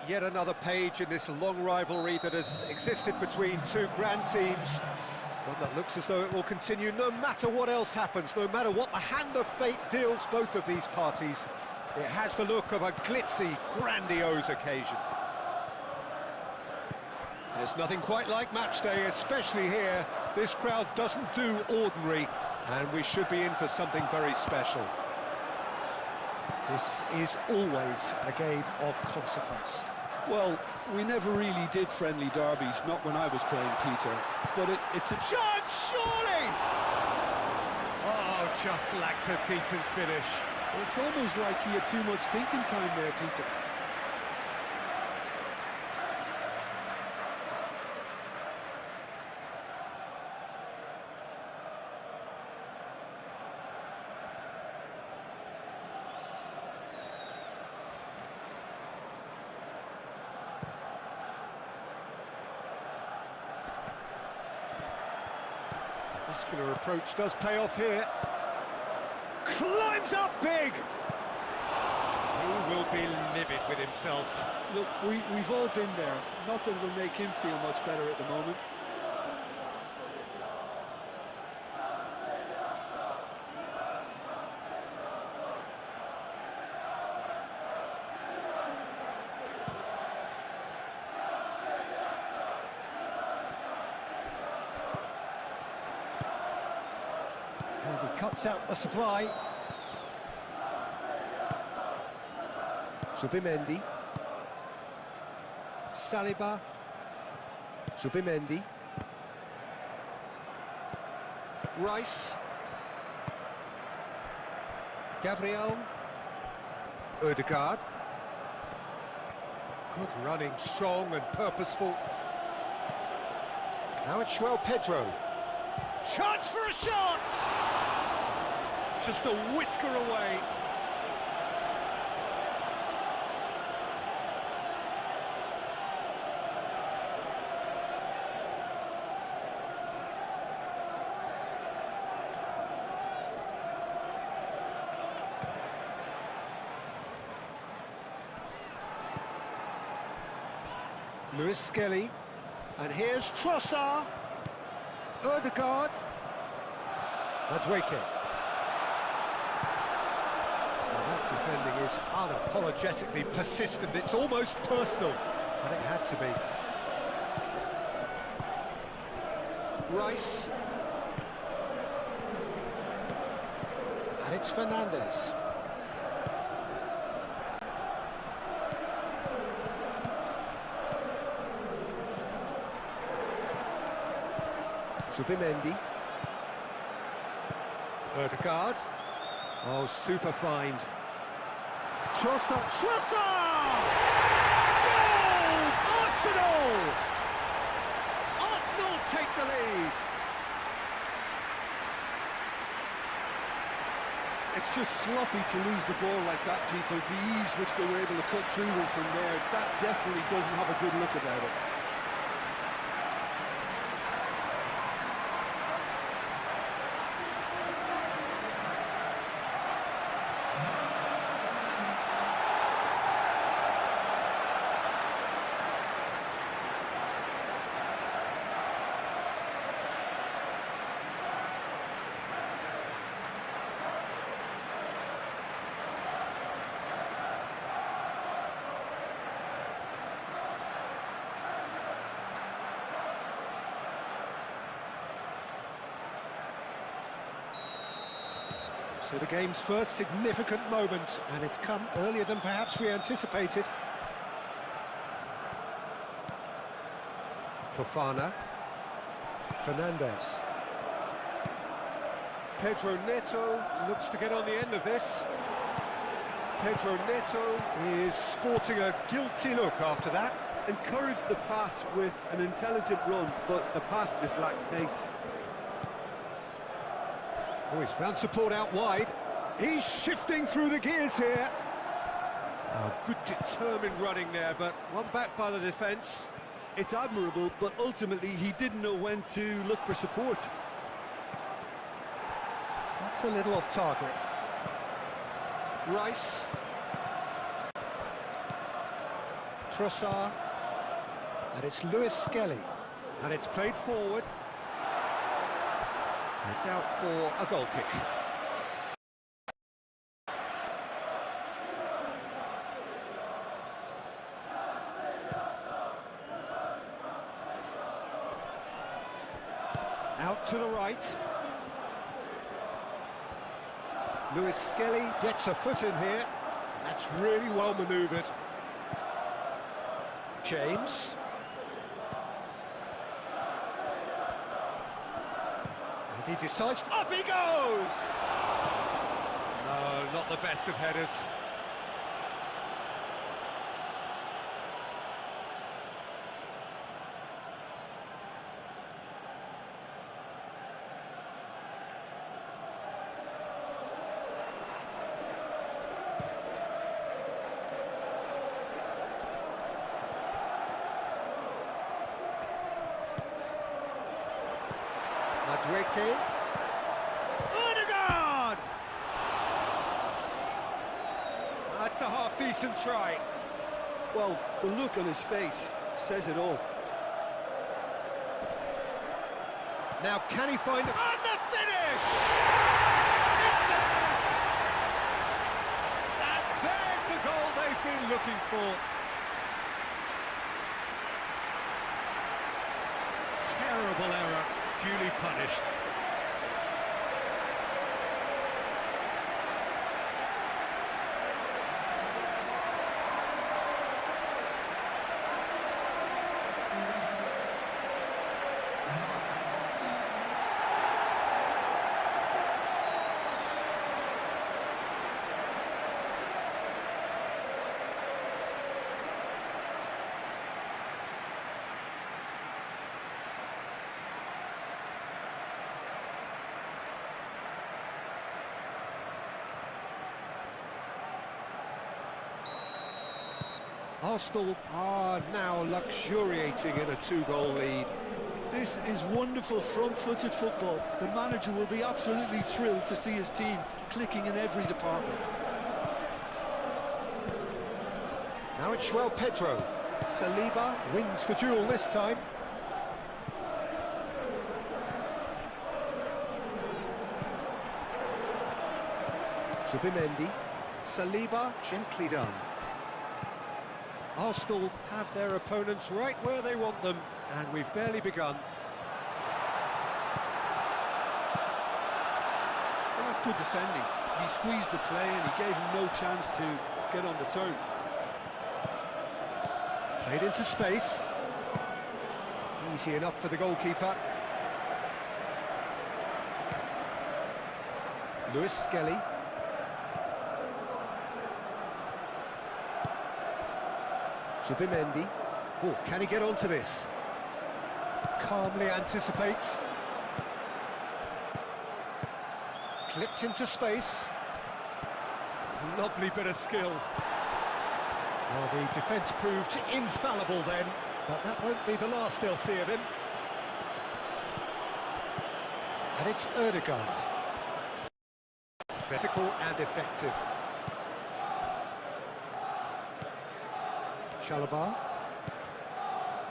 Yet another page in this long rivalry that has existed between two grand teams. One that looks as though it will continue no matter what else happens, no matter what the hand of fate deals both of these parties. It has the look of a glitzy, grandiose occasion. There's nothing quite like match day, especially here. This crowd doesn't do ordinary, and we should be in for something very special. This is always a game of consequence. Well, we never really did friendly derbies, not when I was playing, Peter. But it's a chance, surely! Oh, just lacked a decent finish. It's almost like he had too much thinking time there, Peter. Muscular approach does pay off here. Climbs up big! He will be livid with himself. Look, we've all been there. Not that it'll make him feel much better at the moment. And he cuts out the supply. Zubimendi. Saliba. Zubimendi. Rice. Gabriel. Ødegaard. Good running, strong and purposeful. Now it's João Pedro. Chance for a shot! Just a whisker away. Lewis Skelly, and here's Trossard, Ødegaard, Madueke. That defending is unapologetically persistent, it's almost personal, and it had to be. Rice, and it's Fernandes. Zubimendi. Ødegaard. Oh, super find. Trossard. Trossard! Goal! Arsenal! Arsenal take the lead. It's just sloppy to lose the ball like that, Peter. The ease which they were able to cut through them from there, that definitely doesn't have a good look about it. So the game's first significant moment, and it's come earlier than perhaps we anticipated. Fofana. Fernandes. Pedro Neto looks to get on the end of this. Pedro Neto is sporting a guilty look after that. Encouraged the pass with an intelligent run, but the pass just lacked pace. Oh, he's found support out wide. He's shifting through the gears here. Oh, good determined running there, but one back by the defence. It's admirable, but ultimately he didn't know when to look for support. That's a little off target. Rice. Trossard. And it's Lewis Skelly. And it's played forward. It's out for a goal kick. Out to the right. Lewis Skelly gets a foot in here. That's really well manoeuvred. James. And he decides... Up he goes! No, not the best of headers. Madueke. Odegaard! That's a half-decent try. Well, the look on his face says it all. Now can he find... And the finish! It's there! And there's the goal they've been looking for. Terrible error, duly punished. Arsenal are now luxuriating in a two-goal lead. This is wonderful front-footed football. The manager will be absolutely thrilled to see his team clicking in every department. Now it's João Pedro. Saliba wins the duel this time. Zubimendi. Saliba, gently done. Arsenal have their opponents right where they want them, and we've barely begun. Well, that's good defending. He squeezed the play and he gave him no chance to get on the turn. Played into space. Easy enough for the goalkeeper. Lewis Skelly. Zubimendi. Oh, can he get onto this? Calmly anticipates. Clipped into space. Lovely bit of skill. Well, the defence proved infallible then, but that won't be the last they'll see of him. And it's Odegaard. Physical and effective. Chalobah.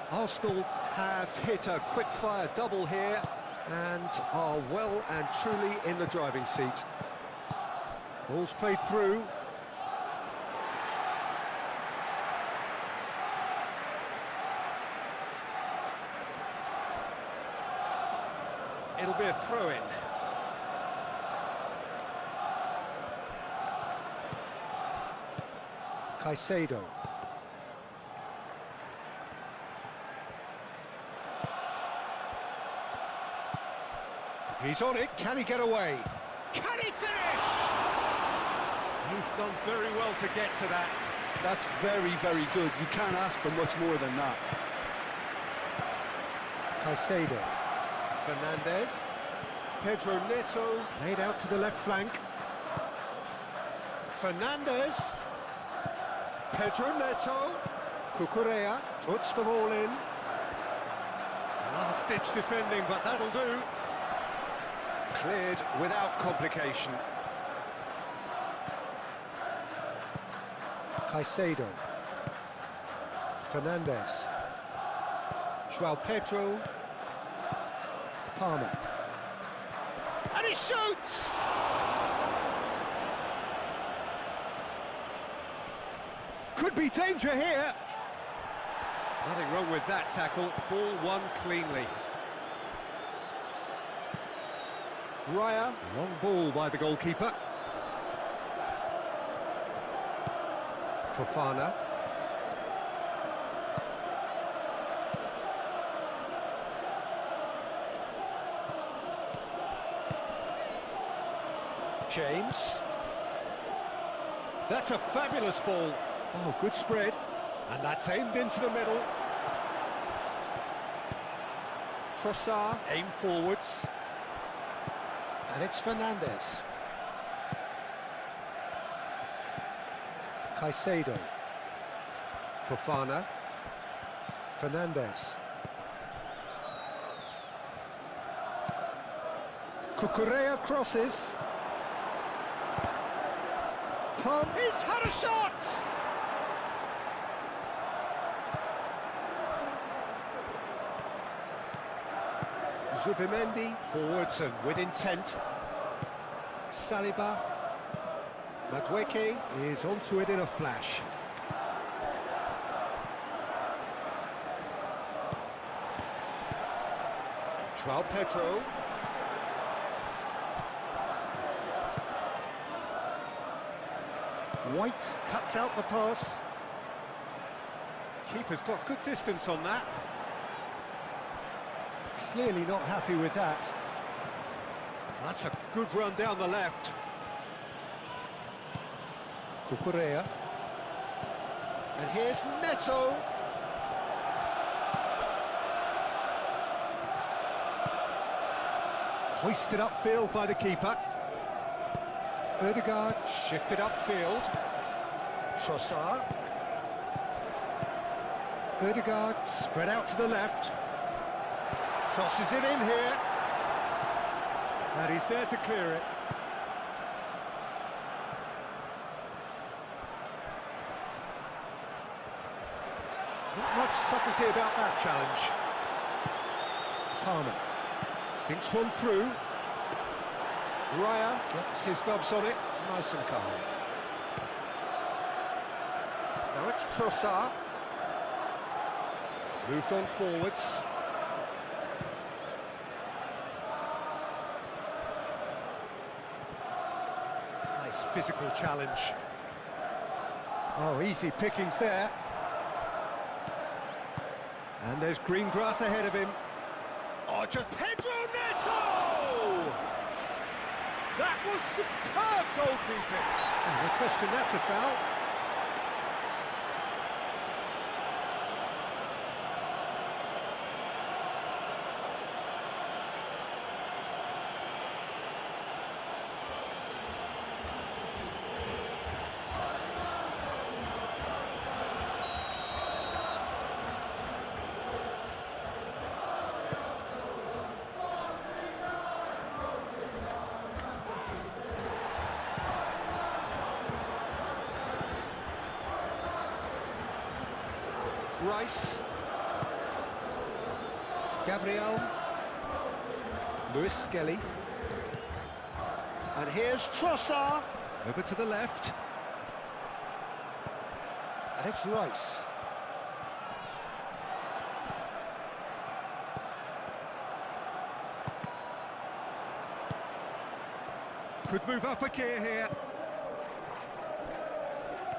Arsenal have hit a quick-fire double here and are well and truly in the driving seat. Ball's played through. It'll be a throw-in. Caicedo. He's on it, can he get away? Can he finish? He's done very well to get to that. That's very, very good. You can't ask for much more than that. Caicedo. Fernandez. Pedro Neto. Laid out to the left flank. Fernandez. Pedro Neto. Cucurella puts the ball in. Last-ditch defending, but that'll do. Cleared without complication. Caicedo. Fernandez. João Pedro. Palmer. And he shoots! Could be danger here. Nothing wrong with that tackle. Ball won cleanly. Raya, long ball by the goalkeeper. Fofana. James. That's a fabulous ball. Oh, good spread. And that's aimed into the middle. Trossard, aim forwards. And it's Fernandez. Caicedo. Fofana. Fernandez. Cucurella crosses. Tom, he's had a shot! Zubimendi, forwards and with intent. Saliba. Madueke is onto it in a flash. João Pedro. White cuts out the pass. Keeper's got good distance on that. Clearly not happy with that. That's a good run down the left. Cucurella. And here's Neto. Hoisted upfield by the keeper. Ødegaard shifted upfield. Trossard. Ødegaard spread out to the left. Crosses it in here. And he's there to clear it. Not much subtlety about that challenge. Palmer thinks one through. Raya gets his gloves on it, nice and calm. Now it's Trossard. Moved on forwards. Nice physical challenge. Oh, easy pickings there. And there's green grass ahead of him. Oh, just Pedro Neto! That was superb goalkeeping. No question, that's a foul. Rice, Gabriel, Lewis Skelly, and here's Trossard, over to the left, and it's Rice. Could move up a gear here.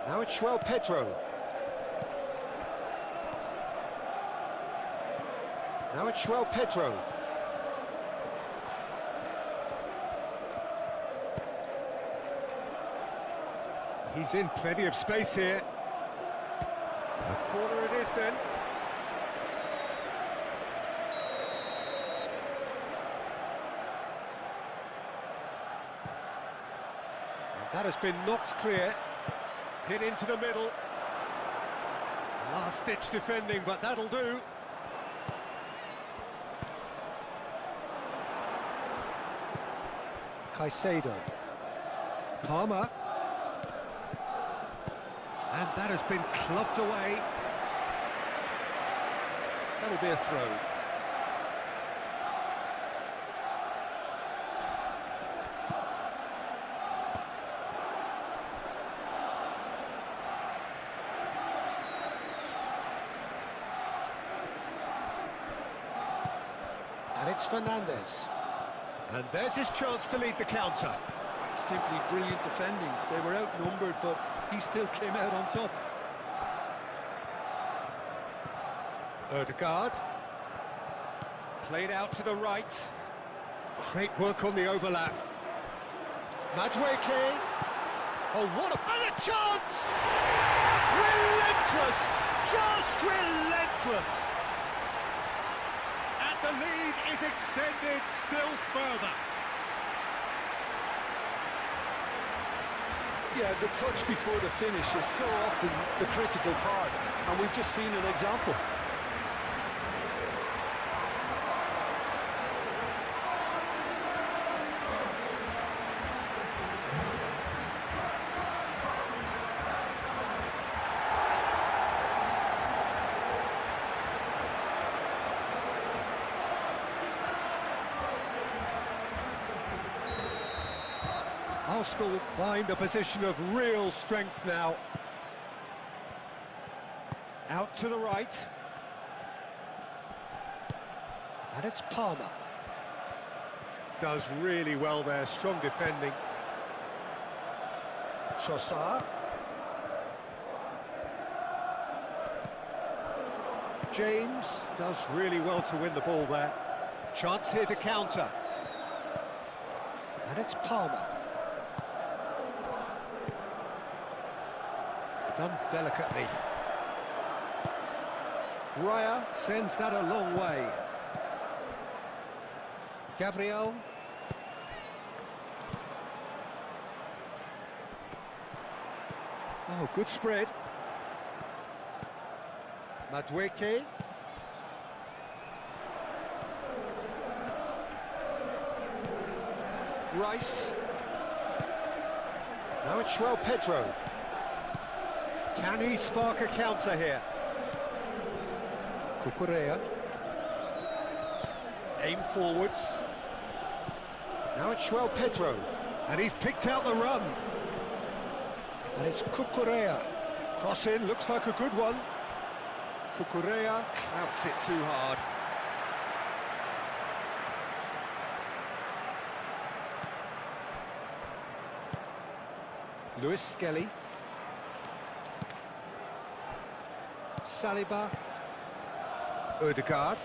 Now it's João Pedro. Now it's João Pedro. He's in plenty of space here. A corner it is then. And that has been knocked clear. Hit into the middle. Last-ditch defending, but that'll do. Caicedo. Palmer. And that has been clubbed away. That'll be a throw. And it's Fernandez. And there's his chance to lead the counter. Simply brilliant defending. They were outnumbered, but he still came out on top. Ødegaard. Played out to the right. Great work on the overlap. Madueke. Oh, what a... And a chance! Relentless! Just relentless! And the lead is extended still further. Yeah, the touch before the finish is so often the critical part, and we've just seen an example. Arsenal find a position of real strength now. Out to the right. And it's Palmer. Does really well there, strong defending. Trossard. James does really well to win the ball there. Chance here to counter. And it's Palmer. Done delicately. Raya sends that a long way. Gabriel. Oh, good spread. Madueke. Rice. Now it's João Pedro. Can he spark a counter here? Cucurella. Aim forwards. Now it's João Pedro. And he's picked out the run. And it's Cucurella. Cross in, looks like a good one. Cucurella outs it too hard. Lewis Skelly. Saliba. Ødegaard.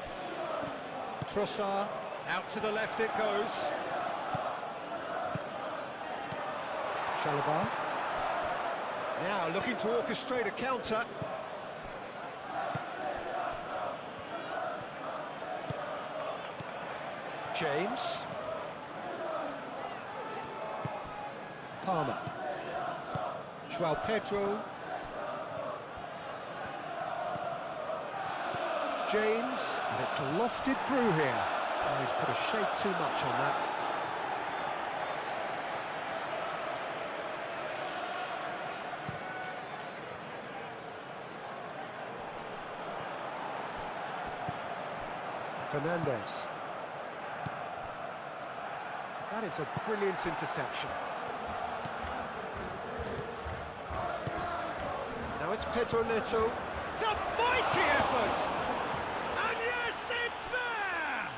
Trossard. Out to the left it goes. Saliba. Now looking to orchestrate a counter. James. Palmer. João Pedro. James, and it's lofted through here. Oh, he's put a shade too much on that. Fernandez. That is a brilliant interception. Now it's Pedro Neto. It's a mighty effort! And yes, it's there!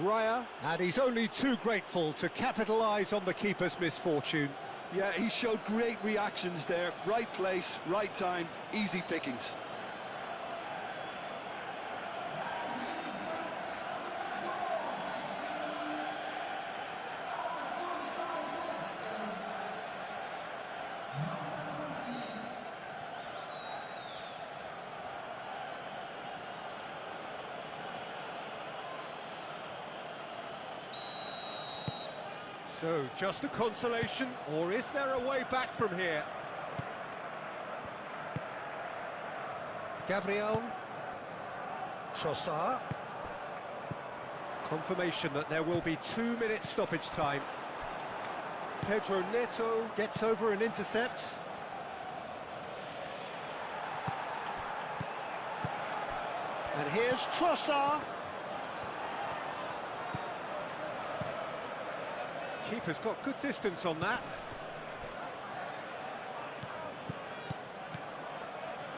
Raya, and he's only too grateful to capitalise on the keeper's misfortune. Yeah, he showed great reactions there. Right place, right time, easy pickings. So, just a consolation, or is there a way back from here? Gabriel. Trossard. Confirmation that there will be 2 minutes stoppage time. Pedro Neto gets over and intercepts. And here's Trossard. Keeper's got good distance on that.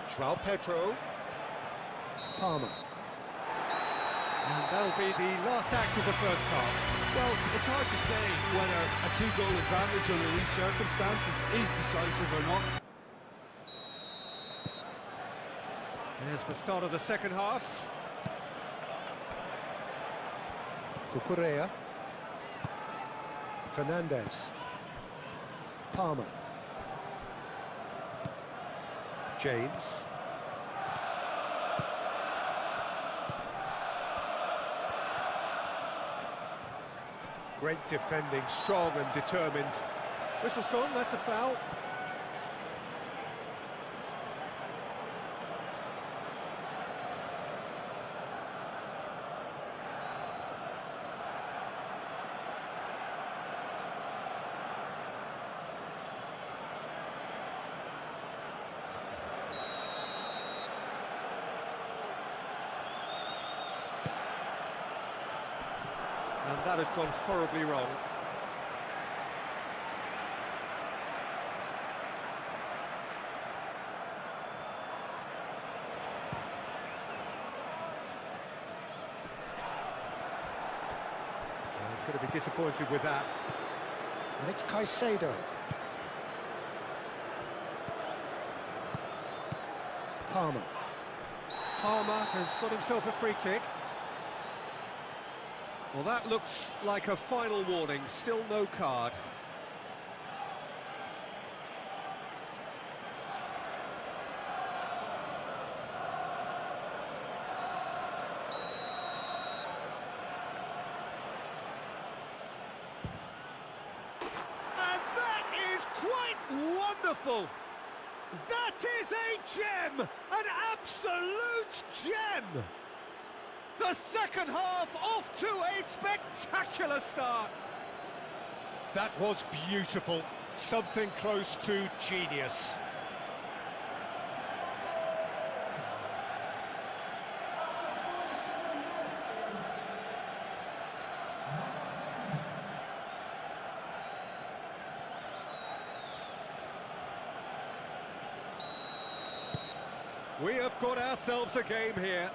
João Pedro. Palmer. And that'll be the last act of the first half. Well, it's hard to say whether a two-goal advantage under these circumstances is decisive or not. There's the start of the second half. Cucurella. Fernandez. Palmer. James. Great defending, strong and determined. Whistle's gone, that's a foul. And that has gone horribly wrong. Well, he's going to be disappointed with that. And it's Caicedo. Palmer. Palmer has got himself a free kick. Well, that looks like a final warning, still no card. And that is quite wonderful! That is a gem! An absolute gem! The second half off to a spectacular start. That was beautiful. Something close to genius. We have got ourselves a game here.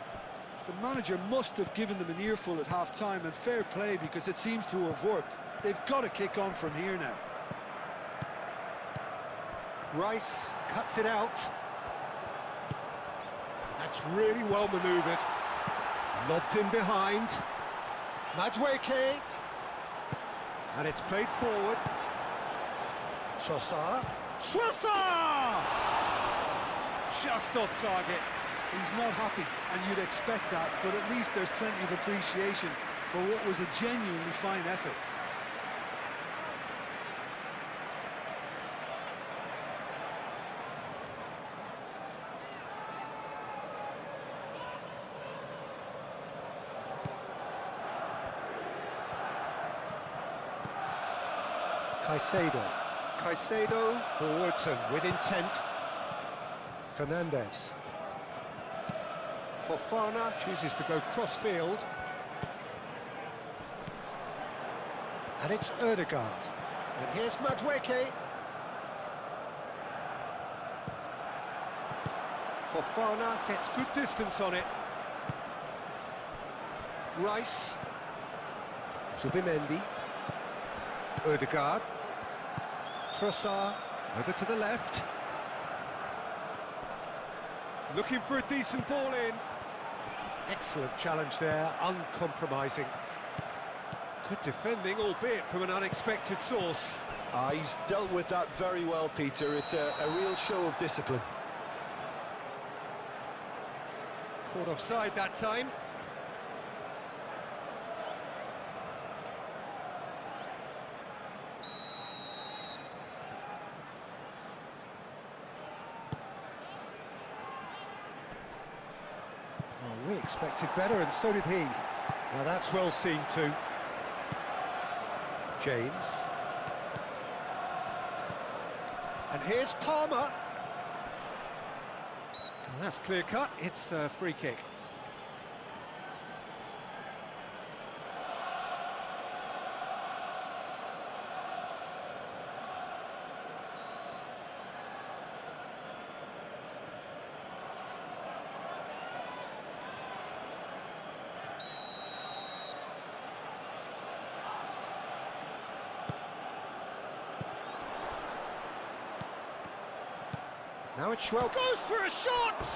The manager must have given them an earful at half-time, and fair play because it seems to have worked. They've got to kick on from here now. Rice cuts it out. That's really well manoeuvred. Lobbed in behind. Madueke. And it's played forward. Trossard. Trossard! Just off target. He's not happy, and you'd expect that, but at least there's plenty of appreciation for what was a genuinely fine effort. Caicedo. Caicedo forwards and with intent. Fernandez. Fofana chooses to go cross-field. And it's Ødegaard. And here's Madueke. Fofana gets good distance on it. Rice. Zubimendi. Ødegaard. Trossard over to the left. Looking for a decent ball in. Excellent challenge there, uncompromising. Good defending, albeit from an unexpected source. He's dealt with that very well, Peter. It's a real show of discipline. Caught offside that time. We expected better, and so did he. Now that's well seen too. James. And here's Palmer. Well, that's clear cut, it's a free kick. Now it's Schwell. Goes for a shot!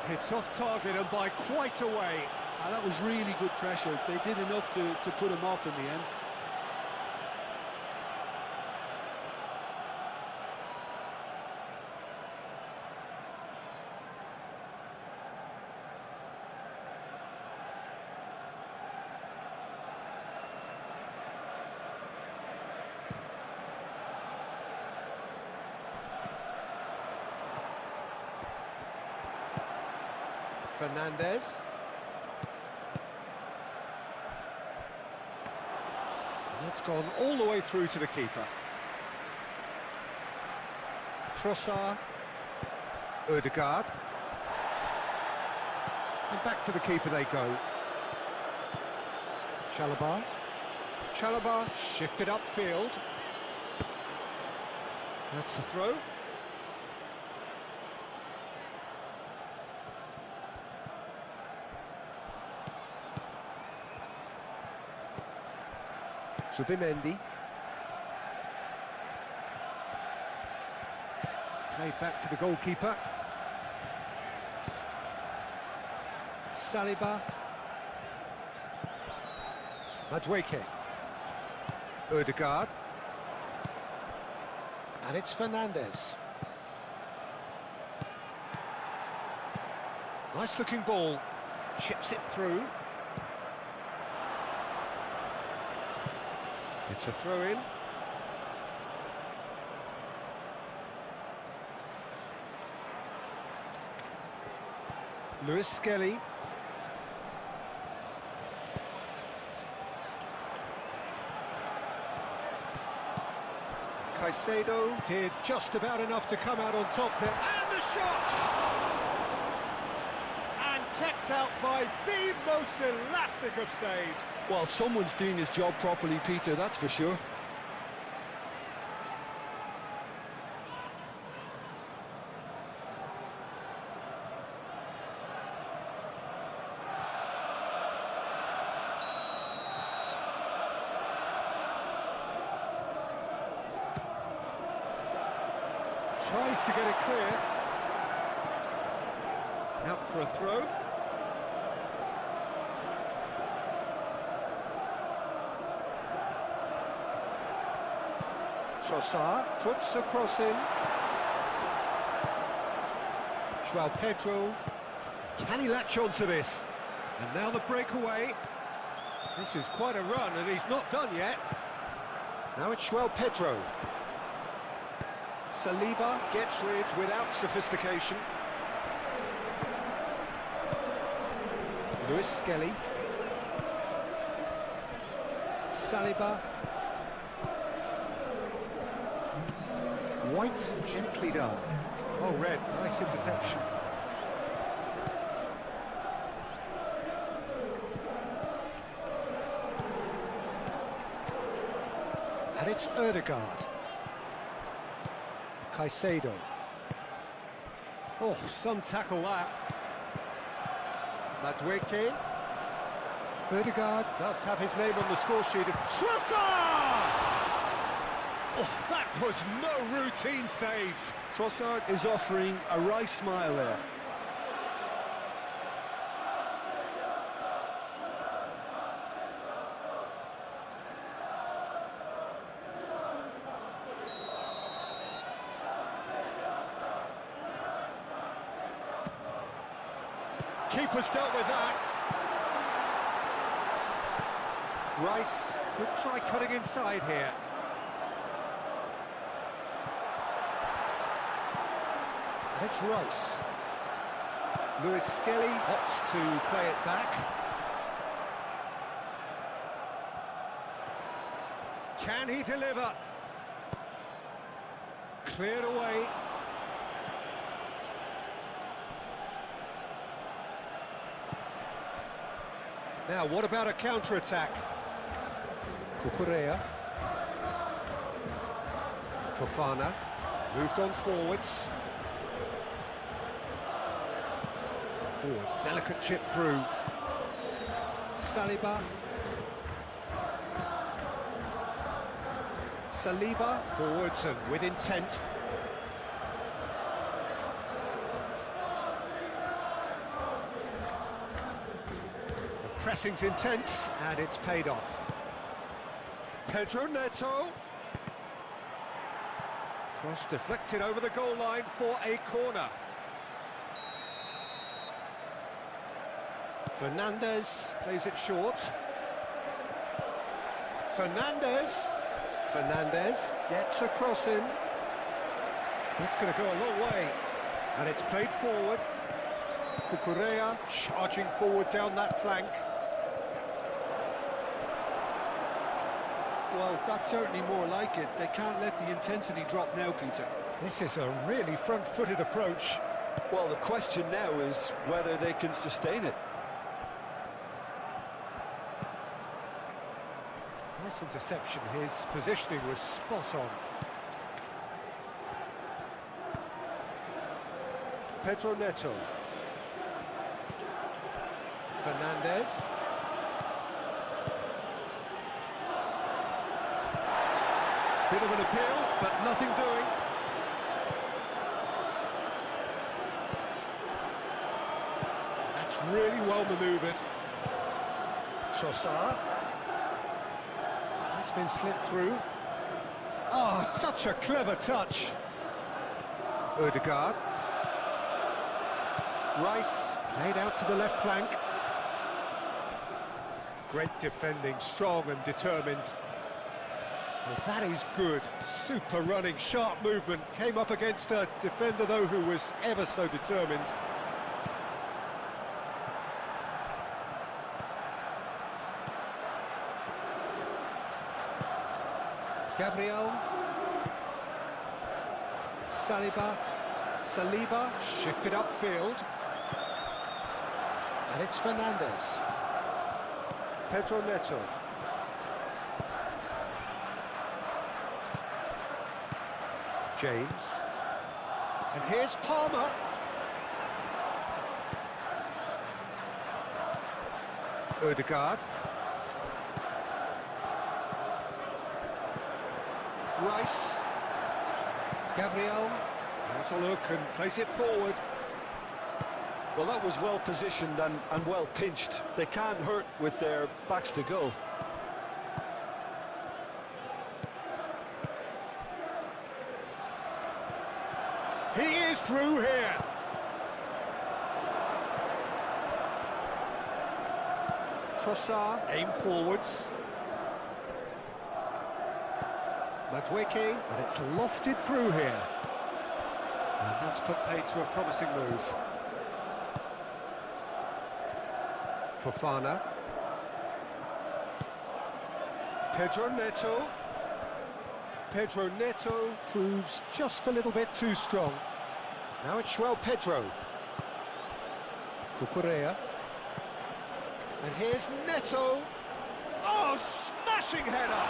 It's off target and by quite a way. And that was really good pressure. They did enough to put him off in the end. Fernandez. That's gone all the way through to the keeper. Trossard. Ødegaard. And back to the keeper they go. Chalobah. Chalobah shifted upfield. That's the throw. Subimendi. Played back to the goalkeeper. Saliba. Madueke. Ødegaard. And it's Fernandez. Nice looking ball. Chips it through. It's a throw-in. Lewis Skelly. Caicedo did just about enough to come out on top there. And the shot! And kept out by the most elastic of saves. Well, someone's doing his job properly, Peter, that's for sure. Tries to get it clear. Out for a throw. Trossard puts a cross in. João Pedro. Can he latch on to this? And now the breakaway. This is quite a run and he's not done yet. Now it's João Pedro. Saliba gets rid without sophistication. Lewis Skelly. Saliba. White, gently done. Oh, red, nice interception. And it's Ødegaard. Caicedo. Oh, some tackle that. Madueke. Ødegaard does have his name on the score sheet of Trossard! Oh, that was no routine save. Trossard is offering a right smile there. Keeper's dealt with that. Rice could try cutting inside here. And it's Rice. Lewis Skelly opts to play it back. Can he deliver? Cleared away. Now, what about a counter-attack? Cucurella. Fofana moved on forwards. Oh, delicate chip through. Saliba. Saliba forwards and with intent. pressing's intense, and it's paid off. Pedro Neto. Cross deflected over the goal line for a corner. Fernandez plays it short. Fernandez gets a cross in. That's going to go a long way. And it's played forward. Cucurella charging forward down that flank. Well, that's certainly more like it. They can't let the intensity drop now, Peter. This is a really front-footed approach. Well, the question now is whether they can sustain it. Nice interception. His positioning was spot on. Pedro Neto. Fernandez. Bit of an appeal, but nothing doing. That's really well manoeuvred. Trossard. It's been slipped through. Oh, such a clever touch. Odegaard. Rice played out to the left flank. Great defending, strong and determined. Well, that is good. Super running, sharp movement. Came up against a defender, though, who was ever so determined. Gabriel. Saliba shifted upfield. And it's Fernandez. Pedro Neto. James. And here's Palmer. Odegaard. Rice. Gabriel. Has a look and plays it forward. Well, that was well positioned and well pinched. They can't hurt with their backs to goal. He is through here. Trossard, aim forwards. Madueke, but it's lofted through here. And that's put paid to a promising move. Fofana. Pedro Neto. Pedro Neto proves just a little bit too strong. Now it's Pedro. Cucurella. And here's Neto. Oh, smashing header!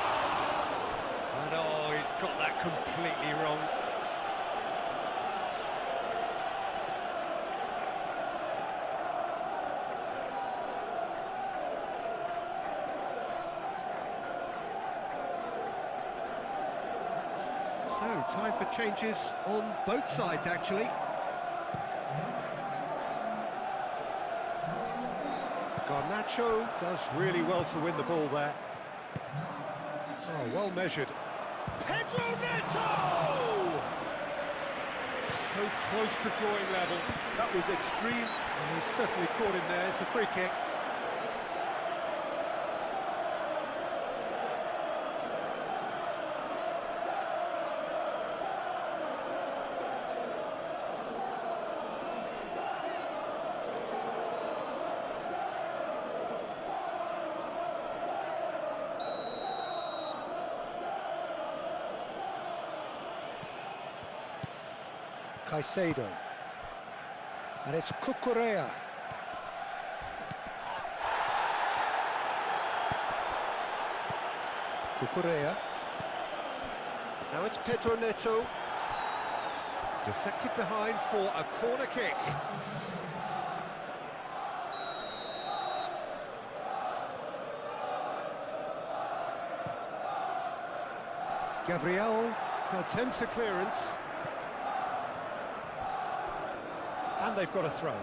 And oh, he's got that completely wrong. So, time for changes on both sides, actually. Garnacho does really well to win the ball there. Oh, well measured. Pedro Neto! So close to drawing level. That was extreme. And he's certainly caught him there. It's a free kick. Caicedo. And it's Cucurella. Cucurella. Now it's Pedro Neto. Deflected behind for a corner kick. Gabriel attempts a clearance. And they've got a throw.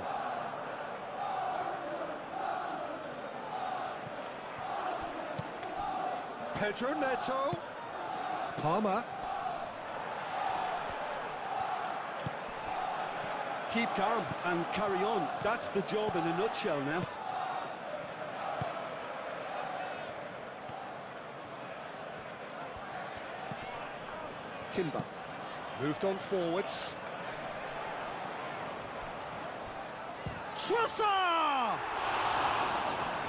Pedro Neto. Palmer. Keep calm and carry on. That's the job in a nutshell now. Timber. Moved on forwards. Trossard!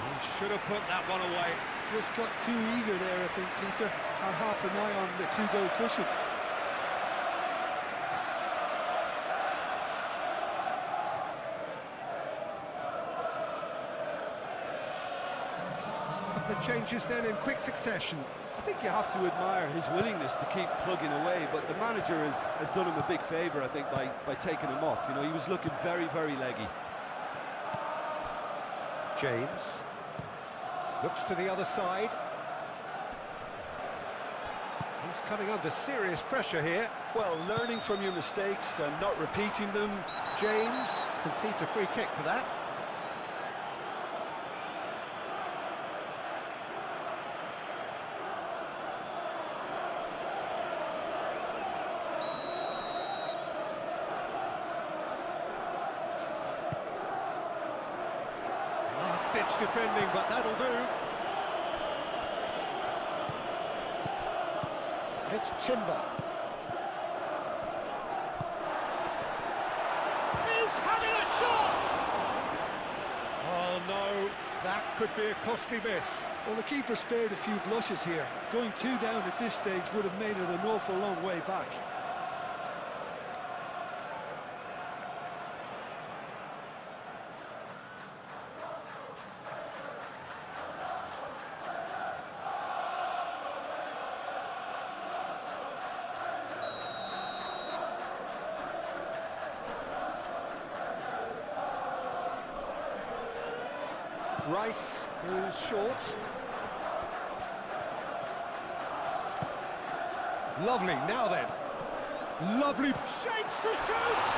He should have put that one away. Just got too eager there, I think, Peter. Had half an eye on the two-goal cushion. The changes then in quick succession. I think you have to admire his willingness to keep plugging away, but the manager has done him a big favour, I think, by taking him off. You know, he was looking very, very leggy. James looks to the other side. He's coming under serious pressure here. Well, learning from your mistakes and not repeating them. James concedes a free kick for that. Last-ditch defending, but that'll do. It's Timber. He's having a shot! Oh no, that could be a costly miss. Well, the keeper spared a few blushes here. Going 2 down at this stage would have made it an awful long way back. Rice goes short. Lovely, now then. Lovely shapes to shoot!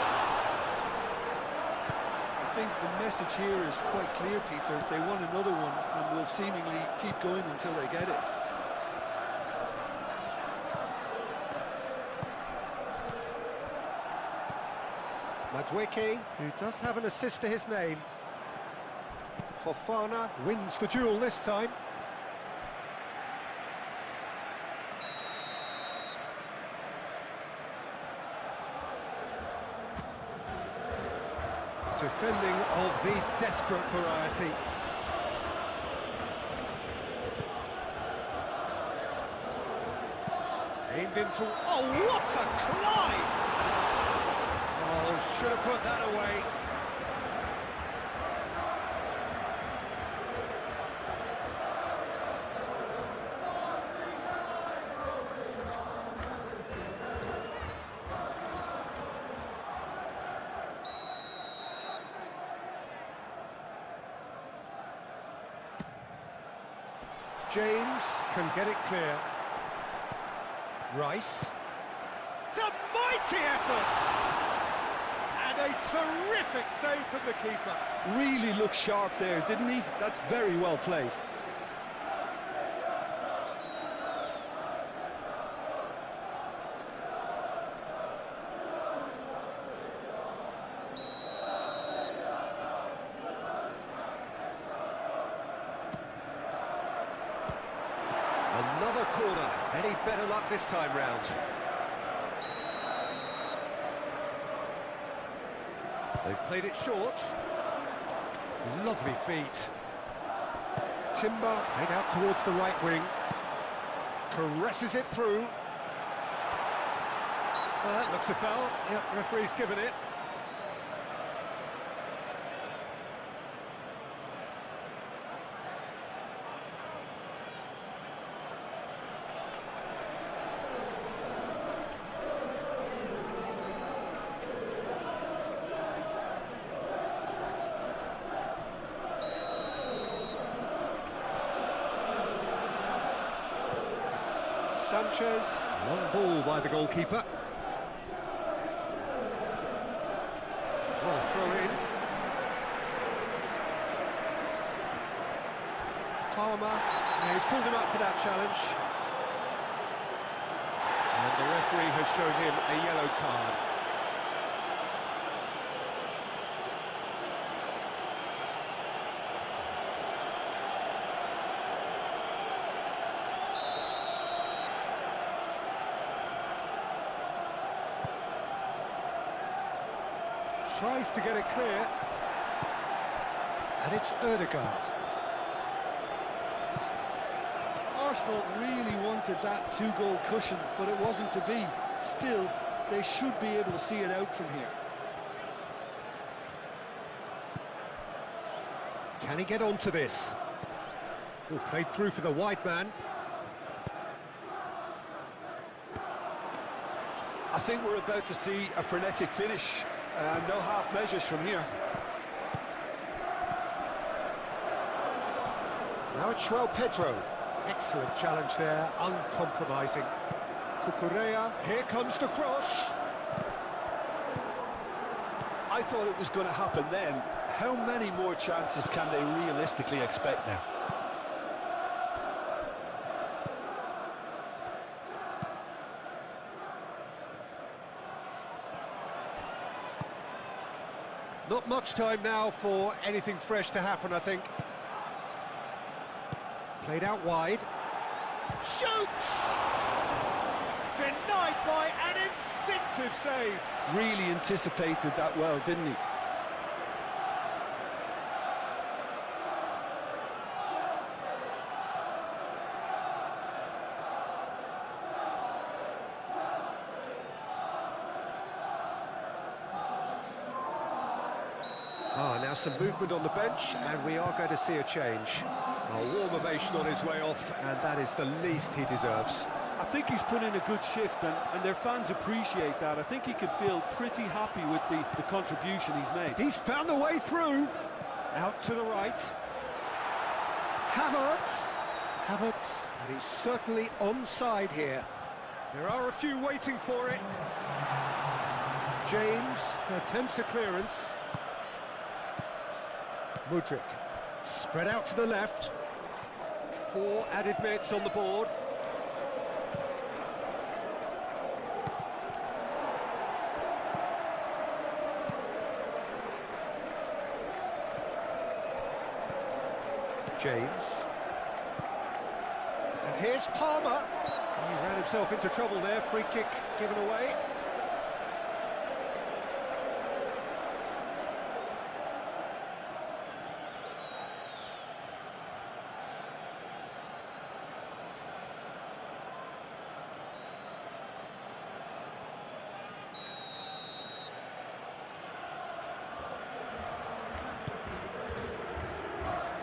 I think the message here is quite clear, Peter. They want another one and will seemingly keep going until they get it. Madueke, who does have an assist to his name. Fofana wins the duel this time. Defending of the desperate variety. Aimed into... Oh, what a climb! Oh, should have put that away. James can get it clear. Rice. It's a mighty effort! And a terrific save from the keeper. Really looked sharp there, didn't he? That's very well played. Another corner. Any better luck this time round? They've played it short. Lovely feet. Timber played out towards the right wing. Caresses it through. That looks a foul. Yep, referee's given it. Sanchez, long ball by the goalkeeper. What a throw in. Palmer. Yeah, he's pulled him up for that challenge. And the referee has shown him a yellow card. Tries to get it clear. And it's Ødegaard. Arsenal really wanted that two-goal cushion, but it wasn't to be. Still, they should be able to see it out from here. Can he get onto this? Oh, played through for the wide man. I think we're about to see a frenetic finish. No half measures from here. Now it's Pedro. Excellent challenge there, uncompromising. Cucurella, here comes the cross. I thought it was going to happen then. How many more chances can they realistically expect now? Not much time now for anything fresh to happen, I think. Played out wide. Shoots! Denied by an instinctive save. Really anticipated that well, didn't he? Now some movement on the bench, and we are going to see a change. A warm ovation on his way off, and that is the least he deserves. I think he's put in a good shift, and their fans appreciate that. I think he could feel pretty happy with the contribution he's made. He's found the way through. Out to the right. Havertz, and he's certainly onside here. There are a few waiting for it. James attempts a clearance. Mudryk, spread out to the left. 4 added minutes on the board. James. And here's Palmer. He ran himself into trouble there, free kick given away.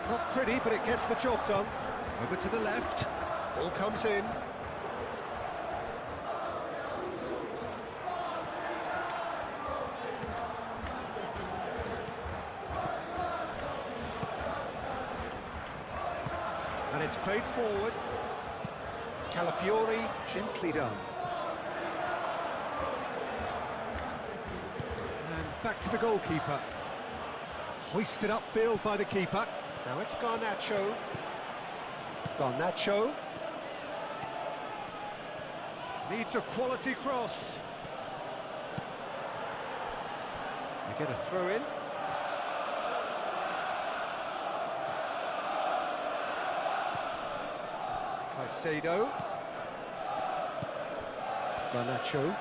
Not pretty, but it gets the job done. Over to the left. Ball comes in. And it's played forward. Calafiori, gently done. And back to the goalkeeper. Hoisted upfield by the keeper. Now it's Garnacho. Garnacho. Needs a quality cross. They get a throw in. Caicedo. Garnacho.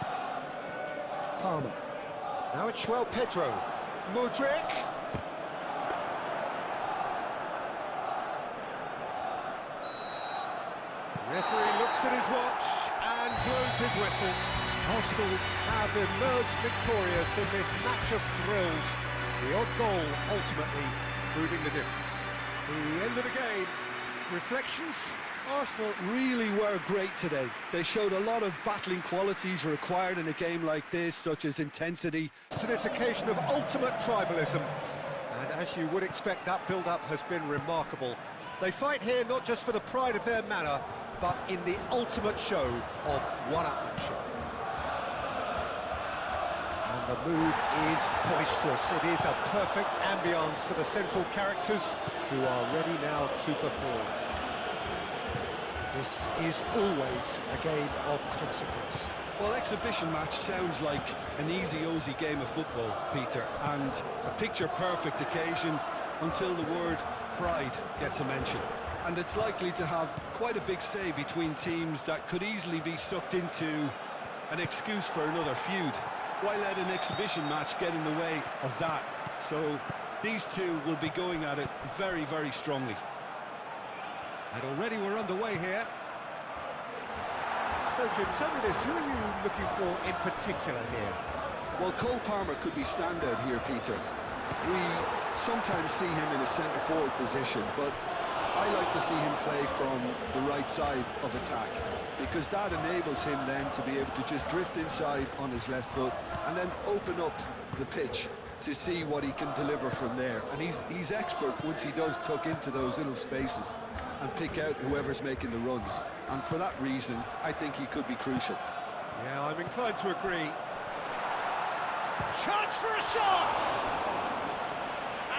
Palmer. Now it's Pedro. Mudryk. Referee looks at his watch and blows his whistle. Arsenal have emerged victorious in this match of thrills. The odd goal ultimately proving the difference. The end of the game. Reflections? Arsenal really were great today. They showed a lot of battling qualities required in a game like this, such as intensity. To this occasion of ultimate tribalism. And as you would expect, that build-up has been remarkable. They fight here not just for the pride of their manner, but in the ultimate show of one-upmanship. And the mood is boisterous. It is a perfect ambience for the central characters who are ready now to perform. This is always a game of consequence. Well, exhibition match sounds like an easy-ozy game of football, Peter, and a picture-perfect occasion until the word pride gets a mention. And it's likely to have quite a big say between teams that could easily be sucked into an excuse for another feud. Why let an exhibition match get in the way of that? So these two will be going at it very, very strongly. And already we're underway here. So Jim, tell me this, who are you looking for in particular here? Well, Cole Palmer could be standout here, Peter. We sometimes see him in a centre-forward position, but I like to see him play from the right side of attack, because that enables him then to be able to just drift inside on his left foot and then open up the pitch to see what he can deliver from there. And he's expert once he does tuck into those little spaces and pick out whoever's making the runs. And for that reason, I think he could be crucial. Yeah, I'm inclined to agree. Chance for a shot!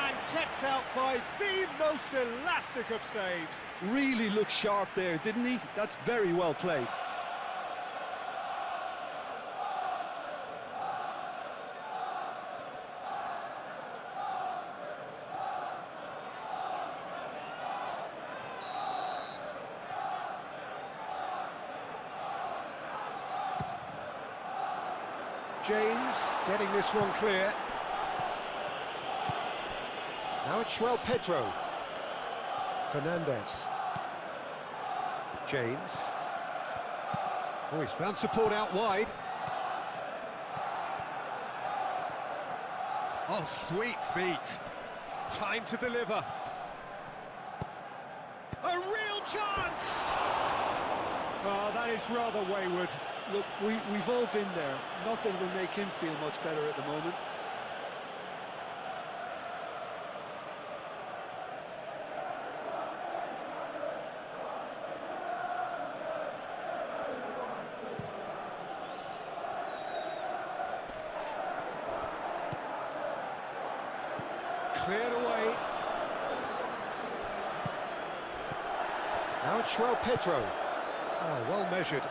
And kept out by the most elastic of saves. Really looked sharp there, didn't he? That's very well played. James getting this one clear. Now it's João Pedro. Fernandez. James. Oh, he's found support out wide. Oh, sweet feet. Time to deliver. A real chance! Oh, that is rather wayward. Look, we've all been there. Not that it'll make him feel much better at the moment. Cleared away. Now it's João Pedro. Oh, well measured.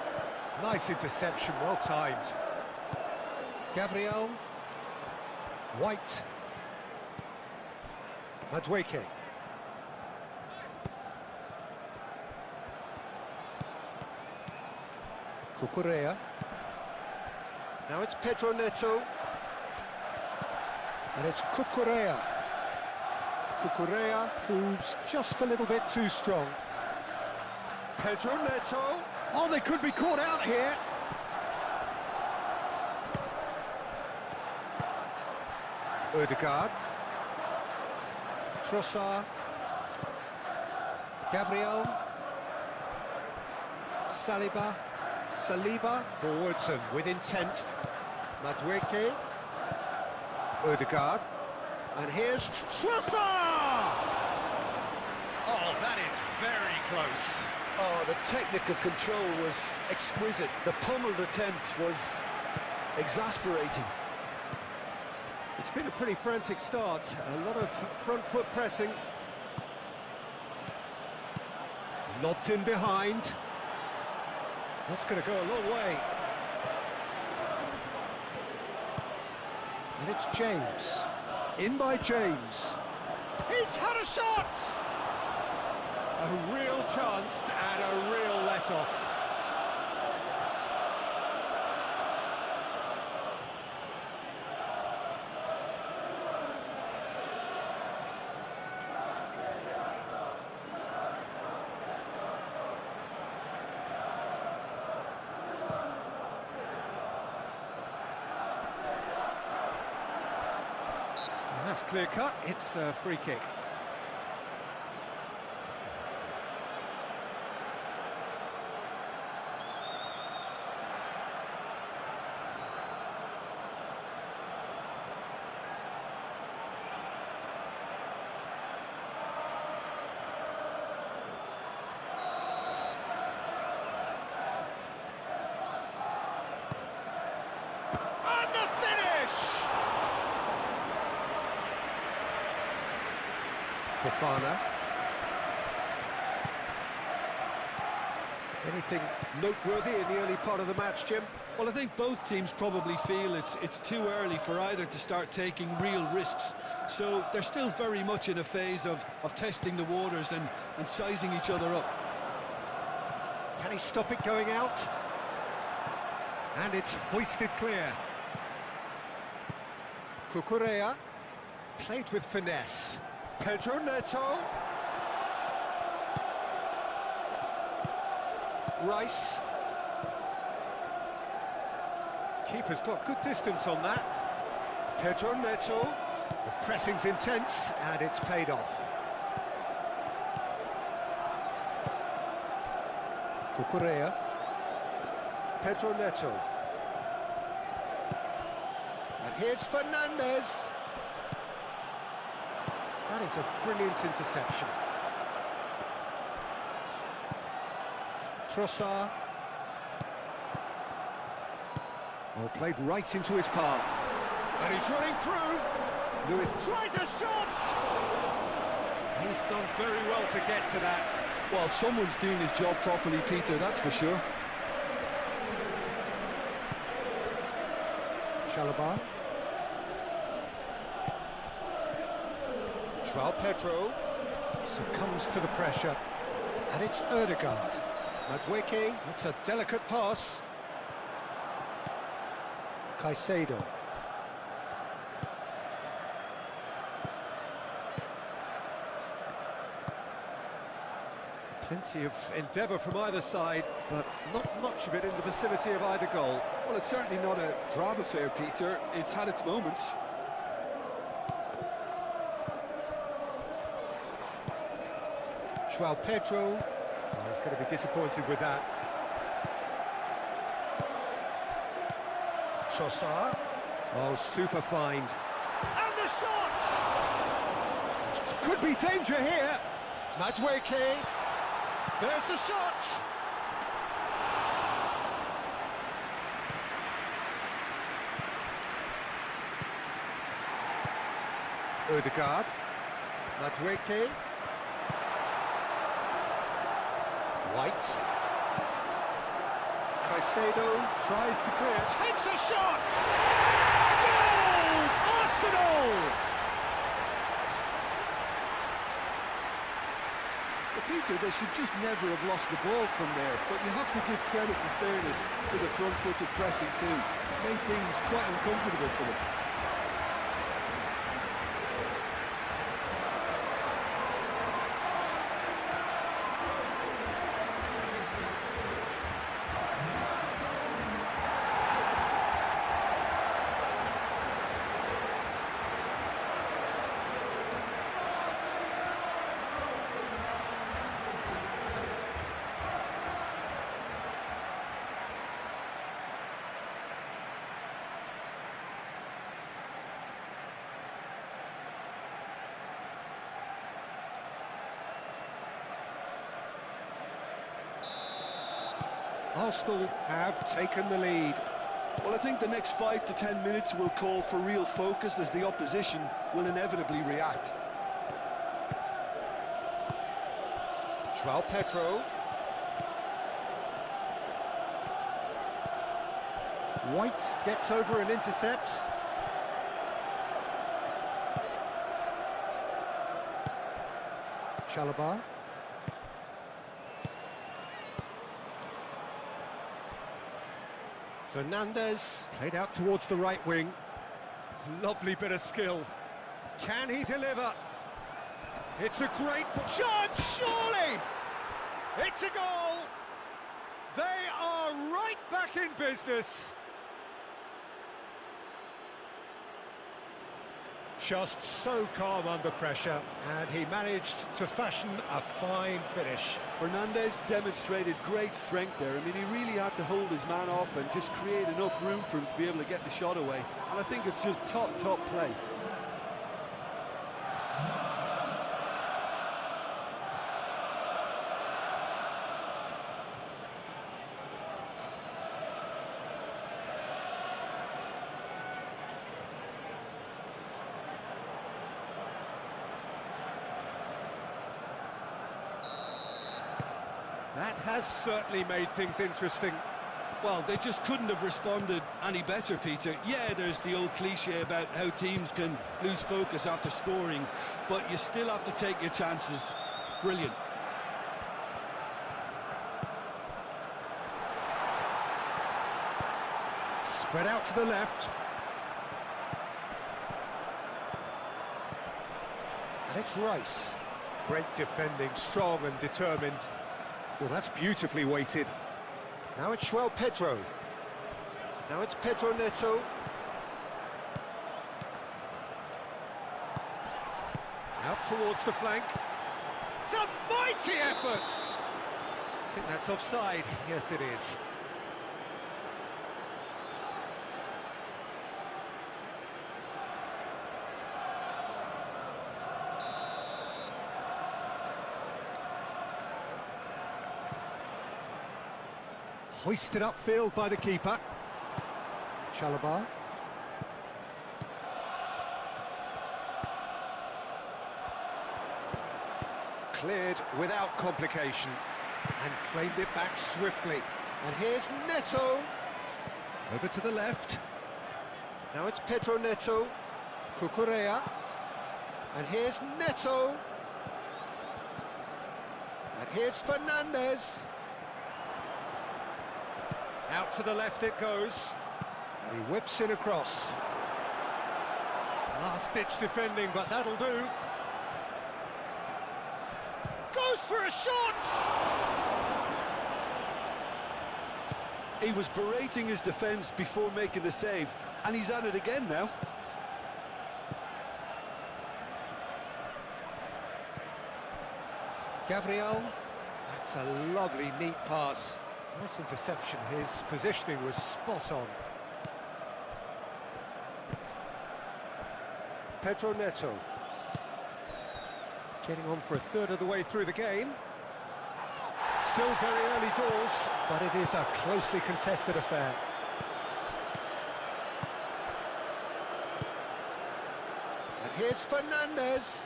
Nice interception, well timed. Gabriel. White. Madueke. Cucurella. Now it's Pedro Neto. And it's Cucurella. Cucurella proves just a little bit too strong. Pedro Neto. Oh, they could be caught out here. Ødegaard. Trossard. Gabriel. Saliba. Forwards and with intent. Madueke. Ødegaard. And here's Trossard! Oh, that is very close. Oh, the technical control was exquisite. The pummeled attempt was exasperating. It's been a pretty frantic start. A lot of front foot pressing. Lobbed in behind. That's going to go a long way. And it's James. In by James. He's had a shot! A real chance and a real let-off. That's clear cut, it's a free kick. And the finish! Fofana. Anything noteworthy in the early part of the match, Jim? Well, I think both teams probably feel it's too early for either to start taking real risks. So they're still very much in a phase of testing the waters and sizing each other up. Can he stop it going out? And it's hoisted clear. Cucurella, played with finesse. Pedro Neto. Rice. Keeper's got good distance on that. Pedro Neto. The pressing's intense, and it's paid off. Cucurella. Pedro Neto. And here's Fernandez. That is a brilliant interception. Trossard. Oh, played right into his path. And he's running through. Lewis tries a shot! He's done very well to get to that. Well, someone's doing his job properly, Peter, that's for sure. Chalobah. João Pedro succumbs to the pressure. And it's Ødegaard. Madueke, that's a delicate pass. Caicedo. Plenty of endeavour from either side, but not much of it in the vicinity of either goal. Well, it's certainly not a drab affair, Peter. It's had its moments. João Pedro, well, he's going to be disappointed with that. Trossard, oh, super find. And the shot! Could be danger here. Madueke, there's the shot! Ødegaard, Madueke. White. Caicedo tries to clear. Takes a shot! Goal! Arsenal! Well, Peter, they should just never have lost the ball from there, but you have to give credit and fairness to the front-footed pressing too. It made things quite uncomfortable for them. Arsenal have taken the lead. Well, I think the next 5 to 10 minutes will call for real focus as the opposition will inevitably react. João Pedro. White gets over and intercepts. Chalobah. Fernandez, played out towards the right wing. Lovely bit of skill. Can he deliver? It's a great chance, surely! It's a goal! They are right back in business. Just so calm under pressure, and he managed to fashion a fine finish. Fernandez demonstrated great strength there. I mean, he really had to hold his man off and just create enough room for him to be able to get the shot away. And I think it's just top play. That has certainly made things interesting. Well, they just couldn't have responded any better, Peter. Yeah, there's the old cliche about how teams can lose focus after scoring, but you still have to take your chances. Brilliant. Spread out to the left. And it's Rice. Great defending, strong and determined. Well, that's beautifully weighted. Now it's João Pedro. Now it's Pedro Neto. Out towards the flank. It's a mighty effort! I think that's offside. Yes, it is. Hoisted upfield by the keeper. Carabao. Cleared without complication and claimed it back swiftly. And here's Neto. Over to the left. Now it's Pedro Neto. Cucurella. And here's Neto. And here's Fernandez. Out to the left it goes, and he whips in across. Last-ditch defending, but that'll do. Goes for a shot! He was berating his defence before making the save, and he's at it again now. Gabriel, that's a lovely, neat pass. Nice interception, his positioning was spot on. Pedro Neto. Getting on for a third of the way through the game. Still very early doors, but it is a closely contested affair. And here's Fernandez.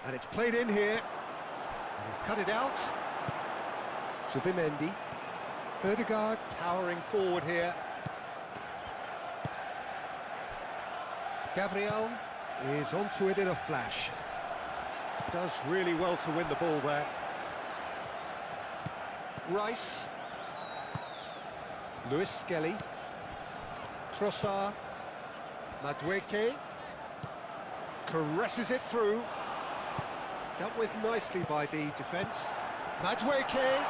And it's played in here, and he's cut it out. Zubimendi. Ødegaard powering forward here. Gabriel is onto it in a flash. Does really well to win the ball there. Rice. Luis Skelly. Trossard. Madueke. Caresses it through. Dealt with nicely by the defence. Madueke.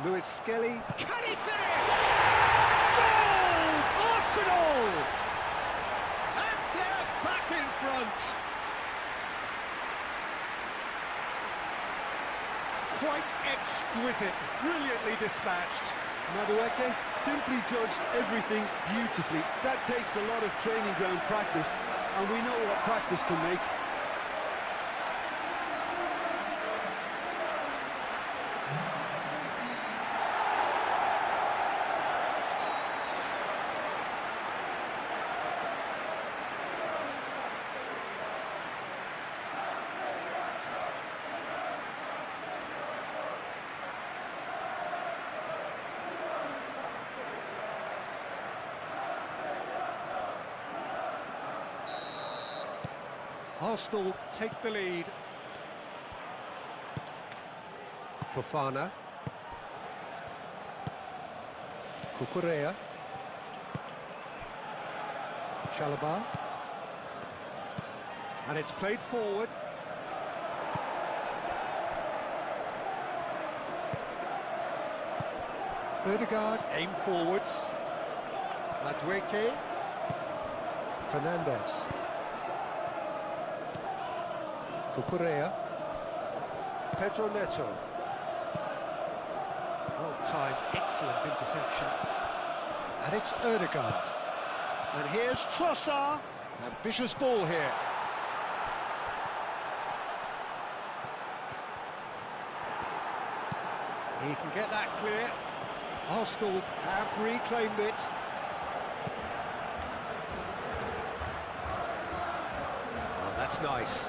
Luis Skelly. Can he finish? Goal! Arsenal! And they're back in front. Quite exquisite, brilliantly dispatched. Madueke simply judged everything beautifully. That takes a lot of training ground practice, and we know what practice can make. Arsenal take the lead. Fofana. Cucurella. Chalobah. And it's played forward. Ødegaard aim forwards. Madueke. Fernandez. Cucurella. Pedro Neto. Well timed, excellent interception. And it's Ødegaard. And here's Trossard. Ambitious ball here. He can get that clear. Arsenal have reclaimed it. That's nice.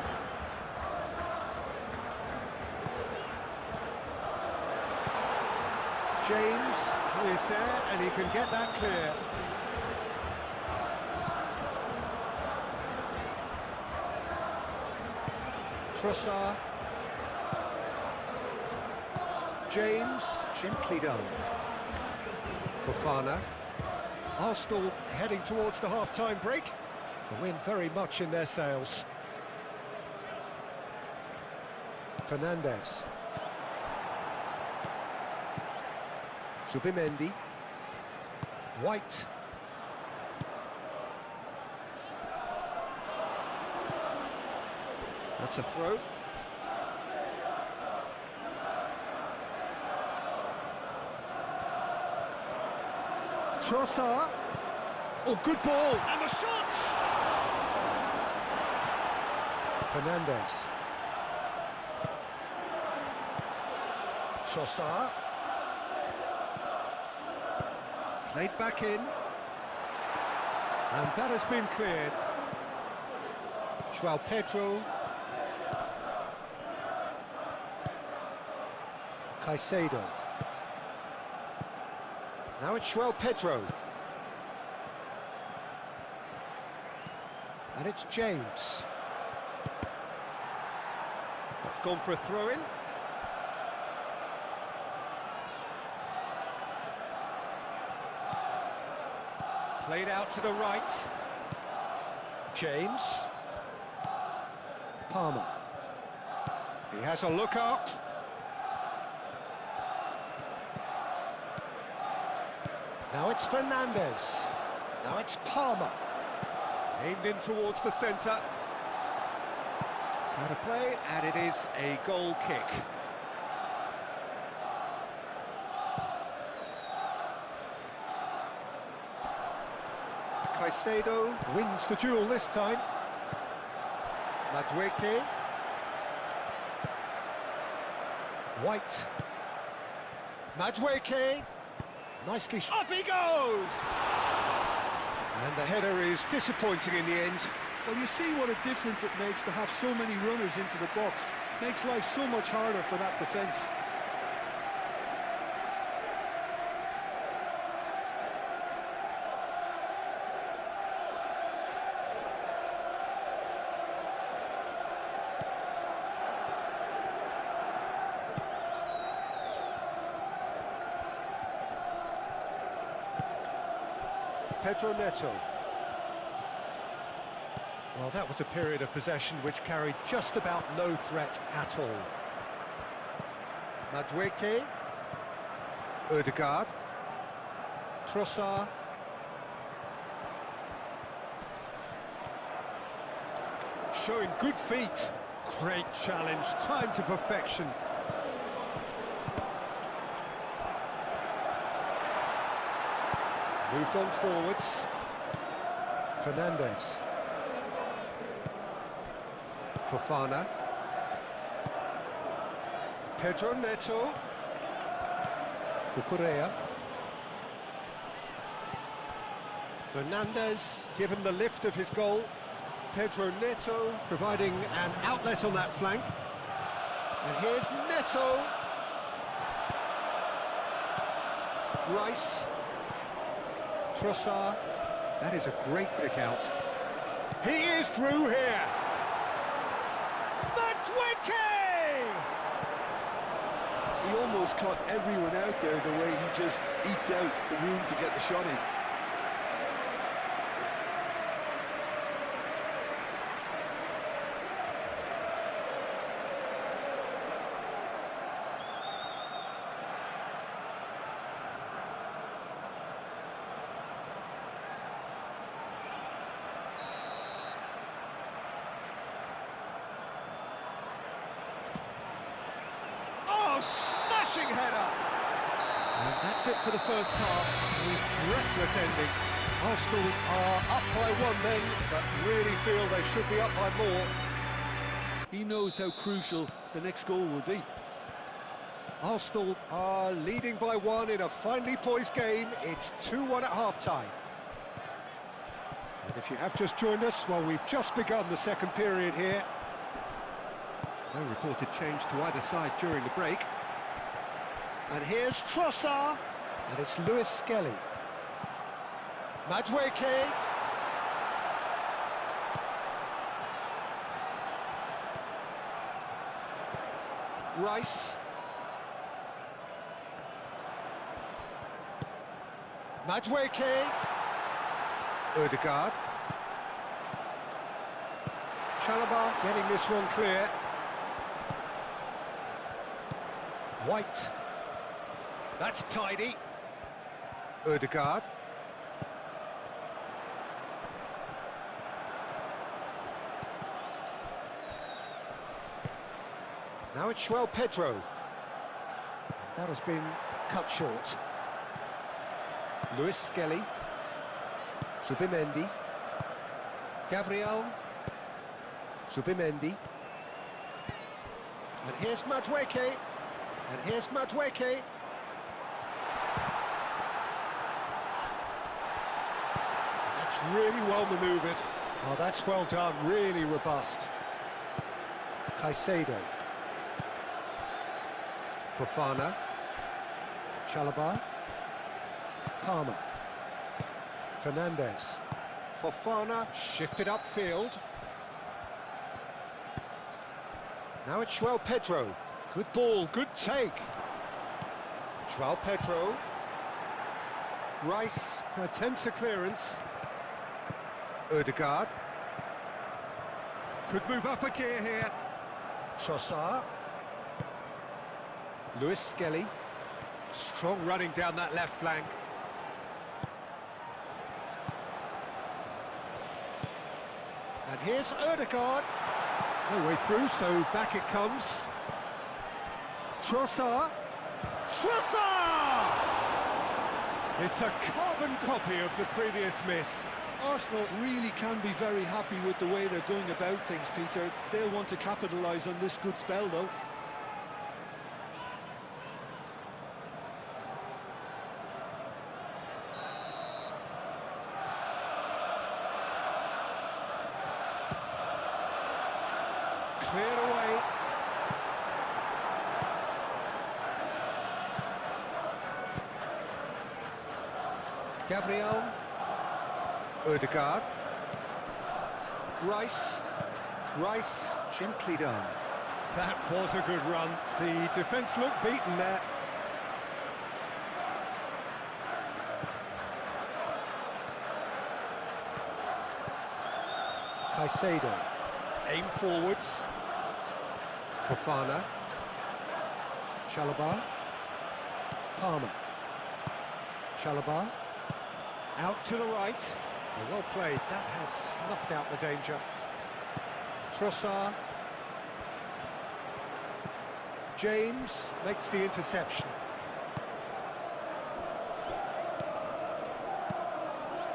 James is there, and he can get that clear. Trossard. James, gently done. Fofana. Arsenal heading towards the half-time break. The wind very much in their sails. Fernandes. Zubimendi. White. That's a throw. Trossard. Oh, good ball. And the shot! Fernandes. Trossard. Played back in. And that has been cleared. João Pedro. Caicedo. Now it's João Pedro. And it's James. That's gone for a throw-in. Played out to the right. James. Palmer. He has a look up. Now it's Fernandes. Now it's Palmer. Aimed in towards the centre. It's out of play, and it is a goal kick. Caicedo wins the duel this time. Madueke. White. Madueke. Nicely up he goes! And the header is disappointing in the end. Well, you see what a difference it makes to have so many runners into the box. Makes life so much harder for that defence. Pedro Neto. Well, that was a period of possession which carried just about no threat at all. Madueke. Odegaard. Trossard. Showing good feet. Great challenge, time to perfection. Moved on forwards. Fernandes. Fofana. Pedro Neto. Cucurella. Fernandes given the lift of his goal. Pedro Neto providing an outlet on that flank. And here's Neto. Rice. Trossard. That is a great pick out. He is through here. Madueke! He almost caught everyone out there the way he just eked out the room to get the shot in. Smashing header! And that's it for the first half, with breathless ending. Arsenal are up by one then, but really feel they should be up by more. He knows how crucial the next goal will be. Arsenal are leading by one in a finely poised game. It's 2-1 at half-time. And if you have just joined us, well, we've just begun the second period here. No reported change to either side during the break. And here's Trossard, and it's Lewis Skelly. Madueke. Rice. Madueke. Ødegaard. Carabao getting this one clear. White. That's tidy. Ødegaard. Now it's Pedro. That has been cut short. Lewis Skelly. Subimendi. Gabriel. Subimendi. And here's Madueke. And here's Madueke. That's really well manoeuvred. Oh, that's well done, really robust. Caicedo. Fofana. Chalobah. Palmer. Fernandez. Fofana shifted upfield. Now it's Pedro. Good ball, good take. Pedro. Rice attempts a clearance. Ødegaard. Could move up a gear here. Trossard. Lewis Skelly. Strong running down that left flank. And here's Ødegaard. No way through, so back it comes. Trossard. Trossard! It's a carbon copy of the previous miss. Arsenal really can be very happy with the way they're going about things, Peter. They'll want to capitalise on this good spell, though. Cleared away. Gabriel. Ødegaard. Rice. Rice, gently done. That was a good run. The defence looked beaten there. Caicedo. Aim forwards. Fofana. Chalobah. Palmer. Chalobah. Out to the right. Well played. That has snuffed out the danger. Trossard. James makes the interception.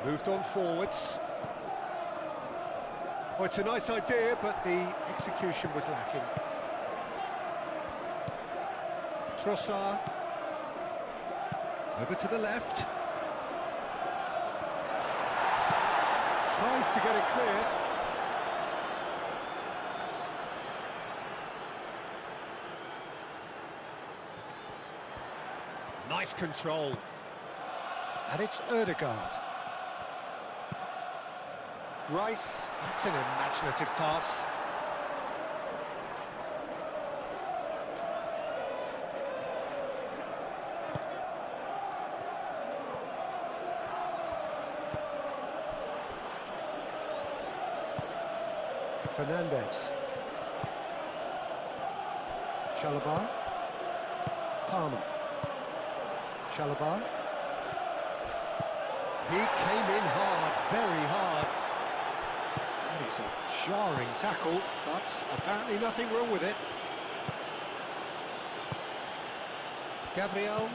Moved on forwards. Oh, it's a nice idea, but the execution was lacking. Trossard. Over to the left. Tries to get it clear. Nice control. And it's Ødegaard. Rice, that's an imaginative pass. Fernandez. Chalobah. Palmer. Chalobah. He came in hard, very hard. That is a jarring tackle, but apparently nothing wrong with it. Gabriel.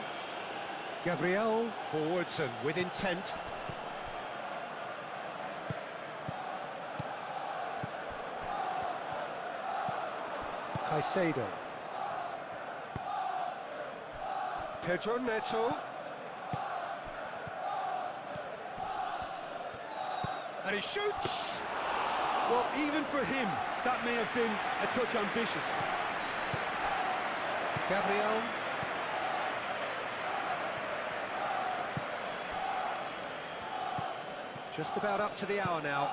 Gabriel forwards and with intent. Caicedo. Pedro Neto. And he shoots! Well, even for him, that may have been a touch ambitious. Gabriel. Just about up to the hour now.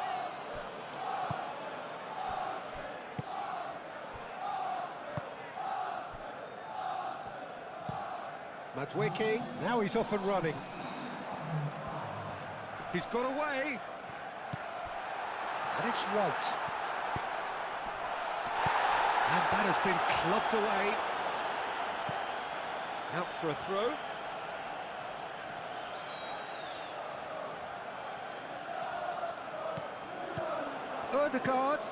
Madueke, now he's off and running. He's got away. And it's White. And that has been clubbed away. Out for a throw. Ødegaard.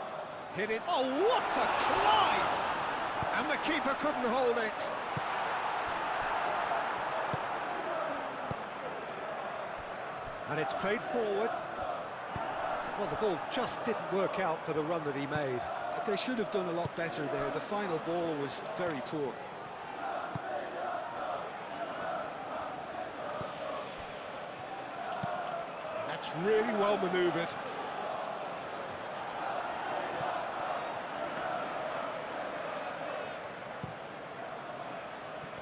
Hit it. Oh, what a climb! And the keeper couldn't hold it. And it's played forward. Well, the ball just didn't work out for the run that he made. They should have done a lot better there. The final ball was very poor. That's really well manoeuvred.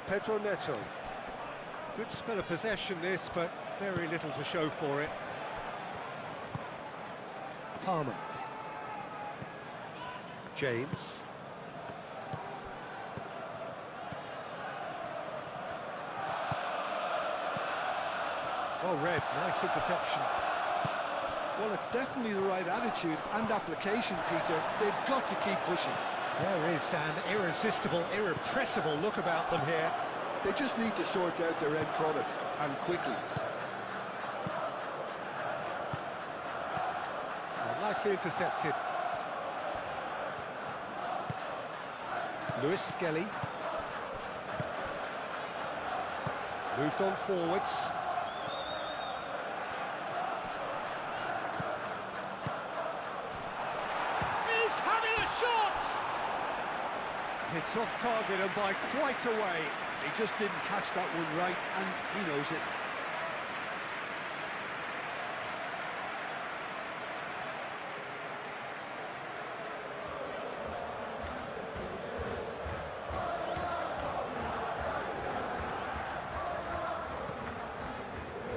Pedro Neto. Good spell of possession this, but very little to show for it. Palmer. James. Oh, Red, nice interception. Well, it's definitely the right attitude and application, Peter. They've got to keep pushing. There is an irresistible, irrepressible look about them here. They just need to sort out their end product, and quickly. Oh, nicely intercepted. Lewis Skelly. Moved on forwards. He's having a shot! It's off target and by quite a way. He just didn't catch that one right, and he knows it.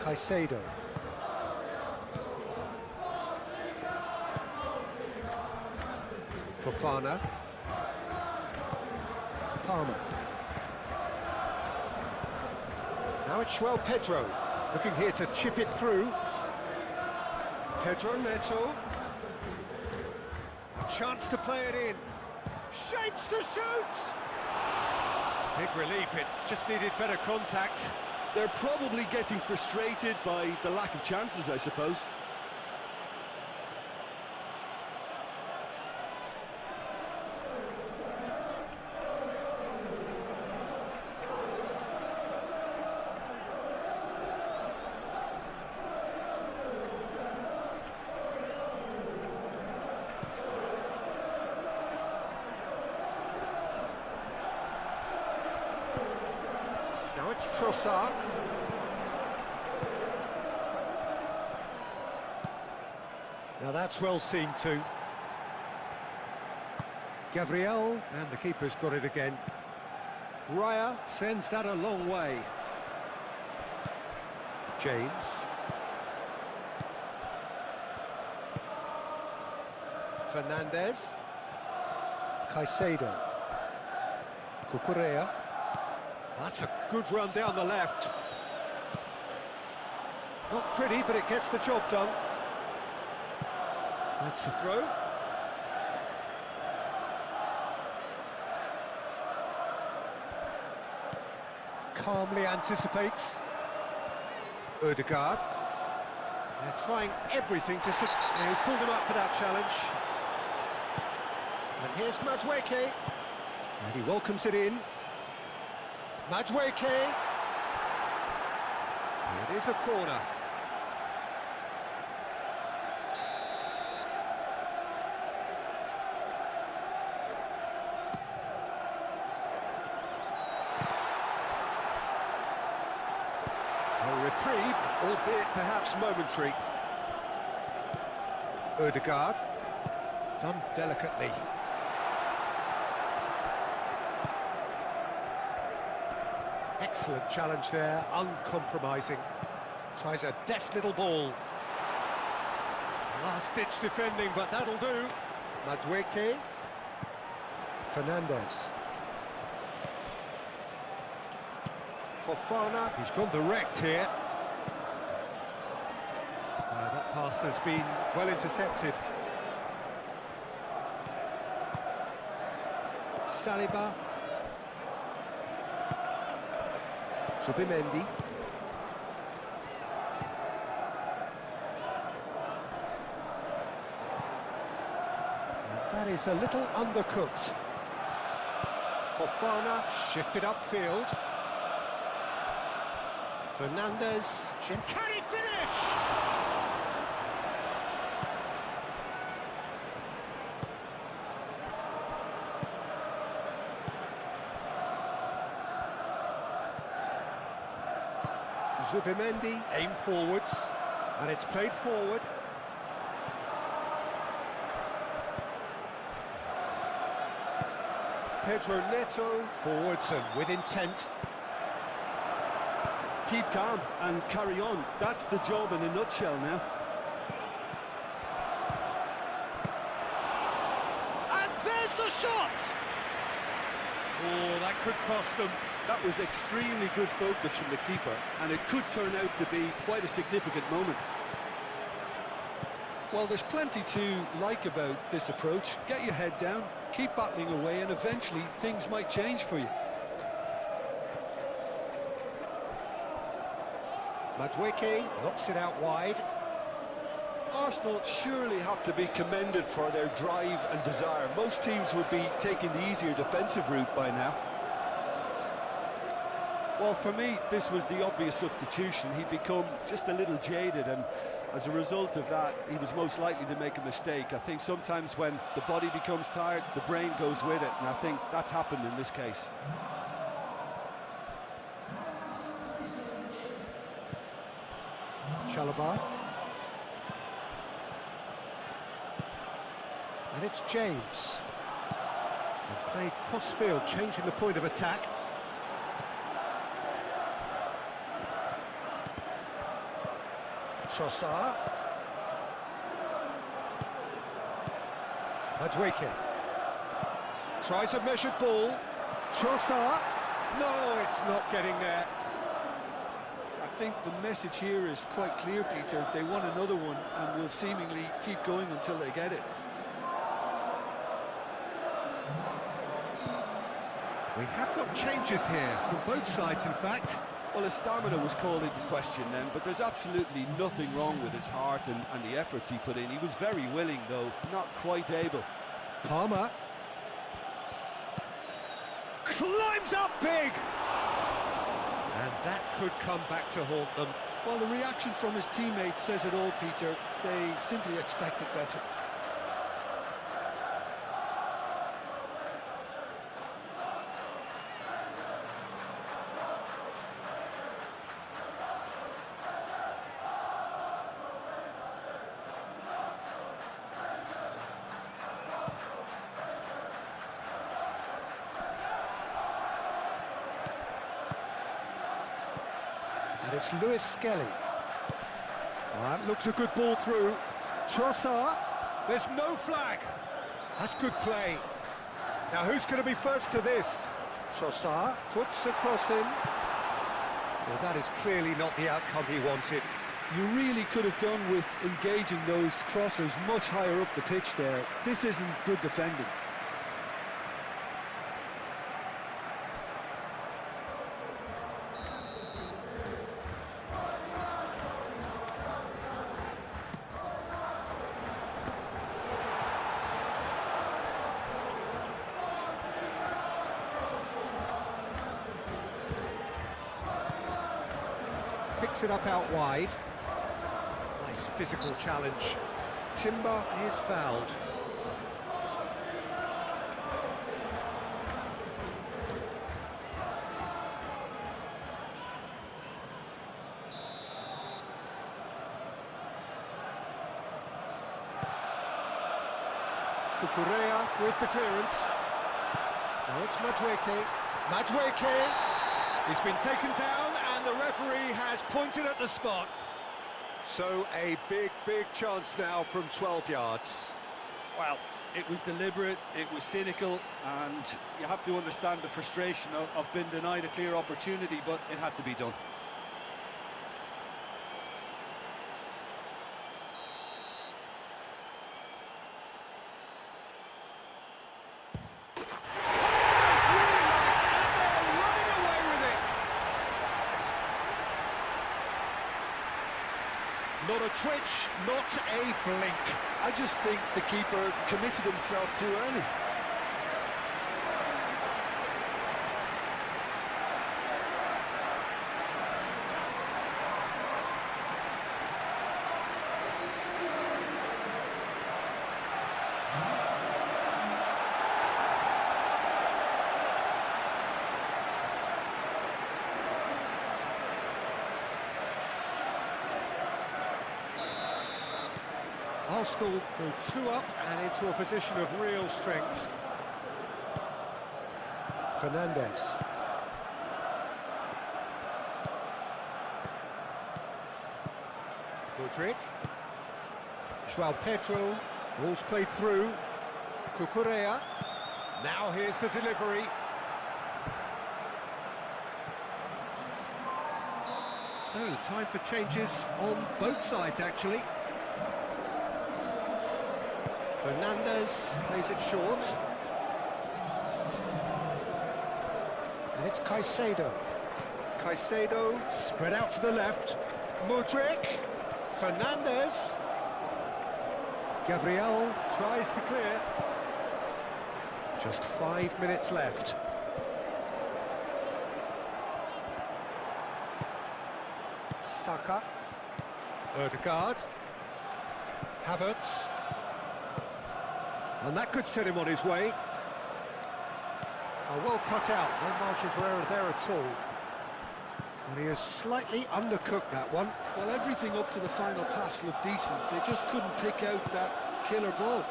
Caicedo. Fofana. Palmer. Now it's João Pedro, looking here to chip it through. Pedro Neto. A chance to play it in. Shapes to shoot! Big relief, it just needed better contact. They're probably getting frustrated by the lack of chances, I suppose. Now it's Trossard. Now that's well seen too. Gabriel, and the keeper's got it again. Raya sends that a long way. James. Fernandez. Caicedo. Cucurella. That's a good run down the left. Not pretty, but it gets the job done. That's the throw. Calmly anticipates. Ødegaard. They're trying everything to... Yeah, he's pulled him up for that challenge. And here's Madueke. And he welcomes it in. Madueke. It is a corner. A reprieve, albeit perhaps momentary. Odegaard. Done delicately. Excellent challenge there, uncompromising. Tries a deft little ball. Last-ditch defending, but that'll do. Madueke. Fernandez. Fofana. He's gone direct here. That pass has been well intercepted. Saliba. Zubimendi. And that is a little undercooked. Fofana shifted upfield. Fernandez. Can he finish? Zubimendi, aim forwards, and it's played forward. Pedro Neto, forwards and with intent. Keep calm and carry on. That's the job in a nutshell now. And there's the shot! Oh, that could cost them. That was extremely good focus from the keeper, and it could turn out to be quite a significant moment. Well, there's plenty to like about this approach. Get your head down, keep battling away, and eventually things might change for you. Madueke knocks it out wide. Arsenal surely have to be commended for their drive and desire. Most teams would be taking the easier defensive route by now. Well, for me, this was the obvious substitution. He'd become just a little jaded, and as a result of that, he was most likely to make a mistake. I think sometimes when the body becomes tired, the brain goes with it, and I think that's happened in this case. Chalobah. And it's James. And played cross-field, changing the point of attack. Trossard. Madueke. Tries a measured ball. Trossard. No, it's not getting there. I think the message here is quite clear, Peter. They want another one and will seemingly keep going until they get it. We have got changes here from both sides, in fact. Well, his stamina was called into question then, but there's absolutely nothing wrong with his heart and the efforts he put in. He was very willing, though, not quite able. Palmer. Climbs up big! And that could come back to haunt them. Well, the reaction from his teammates says it all, Peter. They simply expected better. And it's Lewis Skelly. That looks a good ball through. Trossard. There's no flag. That's good play. Now who's going to be first to this? Trossard puts a cross in. Well, that is clearly not the outcome he wanted. You really could have done with engaging those crossers much higher up the pitch there. This isn't good defending. Picks it up out wide. Nice physical challenge. Timber is fouled. Cucurella with the clearance. Now it's Madueke. Madueke! He's been taken down and the referee has pointed at the spot. So a big chance now from 12 yards. Well, it was deliberate, it was cynical, and you have to understand the frustration of being denied a clear opportunity, but it had to be done. Not a twitch, not a blink. I just think the keeper committed himself too early. Arsenal go 2 up and into a position of real strength. Fernandez. Modric. João Pedro. Ball's played through. Cucurella. Now here's the delivery. So, time for changes on both sides, actually. Fernandez plays it short. And it's Caicedo. Caicedo spread out to the left. Modric. Fernandez. Gabriel tries to clear. Just 5 minutes left. Saka. Ødegaard. Havertz. And that could set him on his way. Oh, well cut out, no margin for error there at all. And he has slightly undercooked that one. Well, everything up to the final pass looked decent. They just couldn't pick out that killer ball.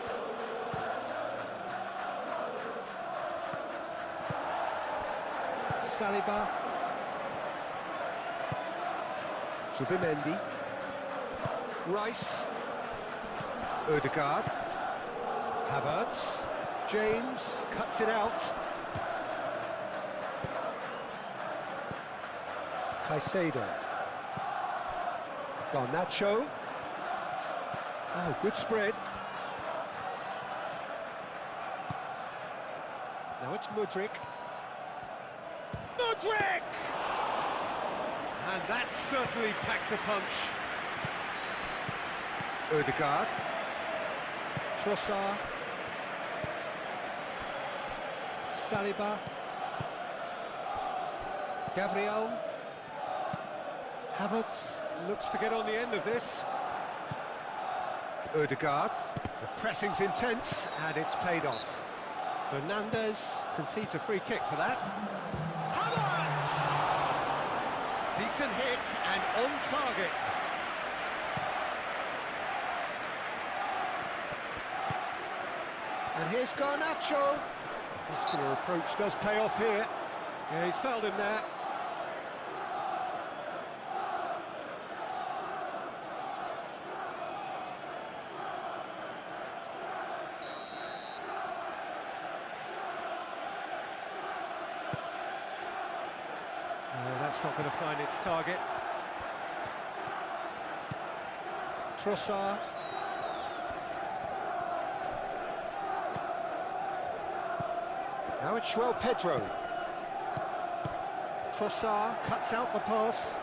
Saliba. Zubimendi. Rice. Ødegaard. Havertz, James cuts it out. Caicedo. Garnacho. Oh, good spread. Now it's Modric. Modric! And that certainly packed a punch. Ødegaard. Trossard. Saliba. Gabriel. Havertz looks to get on the end of this. Ødegaard. The pressing's intense and it's paid off. Fernandez concedes a free kick for that. Havertz! Decent hit and on target. And here's Garnacho. Muscular approach does pay off here. Yeah, he's fouled him there. No, that's not going to find its target. Trossard. Now it's João Pedro. Trossard cuts out the pass.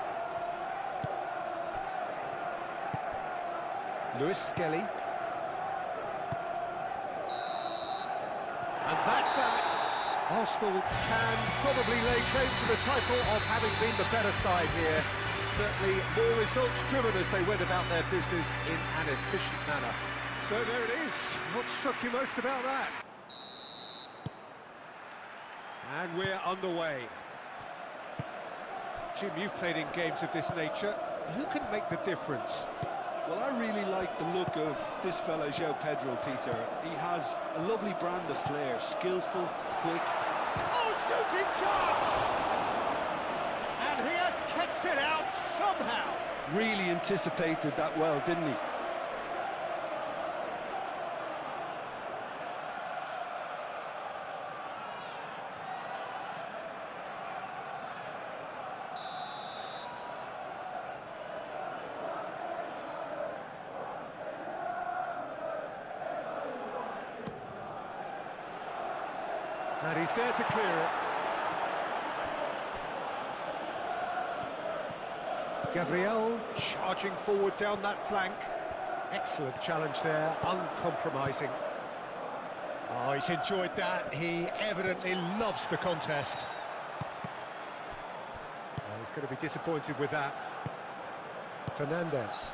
Lewis Skelly. And that's that. Arsenal can probably lay claim to the title of having been the better side here. Certainly more results driven as they went about their business in an efficient manner. So there it is. What struck you most about that? And we're underway. Jim, you've played in games of this nature. Who can make the difference? Well, I really like the look of this fella, João Pedro, Peter. He has a lovely brand of flair, skillful, quick. Oh, shooting chance! And he has kept it out somehow. Really anticipated that well, didn't he? And he's there to clear it. Gabriel charging forward down that flank. Excellent challenge there, uncompromising. Oh, he's enjoyed that. He evidently loves the contest. Oh, he's going to be disappointed with that. Fernandez.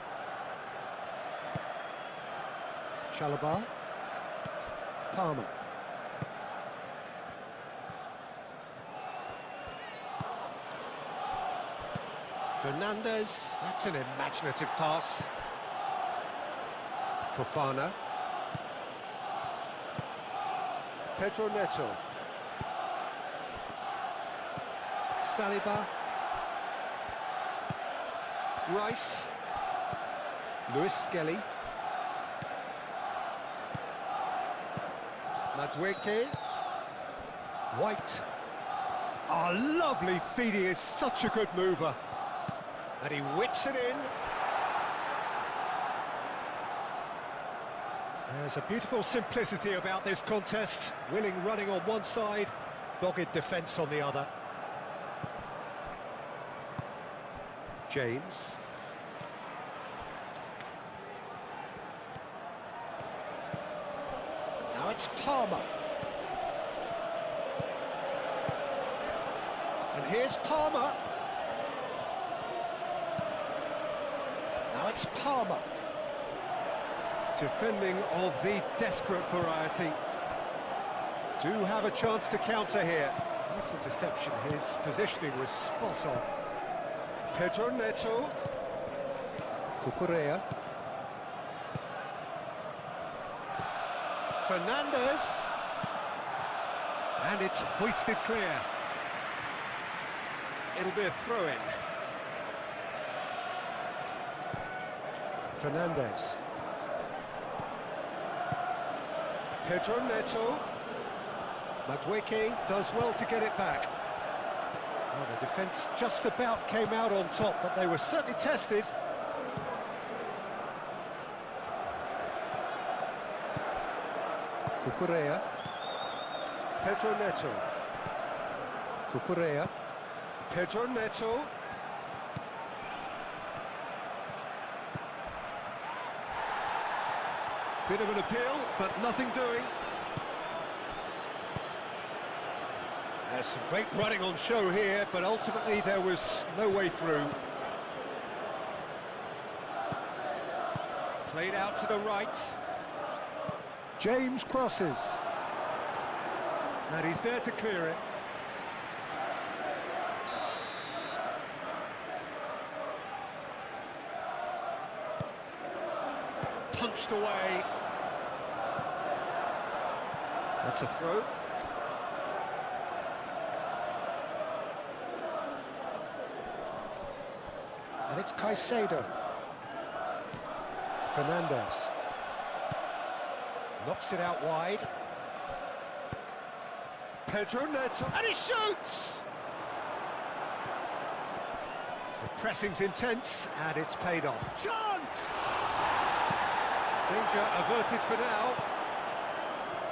Chalobah. Palmer. Fernandez, that's an imaginative pass. Fofana. Pedro Neto. Saliba. Rice. Lewis Skelly. Madueke. White. Oh, lovely feed, he is such a good mover. And he whips it in. There's a beautiful simplicity about this contest. Willing running on one side, dogged defence on the other. James. Now it's Palmer. And here's Palmer. Now it's Palmer. Defending of the desperate variety. Do have a chance to counter here. Nice interception, his positioning was spot on. Pedro Neto. Cucurella. Fernandez. And it's hoisted clear. It'll be a throw-in. Fernandez. Pedro Neto. Madueke does well to get it back. Oh, the defence just about came out on top, but they were certainly tested. Cucurella. Pedro Neto. Cucurella. Pedro Neto. Bit of an appeal, but nothing doing. There's some great running on show here, but ultimately there was no way through. Played out to the right. James crosses. And he's there to clear it. Punched away. That's a throw. And it's Caicedo. Fernandez. Knocks it out wide. Pedro Neto. And he shoots! The pressing's intense, and it's paid off. Chance! Danger averted for now.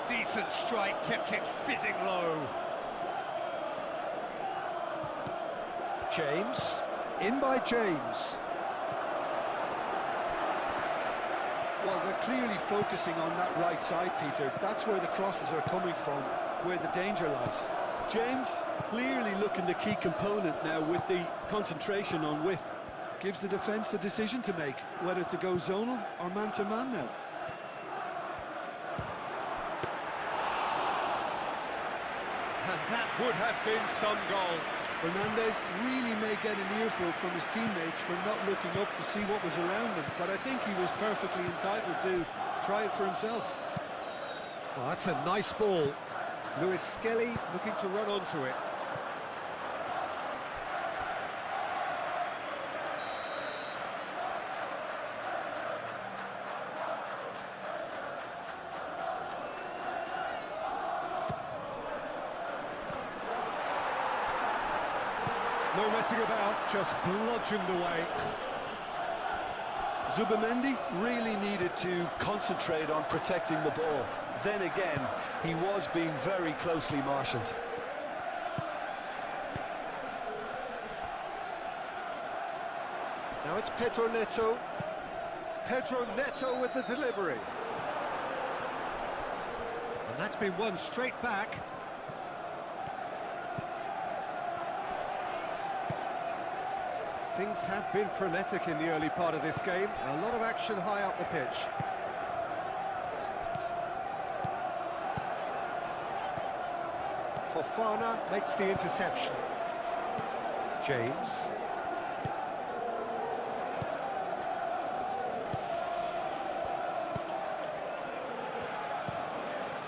Decent strike, kept it fizzing low. James, in by James. Well, they're clearly focusing on that right side, Peter. That's where the crosses are coming from, where the danger lies. James clearly looking the key component now with the concentration on width. Gives the defence a decision to make, whether to go zonal or man-to-man now. And that would have been some goal. Fernandez really may get an earful from his teammates for not looking up to see what was around him, but I think he was perfectly entitled to try it for himself. Well, that's a nice ball. Lewis Skelly looking to run onto it. No messing about, just bludgeoned away. Zubimendi really needed to concentrate on protecting the ball. Then again, he was being very closely marshalled. Now it's Pedro Neto. Pedro Neto with the delivery. And that's been won straight back. Things have been frenetic in the early part of this game. A lot of action high up the pitch. Fofana makes the interception. James.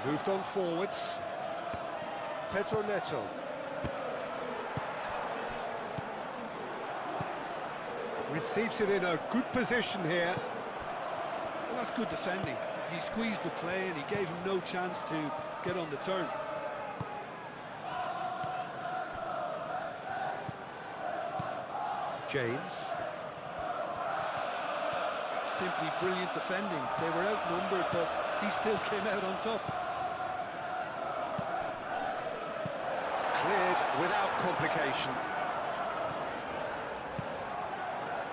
Moved on forwards. Pedro Neto. Receives it in a good position here. Well, that's good defending. He squeezed the play and he gave him no chance to get on the turn. James. Simply brilliant defending. They were outnumbered, but he still came out on top. Cleared without complication.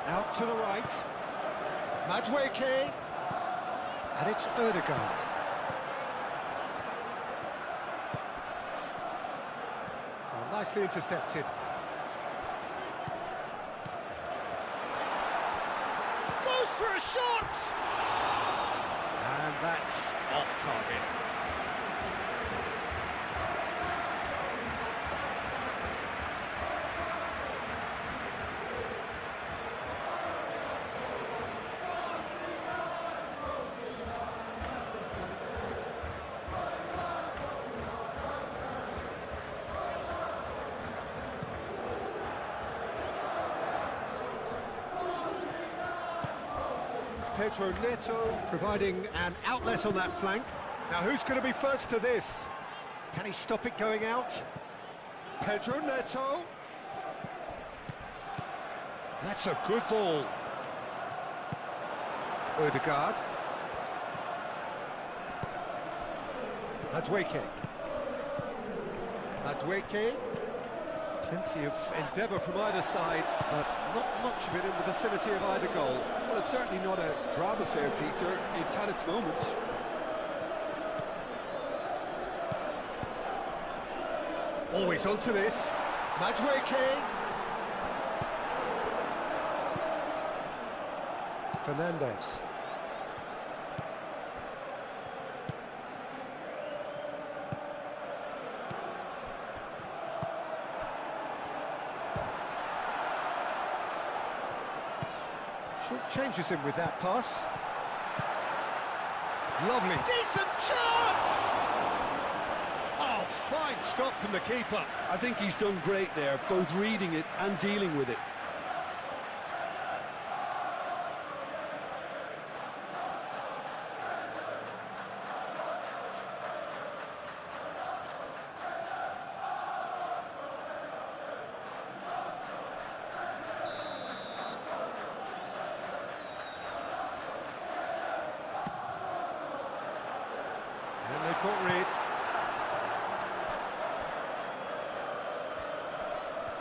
Out to the right. Madueke. And it's Ødegaard. Oh, nicely intercepted. Goes for a shot! And that's off target. Pedro Neto providing an outlet on that flank. Now who's going to be first to this? Can he stop it going out? Pedro Neto. That's a good ball. Ødegaard. Madueke. Madueke. Plenty of endeavour from either side, but not much of it in the vicinity of either goal. Well, it's certainly not a drab affair, Peter. It's had its moments. Always onto this. Madueke. Fernandez. Short changes him with that pass. Lovely. Decent chance! Oh, fine stop from the keeper. I think he's done great there, both reading it and dealing with it. And they've got rid.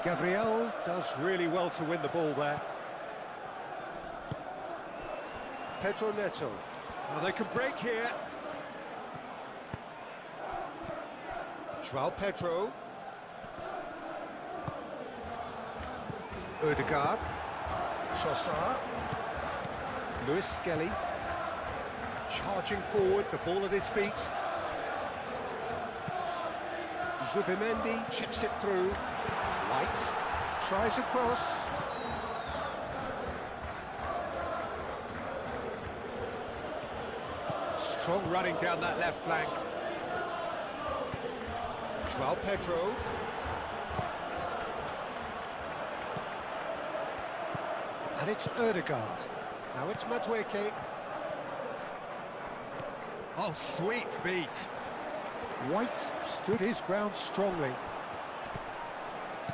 Gabriel does really well to win the ball there. Pedro Neto. Well, they can break here. João Pedro. Ødegaard. Trossard. Lewis Skelly. Charging forward, the ball at his feet. Zubimendi chips it through. White tries across. Strong running down that left flank. João Pedro. And it's Ødegaard. Now it's Madueke. Oh, sweet feet. White stood his ground strongly.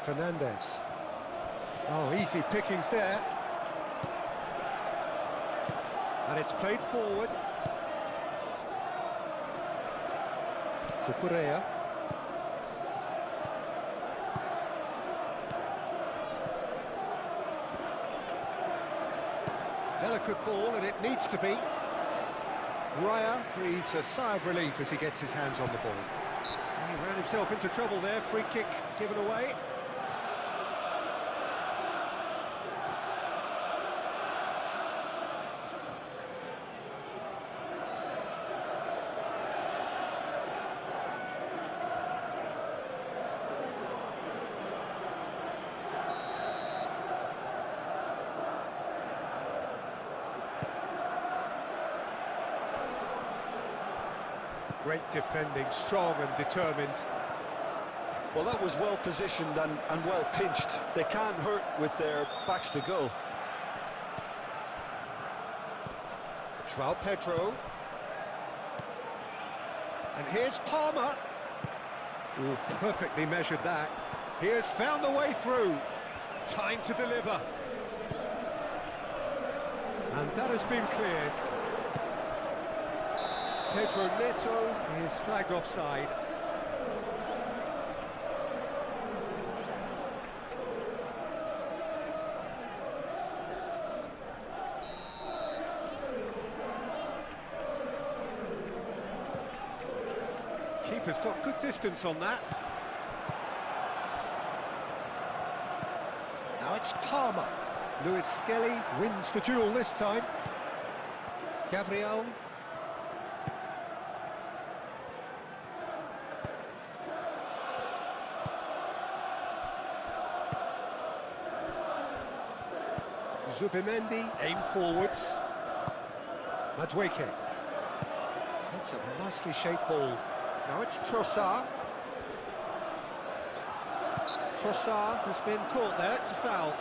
Fernandez. Oh, easy pickings there. And it's played forward. Cucurella. Delicate ball, and it needs to be. Raya breathes a sigh of relief as he gets his hands on the ball. He ran himself into trouble there, free kick given away. Great defending, strong and determined. Well, that was well positioned and well pinched. They can't hurt with their backs to goal. João Pedro. And here's Palmer. Ooh, perfectly measured that. He has found the way through. Time to deliver. And that has been cleared. Pedro Neto is flagged offside. Keeper's got good distance on that. Now it's Palmer. Lewis Skelly wins the duel this time. Gabriel. Zubimendi, aim forwards. Madueke. That's a nicely shaped ball. Now it's Trossard. Trossard has been caught there, it's a foul.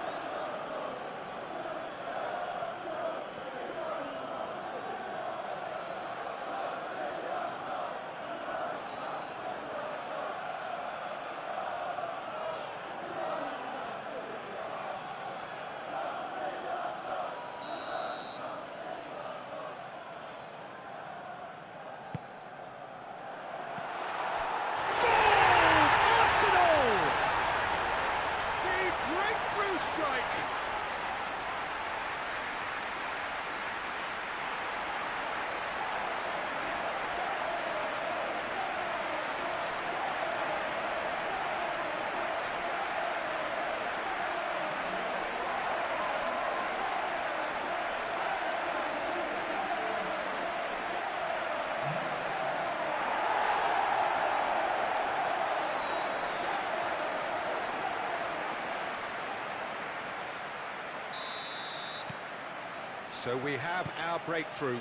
So we have our breakthrough.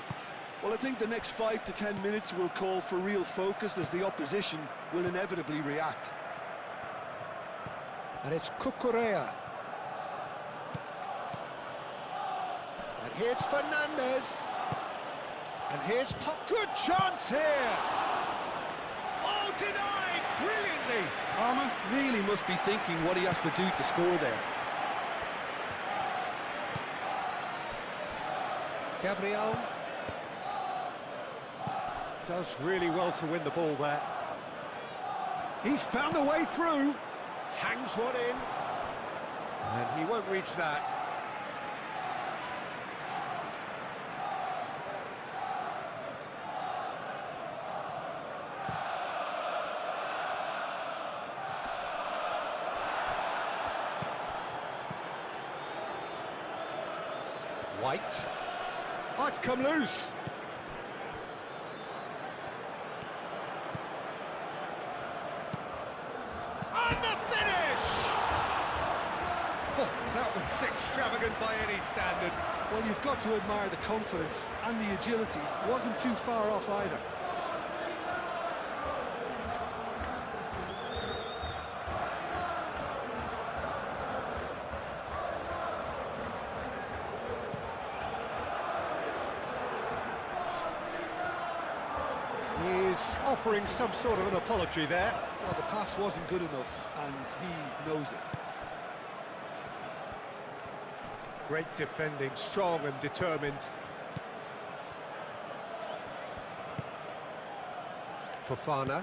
Well, I think the next 5 to 10 minutes will call for real focus as the opposition will inevitably react. And it's Cucurella. And here's Fernandez. And here's Good chance here! Oh, denied! Brilliantly! Palmer really must be thinking what he has to do to score there. Gabriel does really well to win the ball there. He's found a way through, hangs one in, and he won't reach that. White. Oh, it's come loose. And the finish! that was extravagant by any standard. Well, you've got to admire the confidence and the agility. It wasn't too far off either. He's offering some sort of an apology there. Well, the pass wasn't good enough, and he knows it. Great defending, strong and determined. Fofana.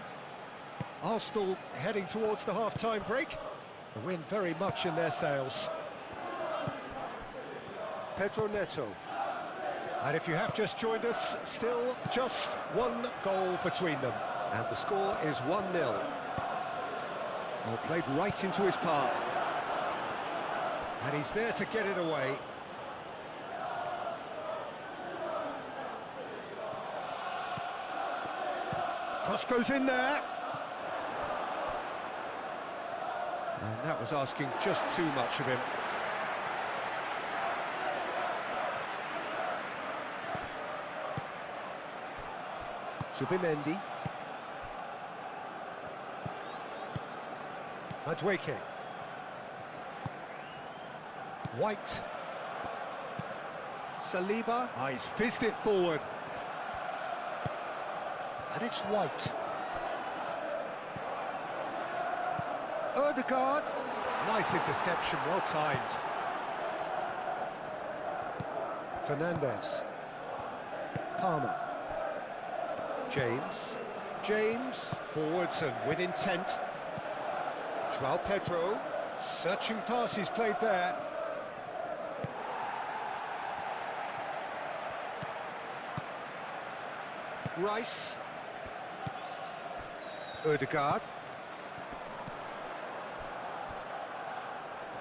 Arsenal heading towards the half-time break. The wind very much in their sails. Pedro Neto. And if you have just joined us, still just one goal between them. And the score is 1-0. Well, played right into his path. And he's there to get it away. Cross goes in there. And that was asking just too much of him. Zubimendi. Madueke. White. Saliba. Ah, he's fizzed it forward. And it's White. Ødegaard. Nice interception, well timed. Fernandez. Palmer. James. Forwards and with intent. João Pedro. Searching pass he's played there. Rice. Ødegaard.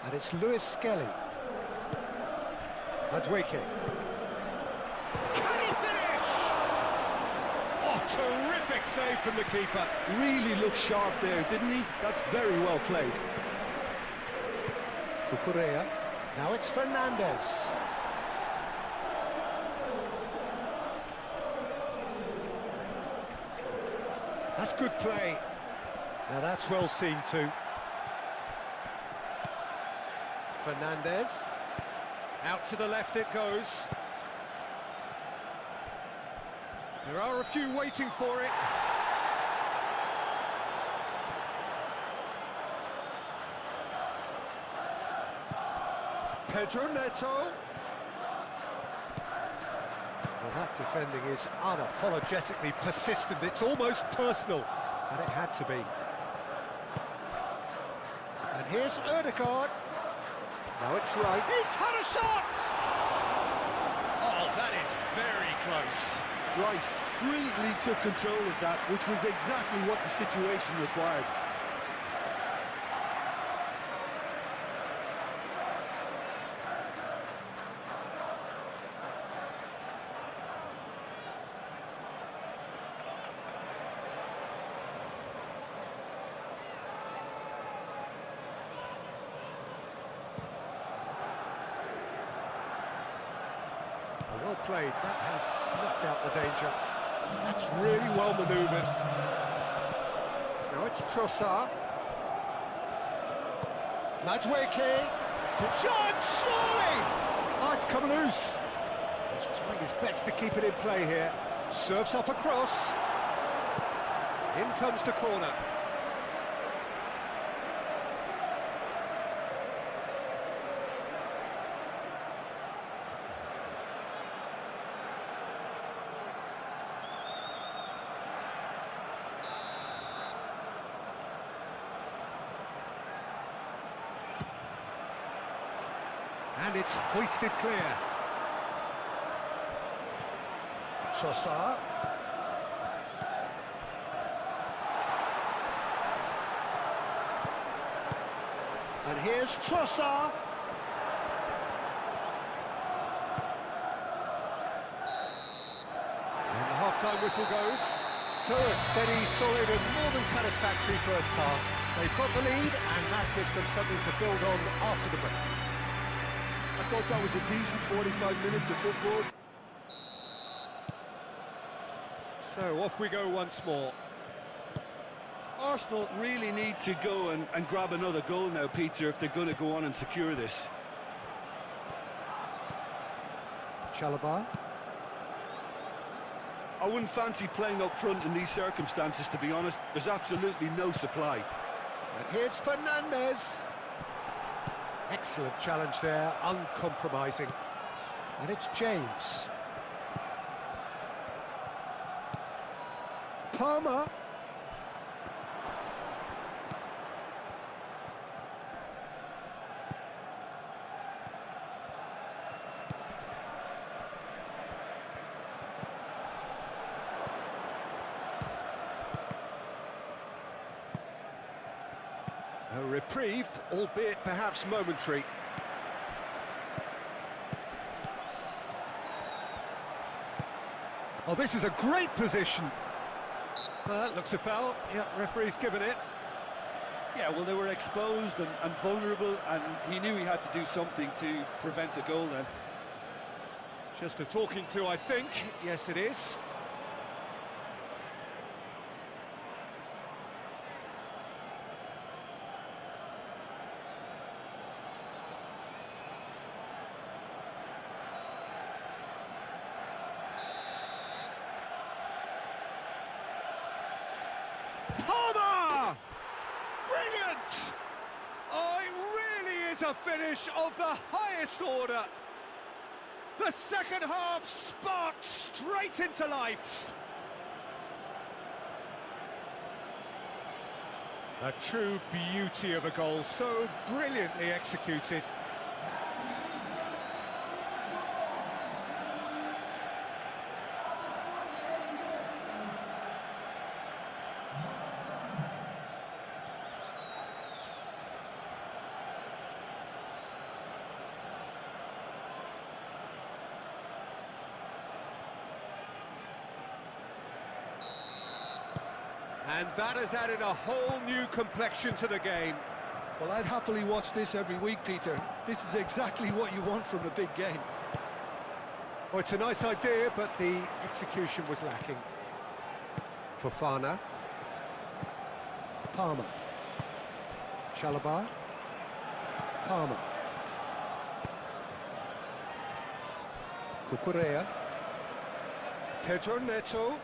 And it's Lewis Skelly. Madueke. Can he finish? Oh, terrific save from the keeper. Really looked sharp there, didn't he? That's very well played. Cucurella. Now it's Fernandez. That's good play. Now that's well seen too. Fernandez. Out to the left it goes. There are a few waiting for it. Pedro Neto. Well, that defending is unapologetically persistent. It's almost personal, and it had to be. And here's Ødegaard. Now it's right. He's had a shot! Oh, that is very close. Rice brilliantly took control of that, which was exactly what the situation required. Well played, that has snuffed out the danger. That's really well manoeuvred. Now it's Trossard. Madueke. Chance, surely! Oh, it's come loose. He's trying his best to keep it in play here. Serves up across. In comes the corner. And it's hoisted clear. Trossard. And here's Trossard. And the half-time whistle goes. So a steady, solid and more than satisfactory first half. They've got the lead and that gives them something to build on after the break. I thought that was a decent 45 minutes of football. So off we go once more. Arsenal really need to go and grab another goal now, Peter, if they're going to go on and secure this. Chalobah. I wouldn't fancy playing up front in these circumstances, to be honest. There's absolutely no supply. And here's Fernandes. Excellent challenge there, uncompromising. And it's James. Palmer. A reprieve, albeit perhaps momentary. Oh, this is a great position. That looks a foul. Yep, referee's given it. Yeah, well, they were exposed and vulnerable, and he knew he had to do something to prevent a goal then. Just a talking to, I think. Yes, it is. Palmer! Brilliant! Oh, it really is a finish of the highest order. The second half sparked straight into life. A true beauty of a goal, so brilliantly executed. And that has added a whole new complexion to the game. Well, I'd happily watch this every week, Peter. This is exactly what you want from a big game. Well, it's a nice idea, but the execution was lacking. Fofana. Palmer. Chalobah. Palmer. Cucurella. Pedro Neto.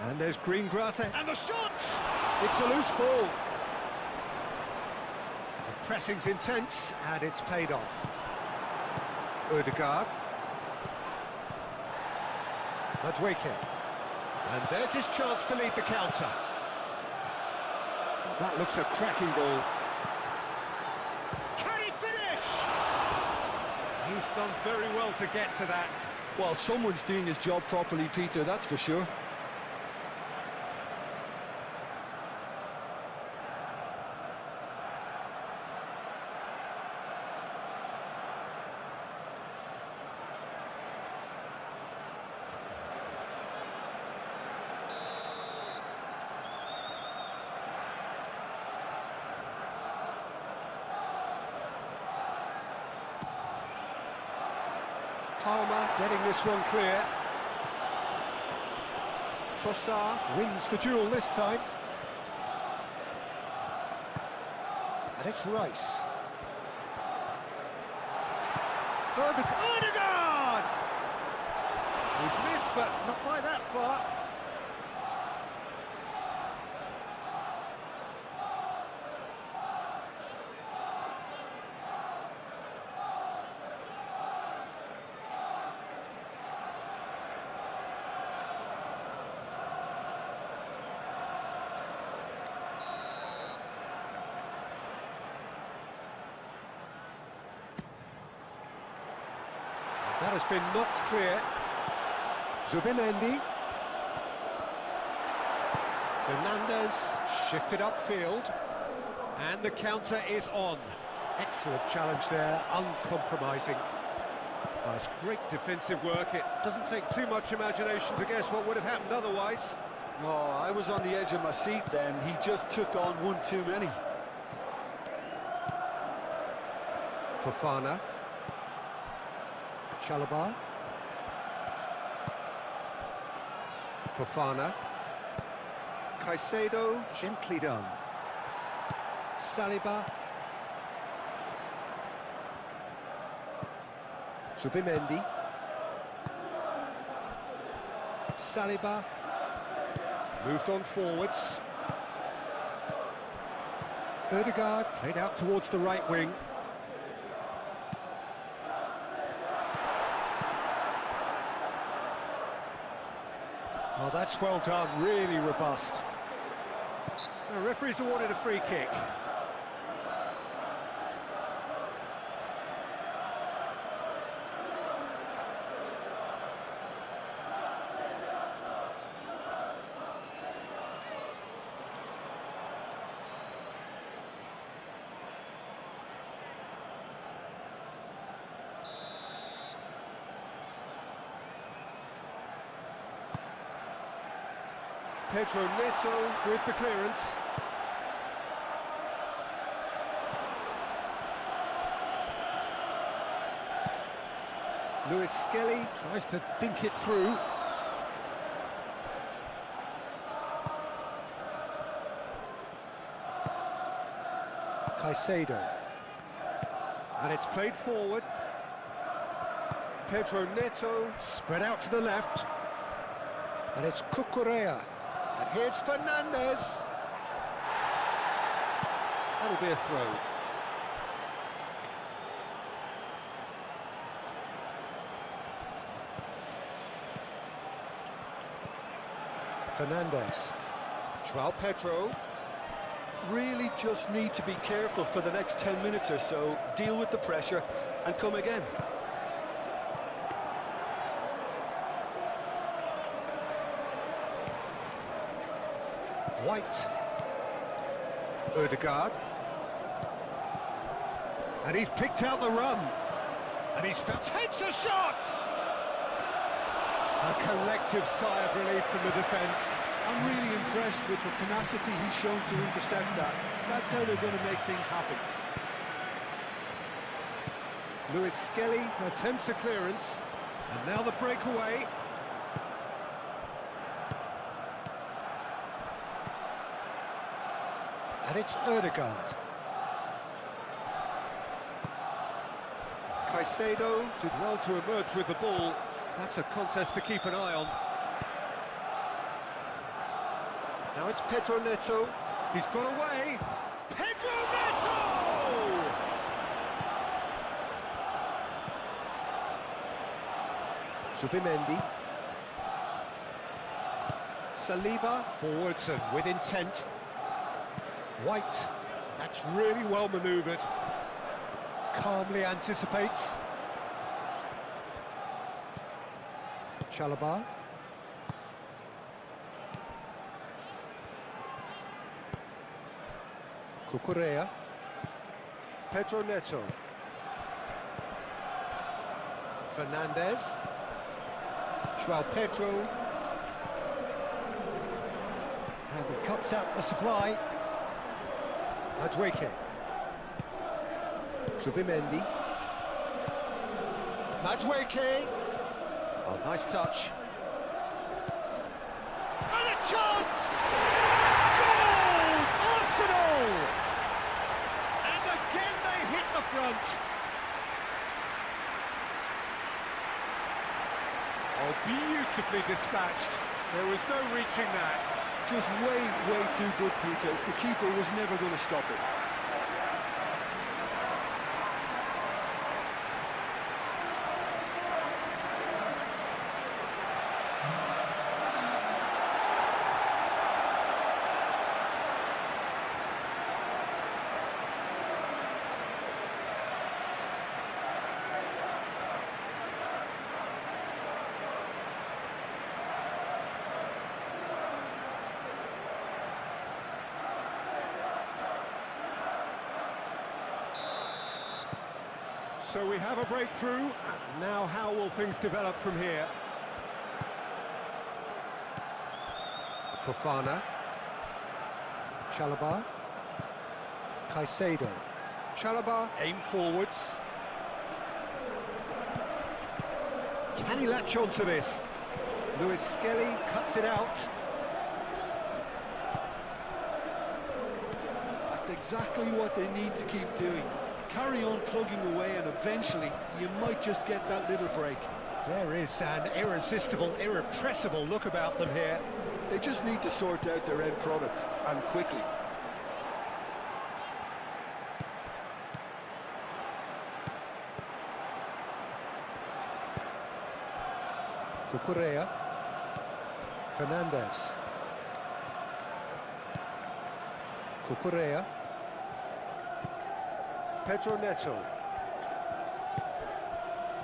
And there's Greengrass, and the shot! It's a loose ball. The pressing's intense, and it's paid off. Odegaard. Madueke. And there's his chance to lead the counter. That looks a cracking ball. Can he finish? He's done very well to get to that. Well, someone's doing his job properly, Peter, that's for sure. Palmer getting this one clear. Trossard wins the duel this time. And it's Rice. Odegaard! He's missed, but not by that far. That has been knocked clear. Zubimendi. Fernandes shifted upfield. And the counter is on. Excellent challenge there, uncompromising. Oh, it's great defensive work. It doesn't take too much imagination to guess what would have happened otherwise. Oh, I was on the edge of my seat then. He just took on one too many. Fofana. Chalobah. Fofana. Caicedo, gently done. Saliba. Zubimendi. Saliba. Moved on forwards. Ødegaard played out towards the right wing. Oh, that's well done, really robust. The referee's awarded a free kick. Pedro Neto with the clearance. Lewis Skelly tries to dink it through. Caicedo. And it's played forward. Pedro Neto spread out to the left. And it's Cucurella. And here's Fernandez. That'll be a throw. Fernandez. João Pedro. Really just need to be careful for the next 10 minutes or so, deal with the pressure and come again. White. Ødegaard. And he's picked out the run. And he's takes a shot! A collective sigh of relief from the defence. I'm really impressed with the tenacity he's shown to intercept that. That's how they're going to make things happen. Lewis Skelly attempts a clearance. And now the breakaway. And it's Ødegaard. Caicedo did well to emerge with the ball. That's a contest to keep an eye on. Now it's Pedro Neto. He's got away. Pedro Neto! Zubimendi. Saliba forwards and with intent. White, that's really well manoeuvred. Calmly anticipates. Chalobah. Cucurella. Pedro Neto. Fernandez. João Pedro. And he cuts out the supply. Madueke. Zubimendi. Madueke. Oh, nice touch. And a chance! Goal! Arsenal! And again they hit the front. Oh, beautifully dispatched. There was no reaching that. Just way too good, Peter. The keeper was never going to stop it. So we have a breakthrough. Now how will things develop from here? Fofana. Chalobah. Caicedo. Chalobah aim forwards. Can he latch on to this? Lewis Skelly cuts it out. That's exactly what they need to keep doing. Carry on plugging away, and eventually you might just get that little break. There is an irresistible, irrepressible look about them here. They just need to sort out their end product, and quickly. Cucurella. Fernandez. Cucurella. Pedro Neto.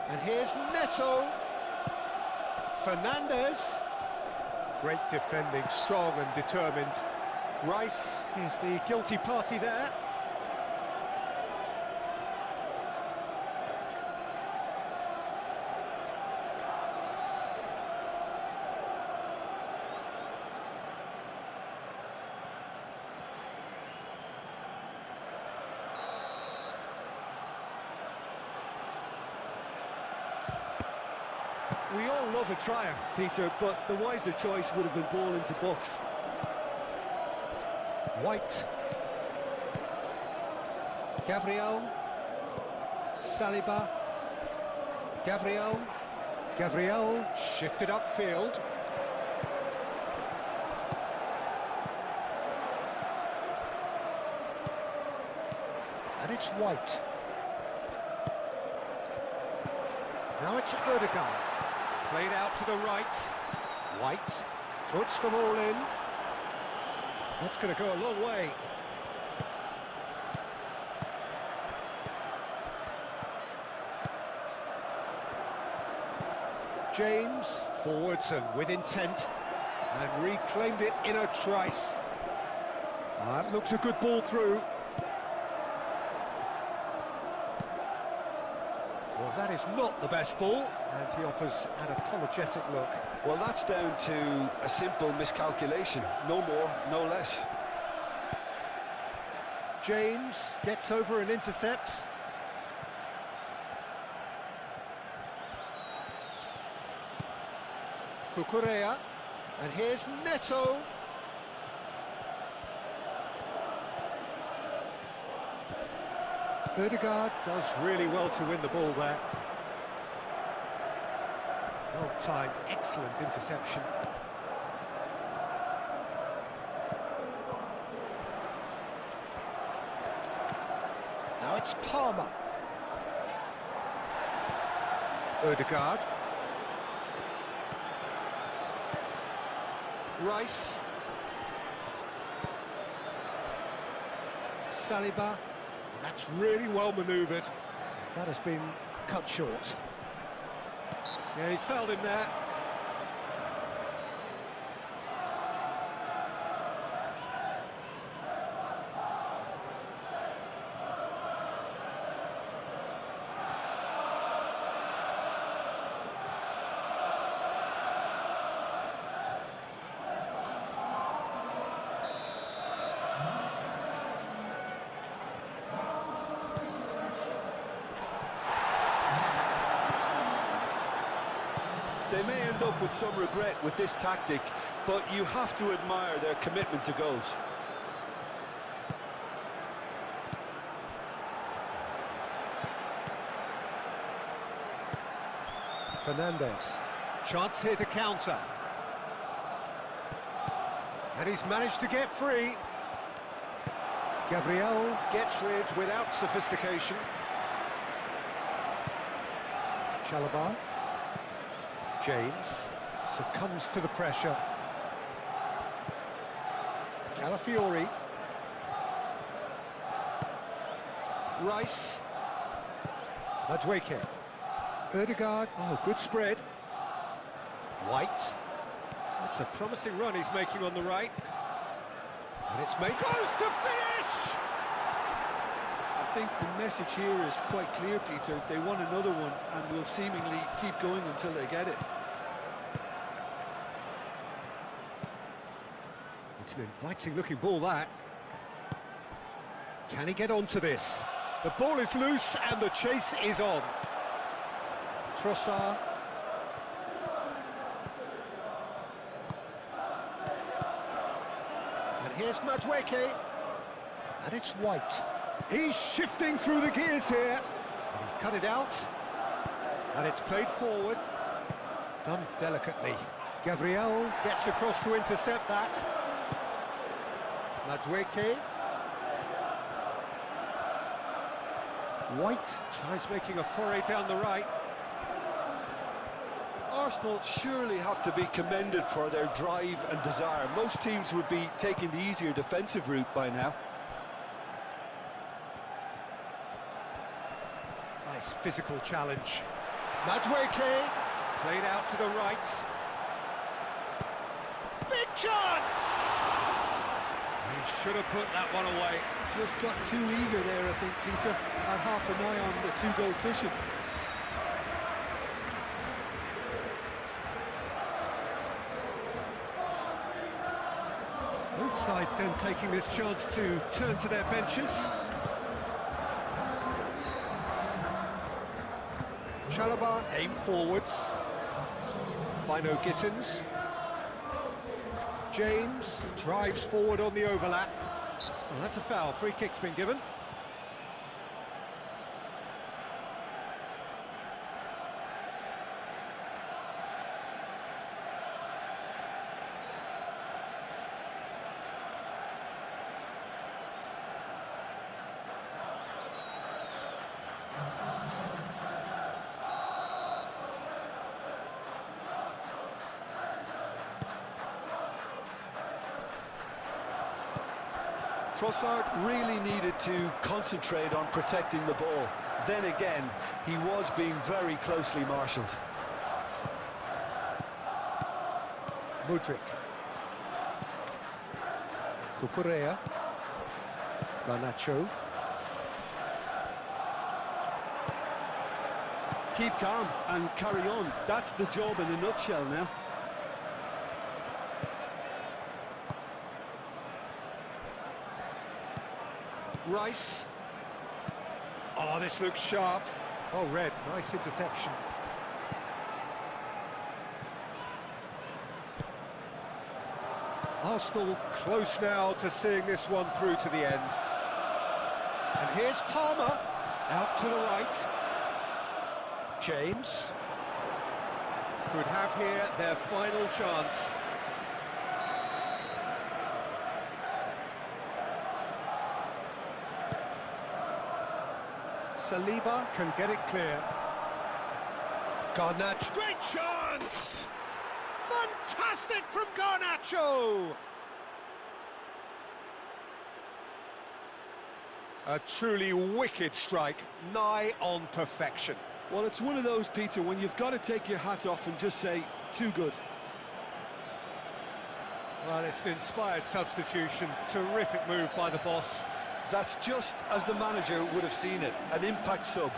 And here's Neto. Fernandez. Great defending, strong and determined. Rice is the guilty party there. We all love a trier, Peter, but the wiser choice would have been ball into box. White. Gabriel. Saliba. Gabriel. Gabriel shifted upfield. And it's White. Now it's Odegaard. Played out to the right. White puts them all in. That's going to go a long way. James forwards and with intent, and reclaimed it in a trice. That looks a good ball through. Well, that is not the best ball, and he offers an apologetic look. Well, that's down to a simple miscalculation. No more, no less. James gets over and intercepts. Cucurella, and here's Neto. Odegaard does really well to win the ball there. Well-timed, excellent interception. Now it's Palmer. Odegaard. Rice. Saliba. That's really well manoeuvred. That has been cut short. Yeah, he's fouled him there. They may end up with some regret with this tactic, but you have to admire their commitment to goals. Fernandez. Chance here to counter. And he's managed to get free. Gabriel gets rid without sophistication. Chalobah. James succumbs to the pressure. Calafiori. Rice. Madueke. Odegaard. Oh, good spread. White. That's a promising run he's making on the right. And it's made. Goes to finish! I think the message here is quite clear, Peter. They want another one and will seemingly keep going until they get it. It's an inviting looking ball, that. Can he get onto this? The ball is loose and the chase is on. Trossard. here's Madueke. And it's White. He's shifting through the gears here. And he's cut it out. And it's played forward. Done delicately. Gabriel gets across to intercept that. Madueke. White tries making a foray down the right. Arsenal surely have to be commended for their drive and desire. Most teams would be taking the easier defensive route by now. Nice physical challenge. Madueke played out to the right. Big chance! He should have put that one away. Just got too eager there, I think, Peter. Had half an eye on the two-goal cushion. Both sides then taking this chance to turn to their benches. Chalobah aimed forwards. Bino Gittins. James drives forward on the overlap. Well, that's a foul. Free kick's been given. Trossard really needed to concentrate on protecting the ball. Then again, he was being very closely marshalled. Mudryk. Cucurella. Garnacho. Keep calm and carry on. That's the job in a nutshell now. Rice. Oh, this looks sharp. Oh, Red, nice interception. Arsenal close now to seeing this one through to the end. And here's Palmer, out to the right. James could have here their final chance. Saliba can get it clear. Garnacho. Great chance! Fantastic from Garnacho! A truly wicked strike, nigh on perfection. Well, it's one of those, Peter, when you've got to take your hat off and just say, too good. Well, it's an inspired substitution. Terrific move by the boss. That's just as the manager would have seen it, an impact sub.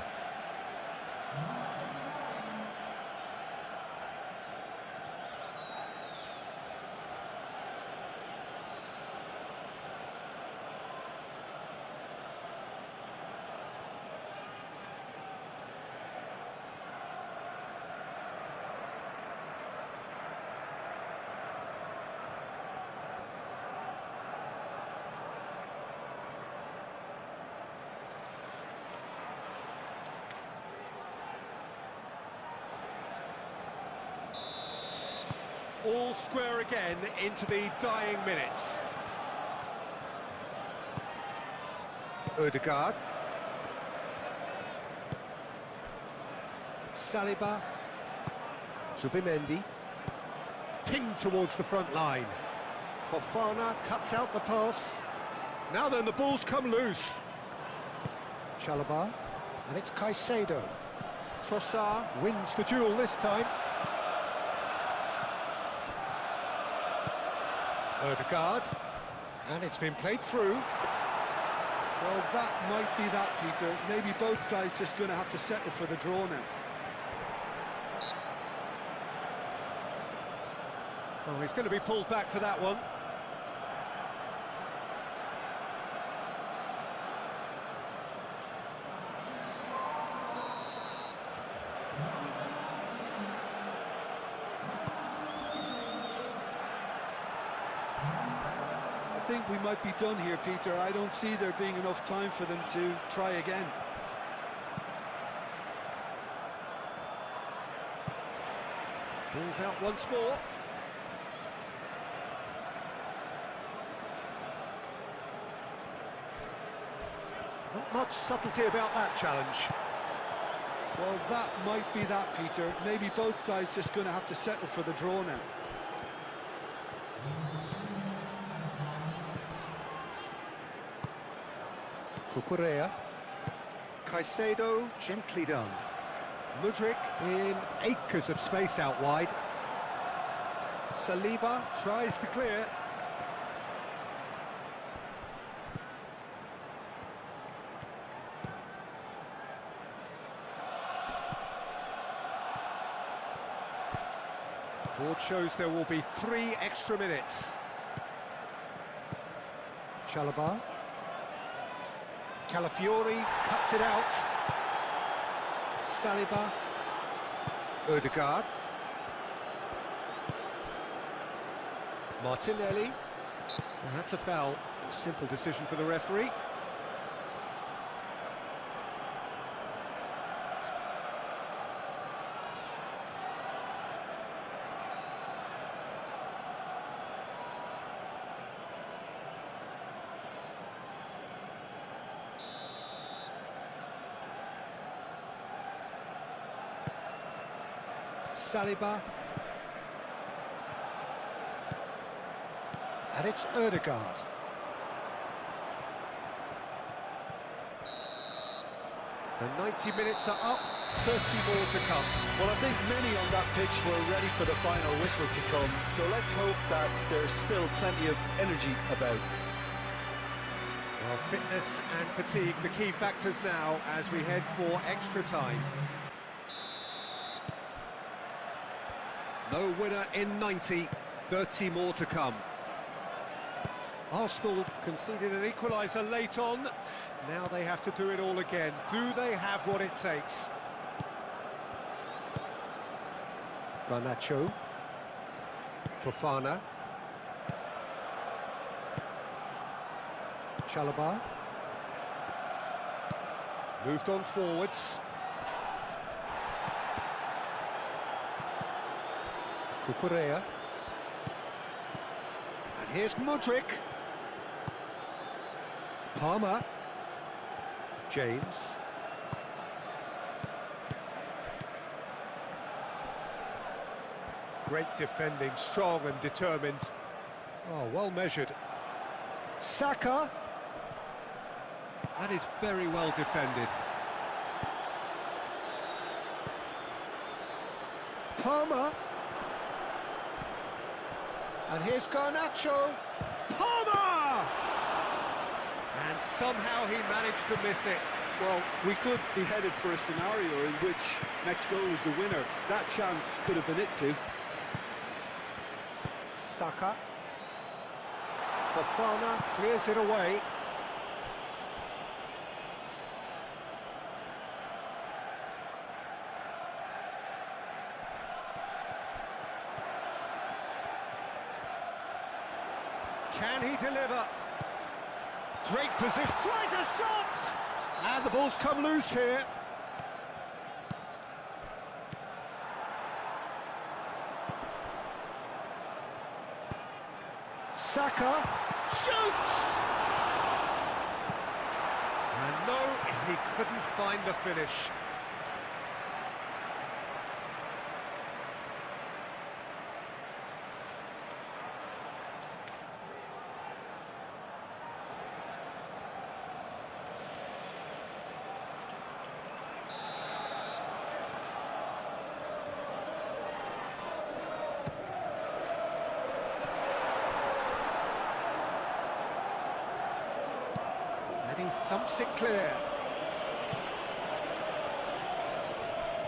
All square again into the dying minutes. Odegaard. Saliba. Zubimendi. Pinged towards the front line. Fofana cuts out the pass. Now then, the ball's come loose. Chalobah. And it's Caicedo. Trossard wins the duel this time. Odegaard, and it's been played through. Well, that might be that, Peter. Maybe both sides just going to have to settle for the draw now. Oh, he's going to be pulled back for that one. I think we might be done here, Peter. I don't see there being enough time for them to try again. Ball's out once more. Not much subtlety about that challenge. Well, that might be that, Peter. Maybe both sides just going to have to settle for the draw now. Cucurella. Caicedo, gently done. Mudryk in acres of space out wide. Saliba tries to clear. Board shows there will be 3 extra minutes. Chalobah. Calafiori cuts it out. Saliba. Odegaard. Martinelli. Well, that's a foul. A simple decision for the referee. Saliba. And it's Odegaard. The 90 minutes are up, 30 more to come. Well, I think many on that pitch were ready for the final whistle to come, so let's hope that there's still plenty of energy about. Well, fitness and fatigue, the key factors now as we head for extra time. No winner in 90, 30 more to come. Arsenal conceded an equaliser late on. Now they have to do it all again. Do they have what it takes? Garnacho. Fofana. Chalobah. Moved on forwards. Cucurella. And here's Mudryk. Palmer. James. Great defending, strong and determined. Oh, well measured. Saka. That is very well defended. Palmer. And here's Garnacho. Palmer! And somehow he managed to miss it. Well, we could be headed for a scenario in which next goal is the winner. That chance could have been it too. Saka. Fofana clears it away. Can he deliver? Great position. Tries a shot! And the ball's come loose here. Saka shoots! And no, he couldn't find the finish. And he thumps it clear.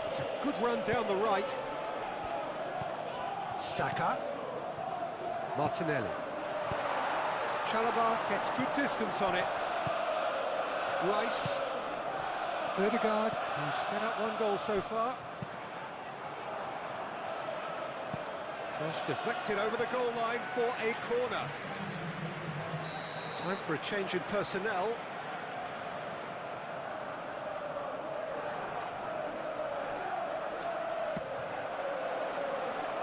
It's a good run down the right. Saka. Martinelli. Chalobah gets good distance on it. Rice. Odegaard, who's set up 1 goal so far. Cross deflected over the goal line for a corner. Time for a change in personnel.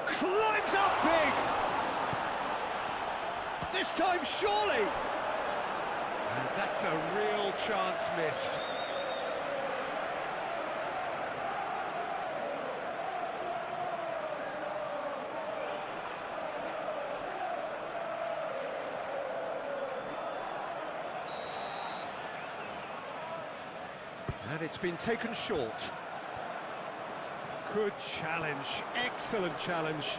Climbs up big! This time, surely! And that's a real chance missed. And it's been taken short. Good challenge, excellent challenge.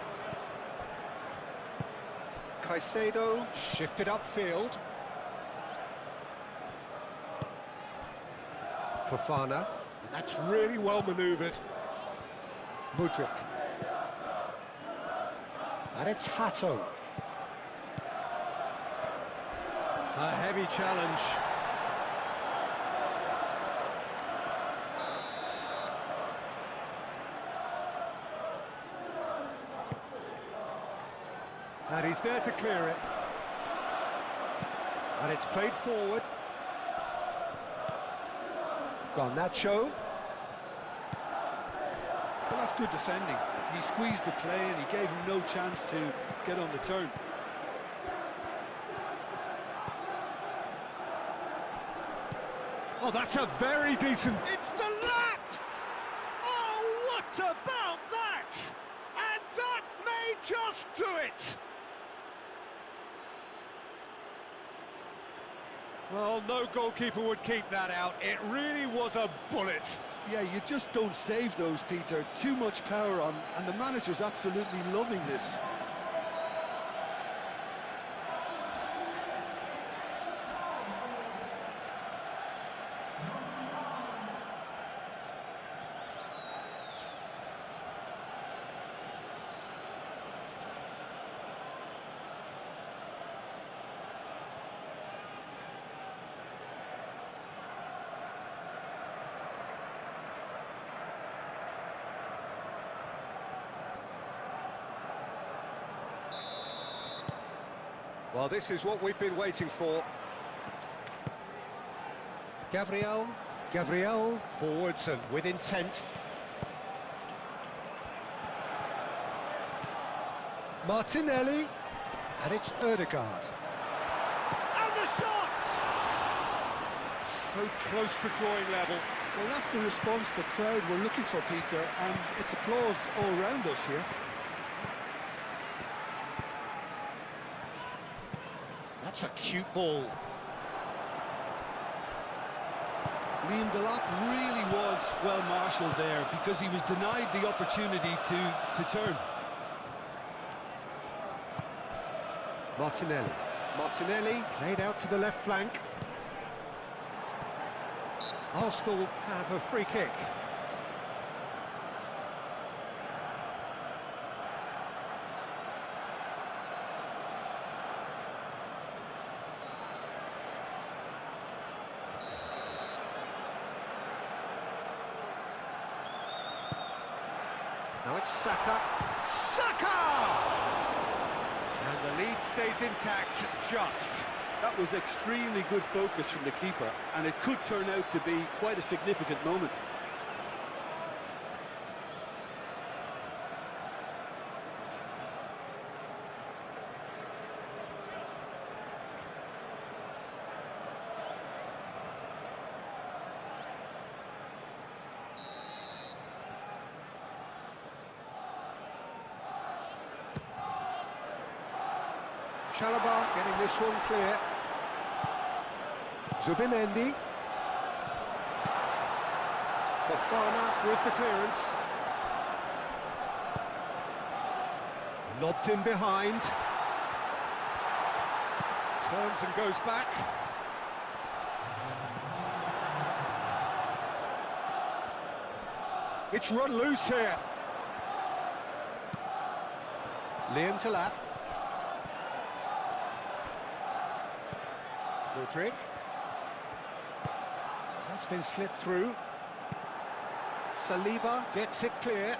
Caicedo shifted upfield. Fofana, and that's really well manoeuvred. Mudryk. And it's Hato. A heavy challenge. And he's there to clear it. And it's played forward. Garnacho. Well, that's good defending. He squeezed the play and he gave him no chance to get on the turn. Oh, that's a very decent... It's the lap! Oh, what about that? And that may just do it! Well, no goalkeeper would keep that out. It really was a bullet. Yeah, you just don't save those, Peter. Too much power on, and the manager's absolutely loving this. Well, this is what we've been waiting for. Gabriel, forwards and with intent. Martinelli, and it's Ødegaard. And the shot! So close to drawing level. Well, that's the response the crowd were looking for, Peter, and it's applause all round us here. That's a cute ball. Liam Delap really was well marshalled there because he was denied the opportunity to turn. Martinelli played out to the left flank. Arsenal have a free kick. Now it's Saka. And the lead stays intact, just. That was extremely good focus from the keeper, and it could turn out to be quite a significant moment. Carabao getting this one clear. Zubimendi. Fofana with the clearance. Lobbed in behind. Turns and goes back. It's run loose here. Liam Delap. Mudryk. That's been slipped through. Saliba gets it clear.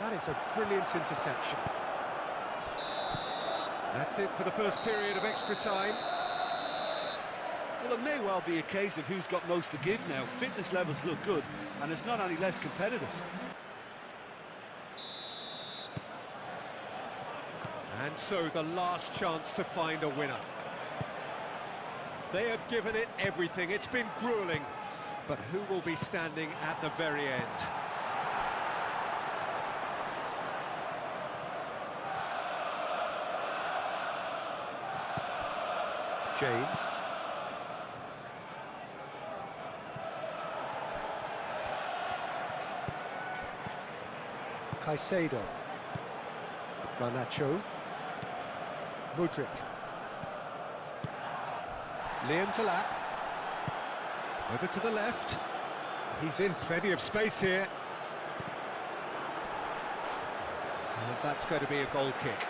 That is a brilliant interception. That's it for the first period of extra time. Well, it may well be a case of who's got most to give now. Fitness levels look good, and it's not any less competitive. And so the last chance to find a winner. They have given it everything. It's been gruelling. But who will be standing at the very end? James. Caicedo. Garnacho. Mudryk. Liam Delap. Over to the left. He's in plenty of space here. And that's going to be a goal kick.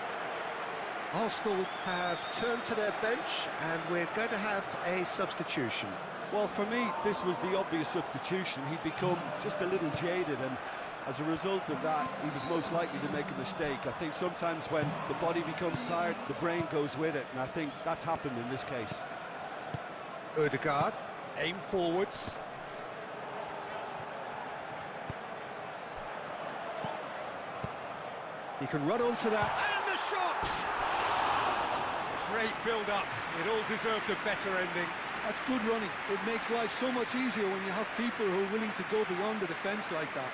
Arsenal have turned to their bench and we're going to have a substitution. Well, for me, this was the obvious substitution. He'd become just a little jaded, and as a result of that, he was most likely to make a mistake. I think sometimes when the body becomes tired, the brain goes with it, and I think that's happened in this case. Ødegaard, aim forwards. He can run onto that, and the shot! Great build-up, it all deserved a better ending. That's good running. It makes life so much easier when you have people who are willing to go beyond the defence like that.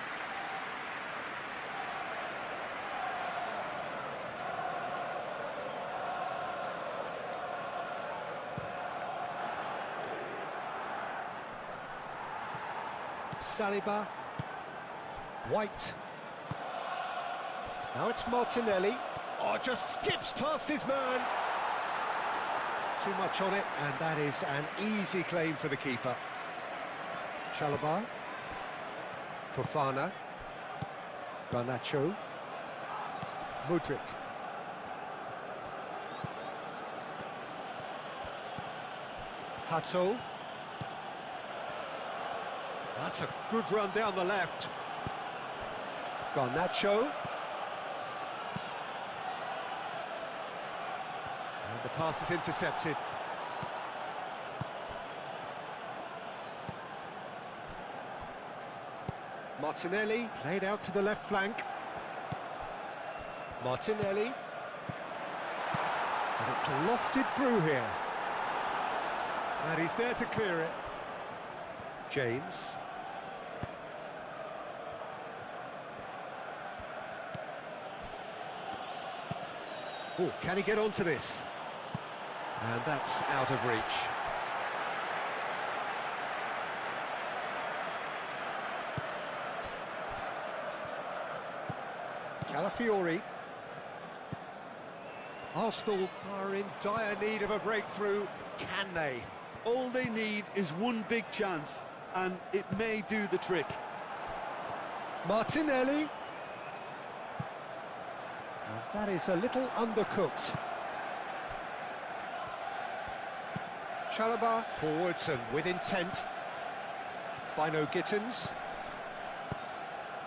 Saliba. White. Now it's Martinelli. Oh, just skips past his man. Too much on it, and that is an easy claim for the keeper. Chalobah. Fofana. Garnacho. Mudryk. Hato. That's a good run down the left. Garnacho. And the pass is intercepted. Martinelli played out to the left flank. Martinelli. And it's lofted through here. And he's there to clear it. James. Oh, can he get onto this? And that's out of reach. Calafiori. Arsenal are in dire need of a breakthrough. Can they? All they need is one big chance, and it may do the trick. Martinelli. And that is a little undercooked. Chalobah forwards and with intent. Bino Gittins.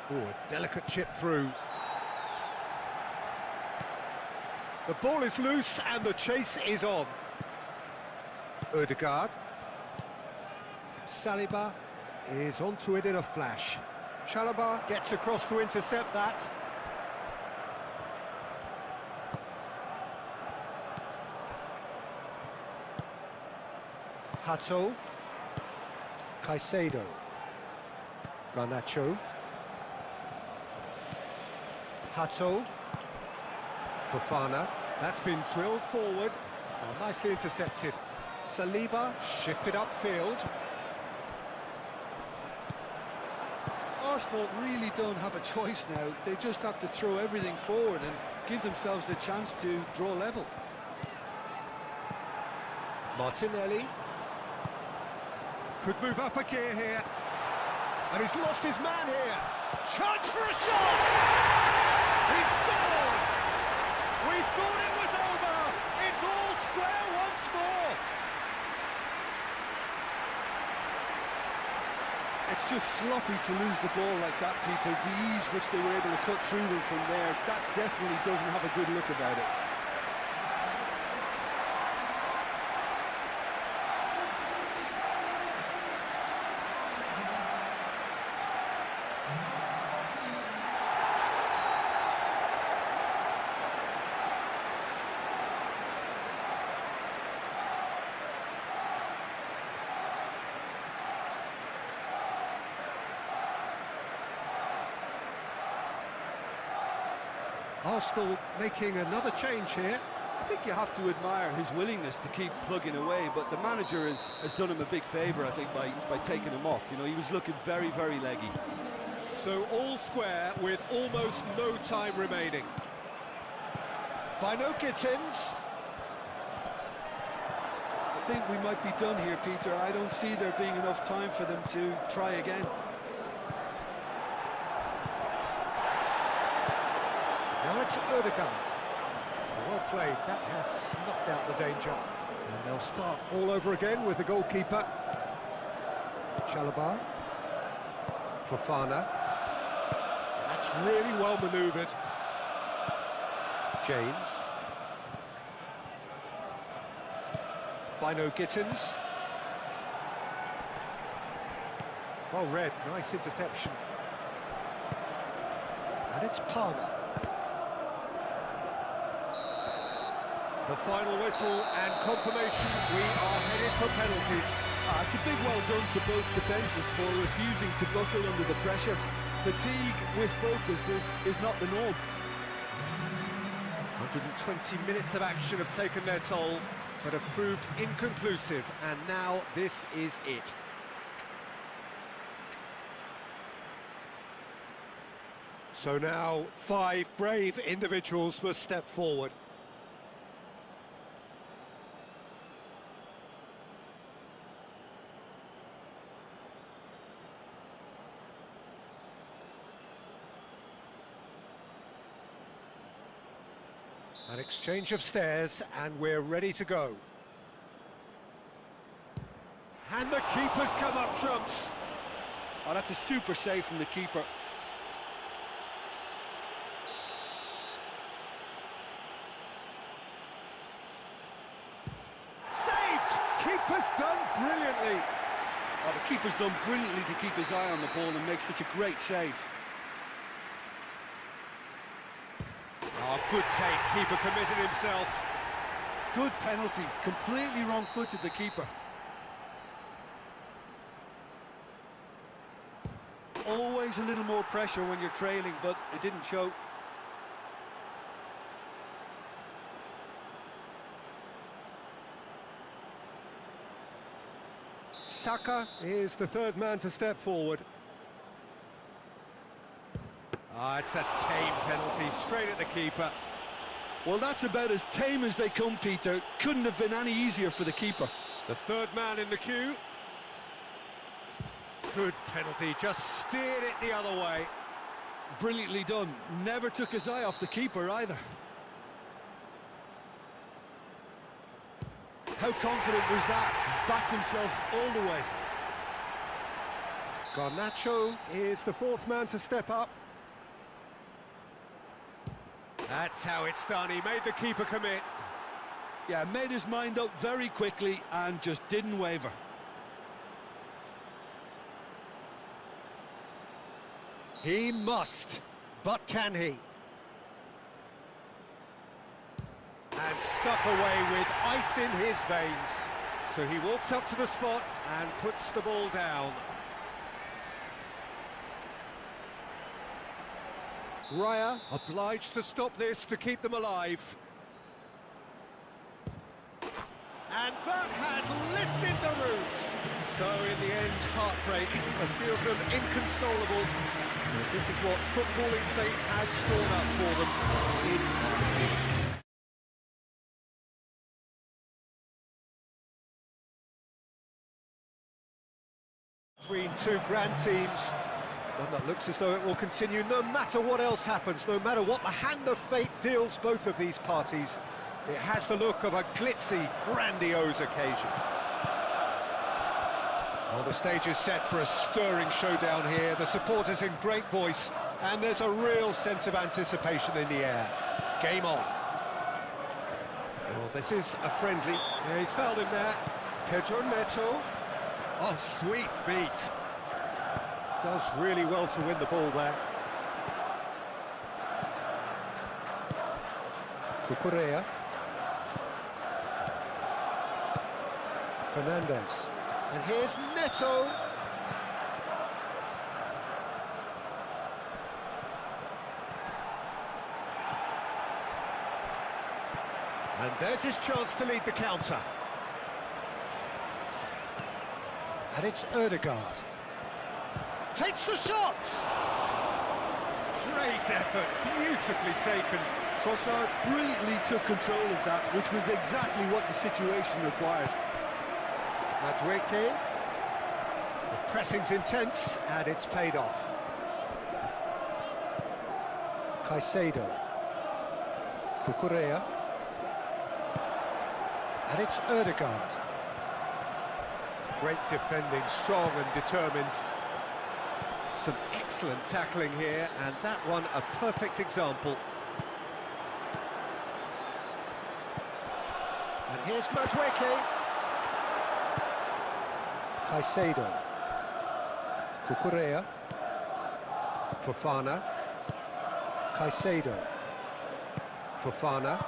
Oh, a delicate chip through. The ball is loose and the chase is on. Ødegaard. Saliba is onto it in a flash. Chalobah gets across to intercept that. Hato. Caicedo. Garnacho. Hato. Fofana. That's been drilled forward. Oh, nicely intercepted. Saliba shifted upfield. Arsenal really don't have a choice now. They just have to throw everything forward and give themselves a chance to draw level. Martinelli could move up a gear here, and he's lost his man here. Chance for a shot! He scored! We thought it was over. It's all square once more. It's just sloppy to lose the ball like that, Peter. The ease which they were able to cut through them from there, that definitely doesn't have a good look about it. Arsenal making another change here. I think you have to admire his willingness to keep plugging away, but the manager has done him a big favour, I think, by taking him off. You know, he was looking very, very leggy. So all square with almost no time remaining. By no Gittins. I think we might be done here, Peter. I don't see there being enough time for them to try again. Now it's Odegaard. Well played, that has snuffed out the danger. And they'll start all over again with the goalkeeper. Carabao. Fofana. That's really well manoeuvred. James. By no Gittins. Well read, nice interception. And it's Palmer. The final whistle and confirmation, we are headed for penalties. It's a big well done to both defences for refusing to buckle under the pressure. Fatigue with focus is not the norm. 120 minutes of action have taken their toll, but have proved inconclusive, and now this is it. So now 5 brave individuals must step forward. An exchange of stares, and we're ready to go. And the keeper's come up trumps. Oh, that's a super save from the keeper. Saved! Keeper's done brilliantly. Oh, the keeper's done brilliantly to keep his eye on the ball and make such a great save. Oh, good take, keeper committed himself. Good penalty, completely wrong-footed the keeper. Always a little more pressure when you're trailing, but it didn't show. Saka is the third man to step forward. It's a tame penalty, straight at the keeper. Well, that's about as tame as they come, Peter. Couldn't have been any easier for the keeper. The third man in the queue. Good penalty, just steered it the other way. Brilliantly done. Never took his eye off the keeper either. How confident was that? Backed himself all the way. Garnacho is the fourth man to step up. That's how it's done, he made the keeper commit. Yeah, made his mind up very quickly and just didn't waver. He must, but can he? And stuck away with ice in his veins. So he walks up to the spot and puts the ball down. Raya obliged to stop this to keep them alive. And that has lifted the roof. So in the end, heartbreak, a few of them inconsolable. But this is what footballing fate has stored up for them. It is nasty. Between two grand teams, one that looks as though it will continue no matter what else happens, no matter what the hand of fate deals both of these parties. It has the look of a glitzy, grandiose occasion. Well, the stage is set for a stirring showdown here. The supporters in great voice, and there's a real sense of anticipation in the air. Game on. Well, this is a friendly. Yeah, he's fouled him there. Pedro Neto. Oh, sweet feet. Does really well to win the ball there. Cucurella. Fernandez. And here's Neto. And there's his chance to lead the counter. And it's Ødegaard. Takes the shot! Great effort, beautifully taken. Trossard brilliantly took control of that, which was exactly what the situation required. Madueke. The pressing's intense, and it's paid off. Caicedo. Cucurella. And it's Ødegaard. Great defending, strong and determined. Some excellent tackling here, and that one a perfect example. And here's Madueke. Caicedo. Cucurella. Fofana. Caicedo. Fofana.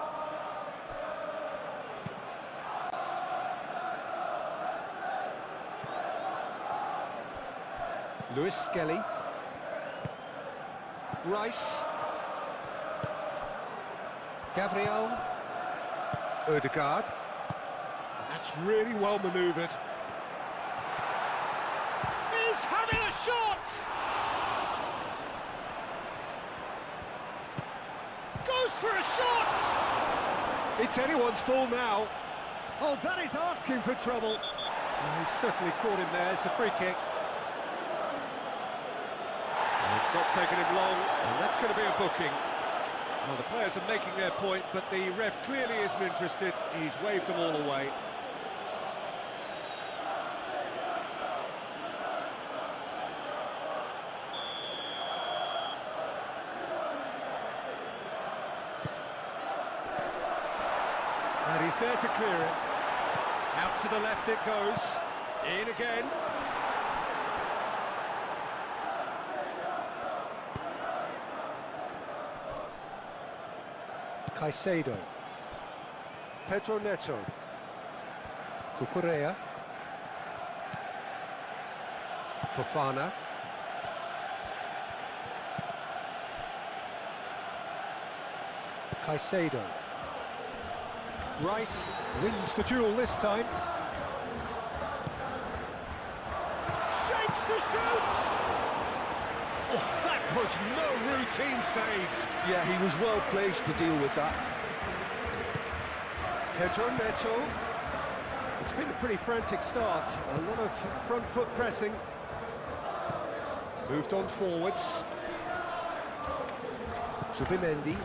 Lewis Skelly. Rice. Gabriel. Ødegaard. And that's really well manoeuvred. He's having a shot! Goes for a shot! It's anyone's ball now. Oh, that is asking for trouble. Oh, he's certainly caught him there. It's a free kick. It's not taken him long, and that's going to be a booking. Well, the players are making their point, but the ref clearly isn't interested. He's waved them all away. And he's there to clear it. Out to the left it goes. In again. Caicedo. Pedro Neto. Cucurella. Fofana. Caicedo. Rice wins the duel this time. Shapes to shoot! Oh, that was no routine save. Yeah, he was well placed to deal with that. Pedro Neto. It's been a pretty frantic start. A lot of front foot pressing. Moved on forwards. Zubimendi.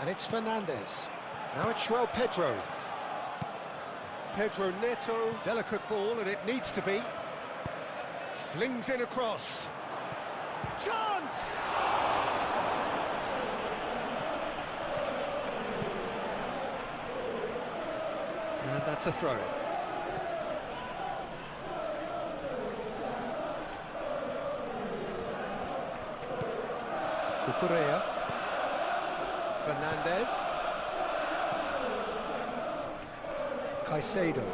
And it's Fernandez. Now it's João Pedro. Pedro Neto. Delicate ball, and it needs to be. Flings in across. Chance! And that's a throw. Cucurella. Fernandez. Caicedo.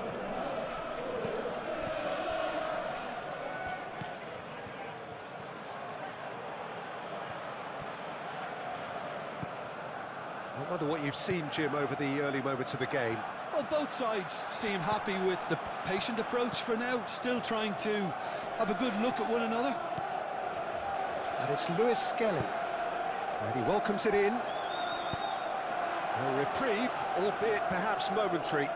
I wonder what you've seen, Jim, over the early moments of the game. Well, both sides seem happy with the patient approach for now, still trying to have a good look at one another. And it's Lewis Skelly. And he welcomes it in. A reprieve, albeit perhaps momentary.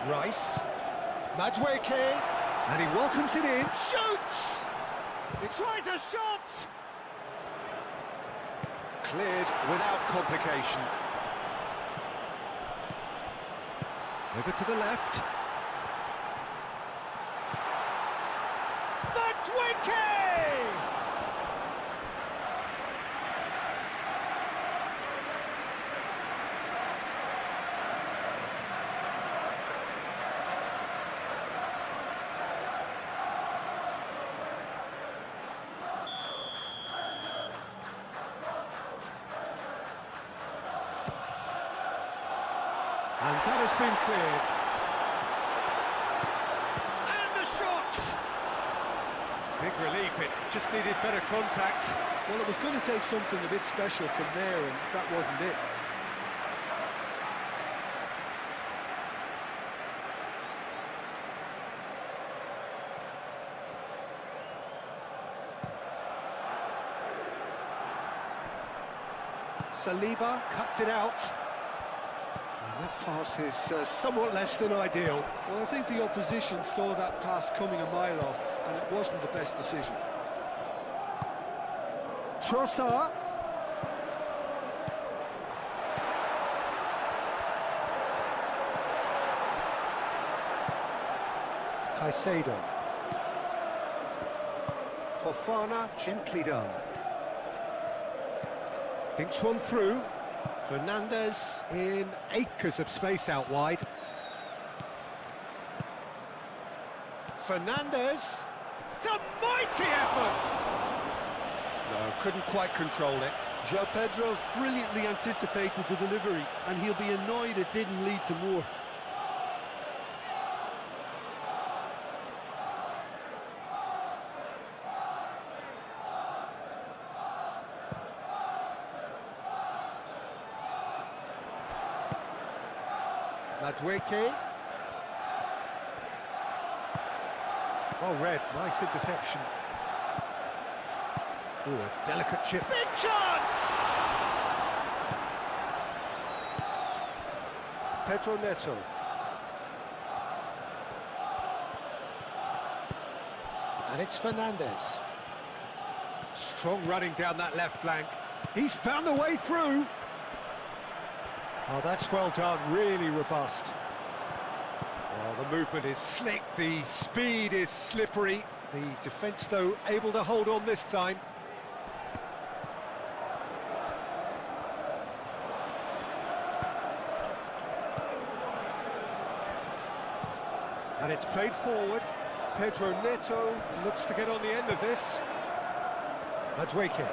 Rice. Madueke. And he welcomes it in. Shoots! He tries a shot! Cleared without complication. Over to the left. Madwicki! And that has been cleared. And the shot! Big relief, it just needed better contact. Well, it was going to take something a bit special from there, and that wasn't it. Saliba cuts it out. And that pass is somewhat less than ideal. Well, I think the opposition saw that pass coming a mile off, and it wasn't the best decision. Trossard. Caicedo. Fofana, gently done. Thinks one through. Fernandez in acres of space out wide. Fernandez. It's a mighty effort! No, couldn't quite control it. João Pedro brilliantly anticipated the delivery, and he'll be annoyed it didn't lead to more. Madwicki. Well read, nice interception. Ooh, a delicate chip. Big chance! Pedro Neto. And it's Fernandez. Strong running down that left flank. He's found the way through. Oh, that's well done, really robust. Oh, the movement is slick, the speed is slippery. The defence, though, able to hold on this time. And it's played forward. Pedro Neto looks to get on the end of this. Madwicki.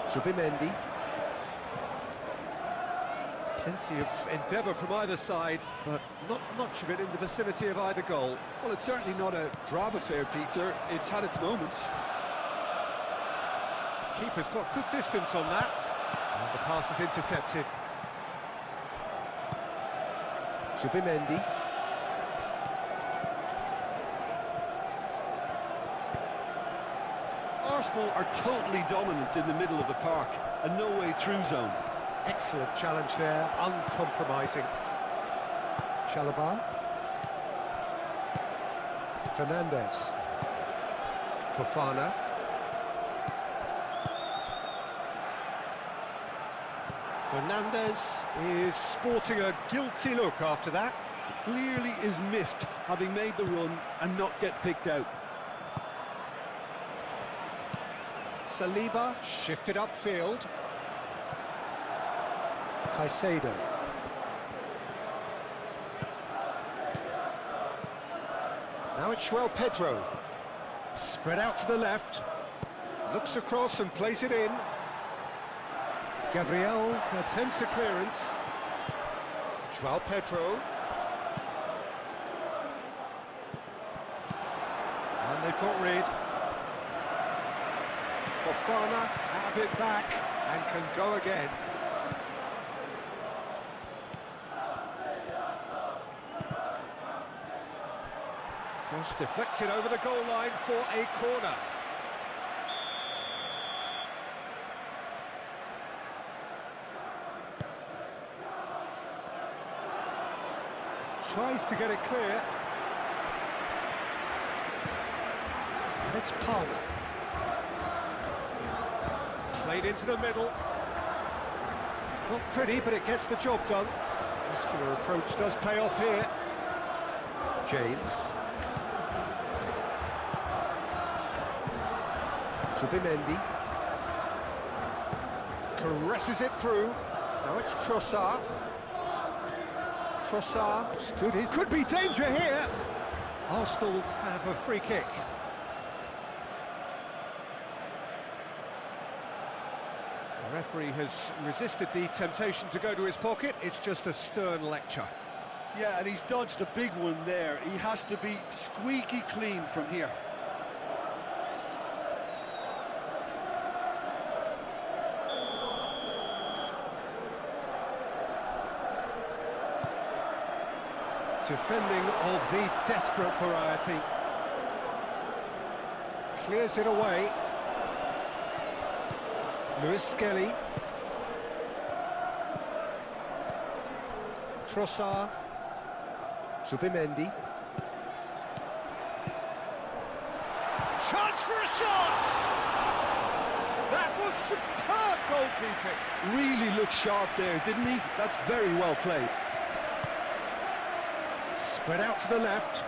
Zubimendi. Plenty of endeavour from either side, but not much of it in the vicinity of either goal. Well, it's certainly not a drab affair, Peter. It's had its moments. Keeper's got good distance on that. And the pass is intercepted. Zubimendi. Arsenal are totally dominant in the middle of the park, a no-way-through zone. Excellent challenge there, uncompromising. Chalobah. Fernandez. Fofana. Fernandez is sporting a guilty look after that. Clearly is miffed, having made the run and not get picked out. Saliba shifted upfield. Caicedo. Now it's João Pedro. Spread out to the left. Looks across and plays it in. Gabriel attempts a clearance. João Pedro. And they've got rid. Fofana have it back and can go again. Cross deflected over the goal line for a corner. Tries to get it clear. And it's Palmer. Played into the middle. Not pretty, but it gets the job done. Muscular approach does pay off here. James. Zubimendi. Caresses it through. Now it's Trossard. Trossard stood in. Could be danger here. Arsenal have a free kick. The referee has resisted the temptation to go to his pocket. It's just a stern lecture. Yeah, and he's dodged a big one there. He has to be squeaky clean from here. Defending of the desperate variety. Clears it away. Lewis Skelly. Trossard. Zubimendi. Chance for a shot! That was superb goalkeeping. Really looked sharp there, didn't he? That's very well played. Spread out to the left.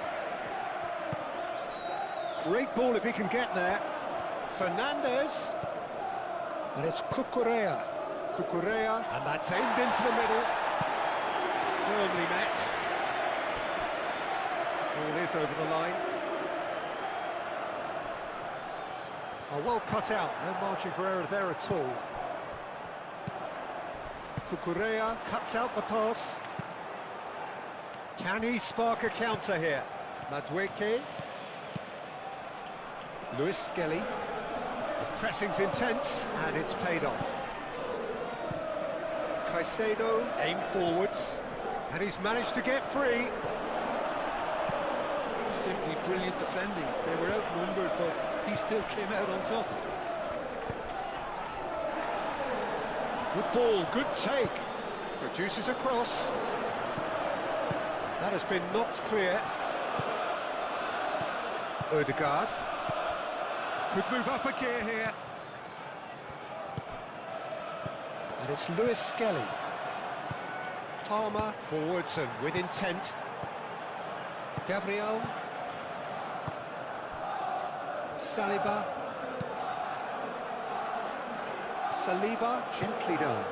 Great ball if he can get there. Fernandez. And it's Cucurella. Cucurella. And that's aimed into the middle. Firmly met. Ball is over the line. Oh, well cut out. No margin for error there at all. Cucurella cuts out the pass. Can he spark a counter here? Madueke. Lewis Skelly. The pressing's intense, and it's paid off. Caicedo aimed forwards, and he's managed to get free. Simply brilliant defending. They were outnumbered, but he still came out on top. Good ball, good take. Produces a cross. That has been knocked clear. Odegaard. Could move up a gear here. And it's Lewis Skelly. Palmer forwards and with intent. Gabriel. Saliba. Saliba, gently done.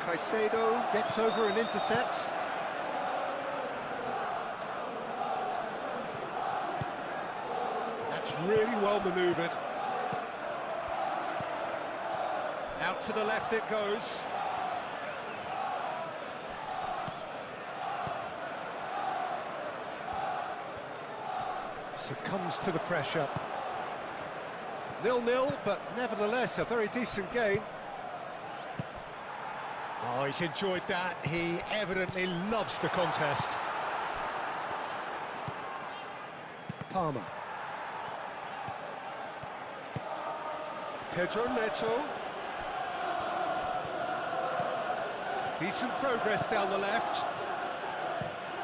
Caicedo gets over and intercepts. That's really well manoeuvred. Out to the left it goes. Succumbs to the pressure. 0-0, but nevertheless a very decent game. Oh, he's enjoyed that. He evidently loves the contest. Palmer. Pedro Neto. Decent progress down the left.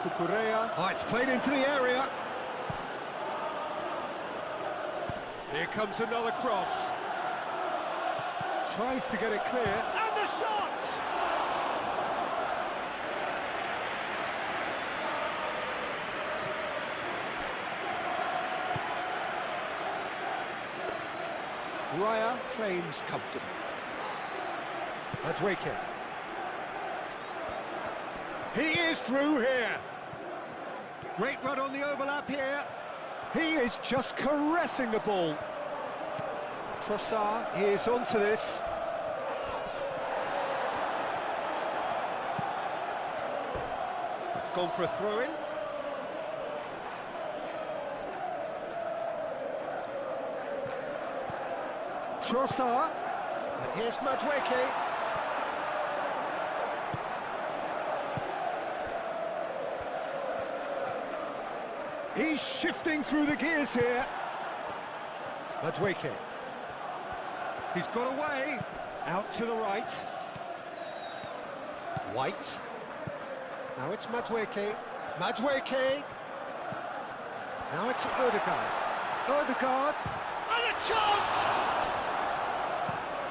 Cucurella. Oh, it's played into the area. Here comes another cross. Tries to get it clear. And the shot! Raya claims comfortably. Madueke. He is through here. Great run on the overlap here. He is just caressing the ball. Trossard is onto this. It's gone for a throw-in. Trossard. And here's Madueke. He's shifting through the gears here. Madueke. He's got away. Out to the right. White. Now it's Madueke. Madueke. Now it's Odegaard. Odegaard. And a chance!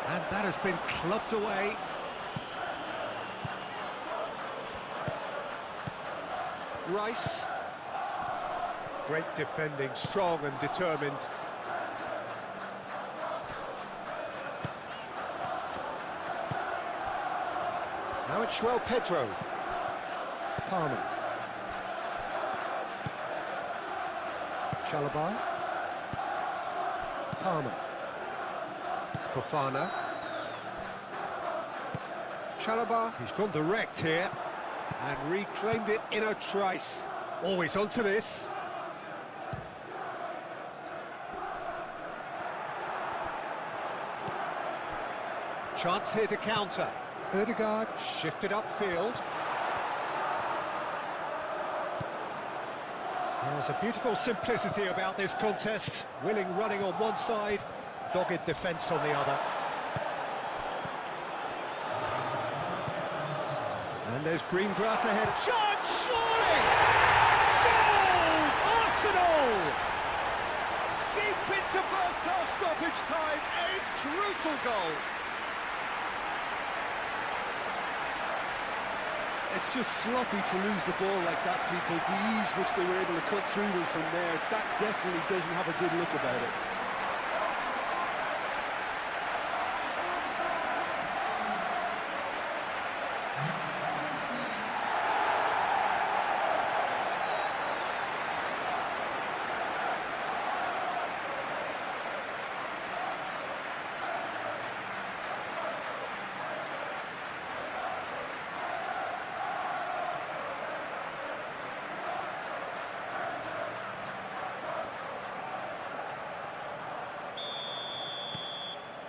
And that has been clubbed away. Rice. Great defending, strong and determined. Now it's João Pedro. Palmer. Chalobah. Palmer. Fofana. Chalobah, he's gone direct here and reclaimed it in a trice. Always onto this. Chance here to counter. Odegaard shifted upfield. There's a beautiful simplicity about this contest. Willing running on one side, dogged defence on the other. And there's green grass ahead. Chance, surely! Goal! Arsenal! Deep into first half stoppage time, a crucial goal. It's just sloppy to lose the ball like that, Peter. The ease which they were able to cut through them from there, that definitely doesn't have a good look about it.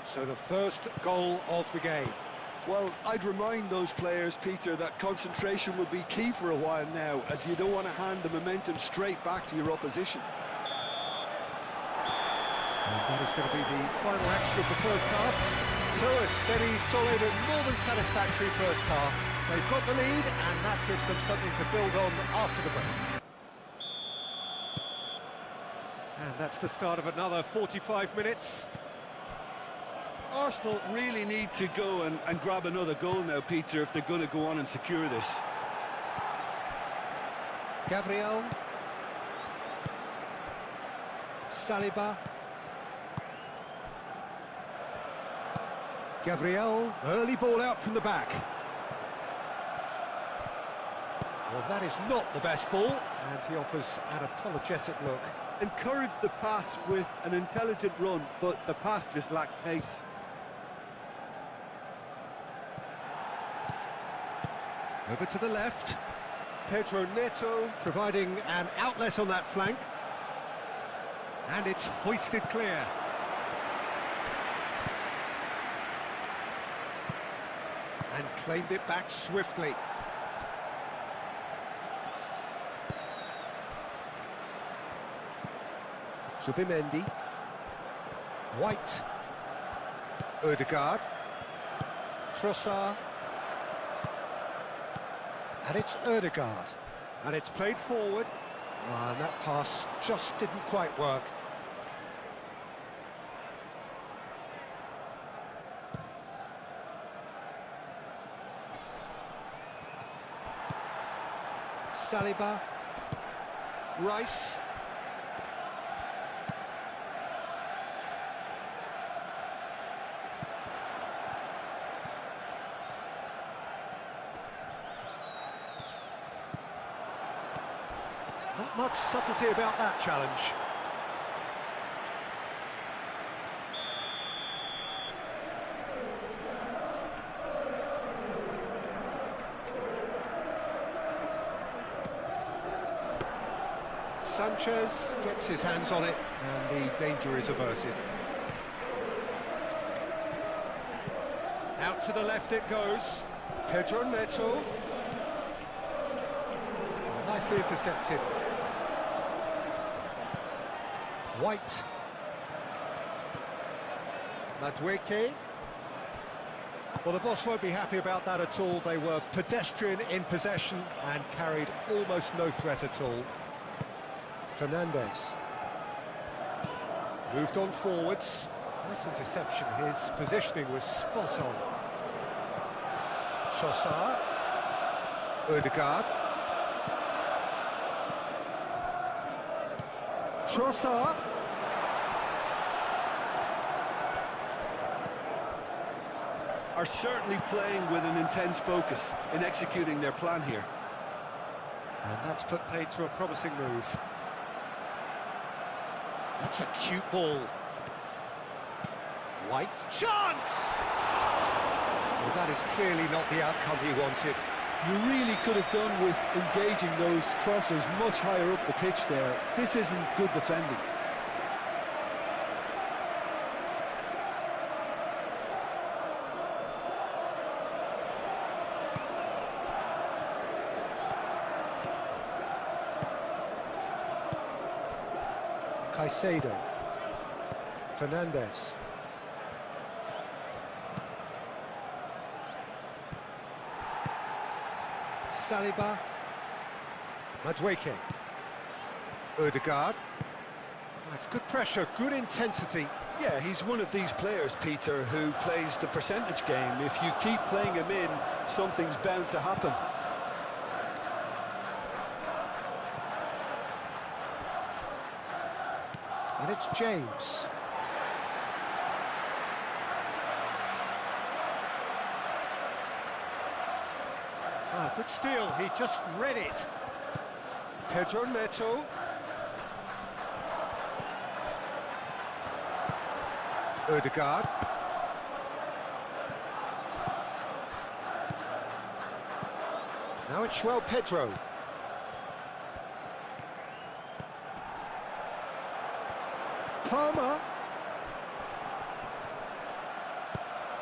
So the first goal of the game. Well, I'd remind those players, Peter, that concentration will be key for a while now, as you don't want to hand the momentum straight back to your opposition. And that is going to be the final action of the first half. So a steady, solid and more than satisfactory first half. They've got the lead and that gives them something to build on after the break. And that's the start of another 45 minutes. Arsenal really need to go and grab another goal now, Peter, if they're going to go on and secure this. Gabriel. Saliba. Gabriel, early ball out from the back. Well, that is not the best ball, and he offers an apologetic look. Encouraged the pass with an intelligent run, but the pass just lacked pace. Over to the left. Pedro Neto providing an outlet on that flank. And it's hoisted clear. And claimed it back swiftly. Zubimendi. White. Odegaard. Trossard. And it's Odegaard. And it's played forward. And that pass just didn't quite work. Saliba. Rice. Not much subtlety about that challenge. Sanchez gets his hands on it and the danger is averted. Out to the left it goes. Pedro Neto. Nicely intercepted. White. Madueke. Well, the boss won't be happy about that at all. They were pedestrian in possession and carried almost no threat at all. Fernandez. Moved on forwards. Nice interception. His positioning was spot on. Trossard. Odegaard. Trossard. Are certainly playing with an intense focus in executing their plan here. And that's put paid to a promising move. That's a cute ball. White. Chance! Well, that is clearly not the outcome he wanted. You really could have done with engaging those crossers much higher up the pitch there. This isn't good defending. Caicedo. Fernandez. Saliba. Madueke. Odegaard. That's good pressure, good intensity. Yeah, he's one of these players, Peter, who plays the percentage game. If you keep playing him in, something's bound to happen. And it's James. Ah, good steal, he just read it. Pedro Neto. Odegaard. Now it's João Pedro. Palmer.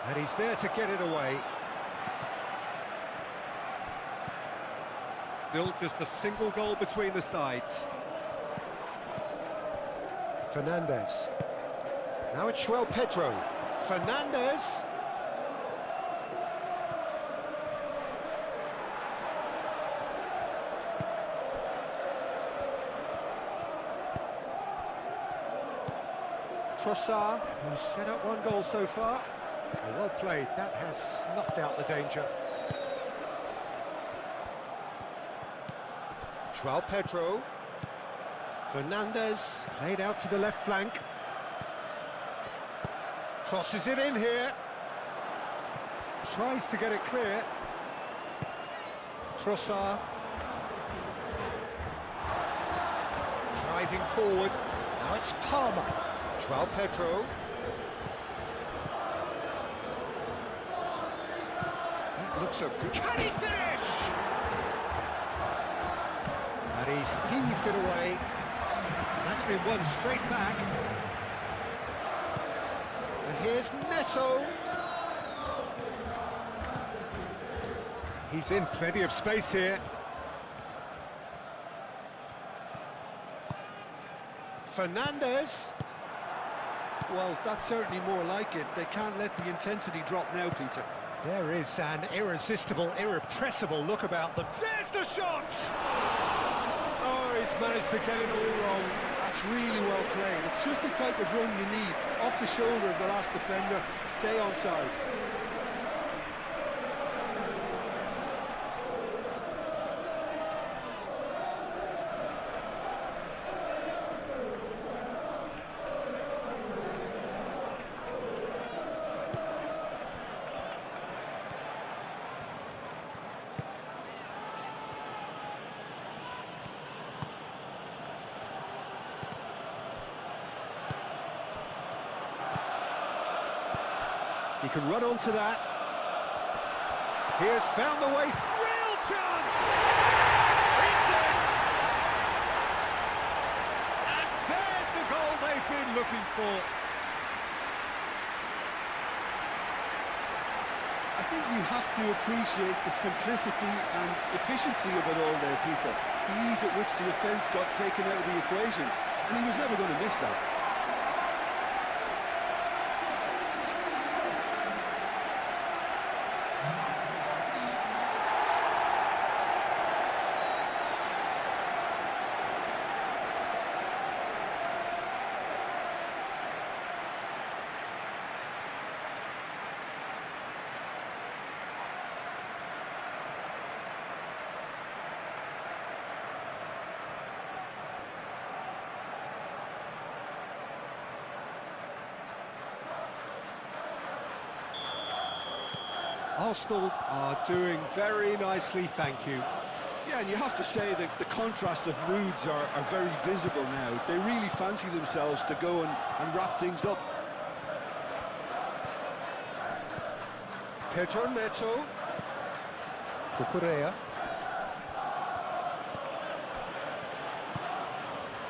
And he's there to get it away. Still just a single goal between the sides. Fernandez. Now it's João Pedro. Fernandez. Trossard, who's set up one goal so far. Well played, that has snuffed out the danger. João Pedro. Fernandez, played out to the left flank. Crosses it in here. Tries to get it clear. Trossard. Driving forward. Now it's Palmer. João Pedro. That looks a good... Can he finish? And he's heaved it away. That's been won straight back. And here's Neto. He's in plenty of space here. Fernandez. Well, that's certainly more like it. They can't let the intensity drop now, Peter. There is an irresistible, irrepressible look about them. There's the shot! Oh, he's managed to get it all wrong. That's really well played. It's just the type of run you need. Off the shoulder of the last defender, stay onside. He can run onto that. He has found the way. Real chance! It's in! And there's the goal they've been looking for. I think you have to appreciate the simplicity and efficiency of it all there, Peter. The ease at which the defence got taken out of the equation, and he was never going to miss that. Arsenal are doing very nicely, thank you. Yeah, and you have to say that the contrast of moods are very visible now. They really fancy themselves to go and wrap things up. Pedro Neto. Cucurella.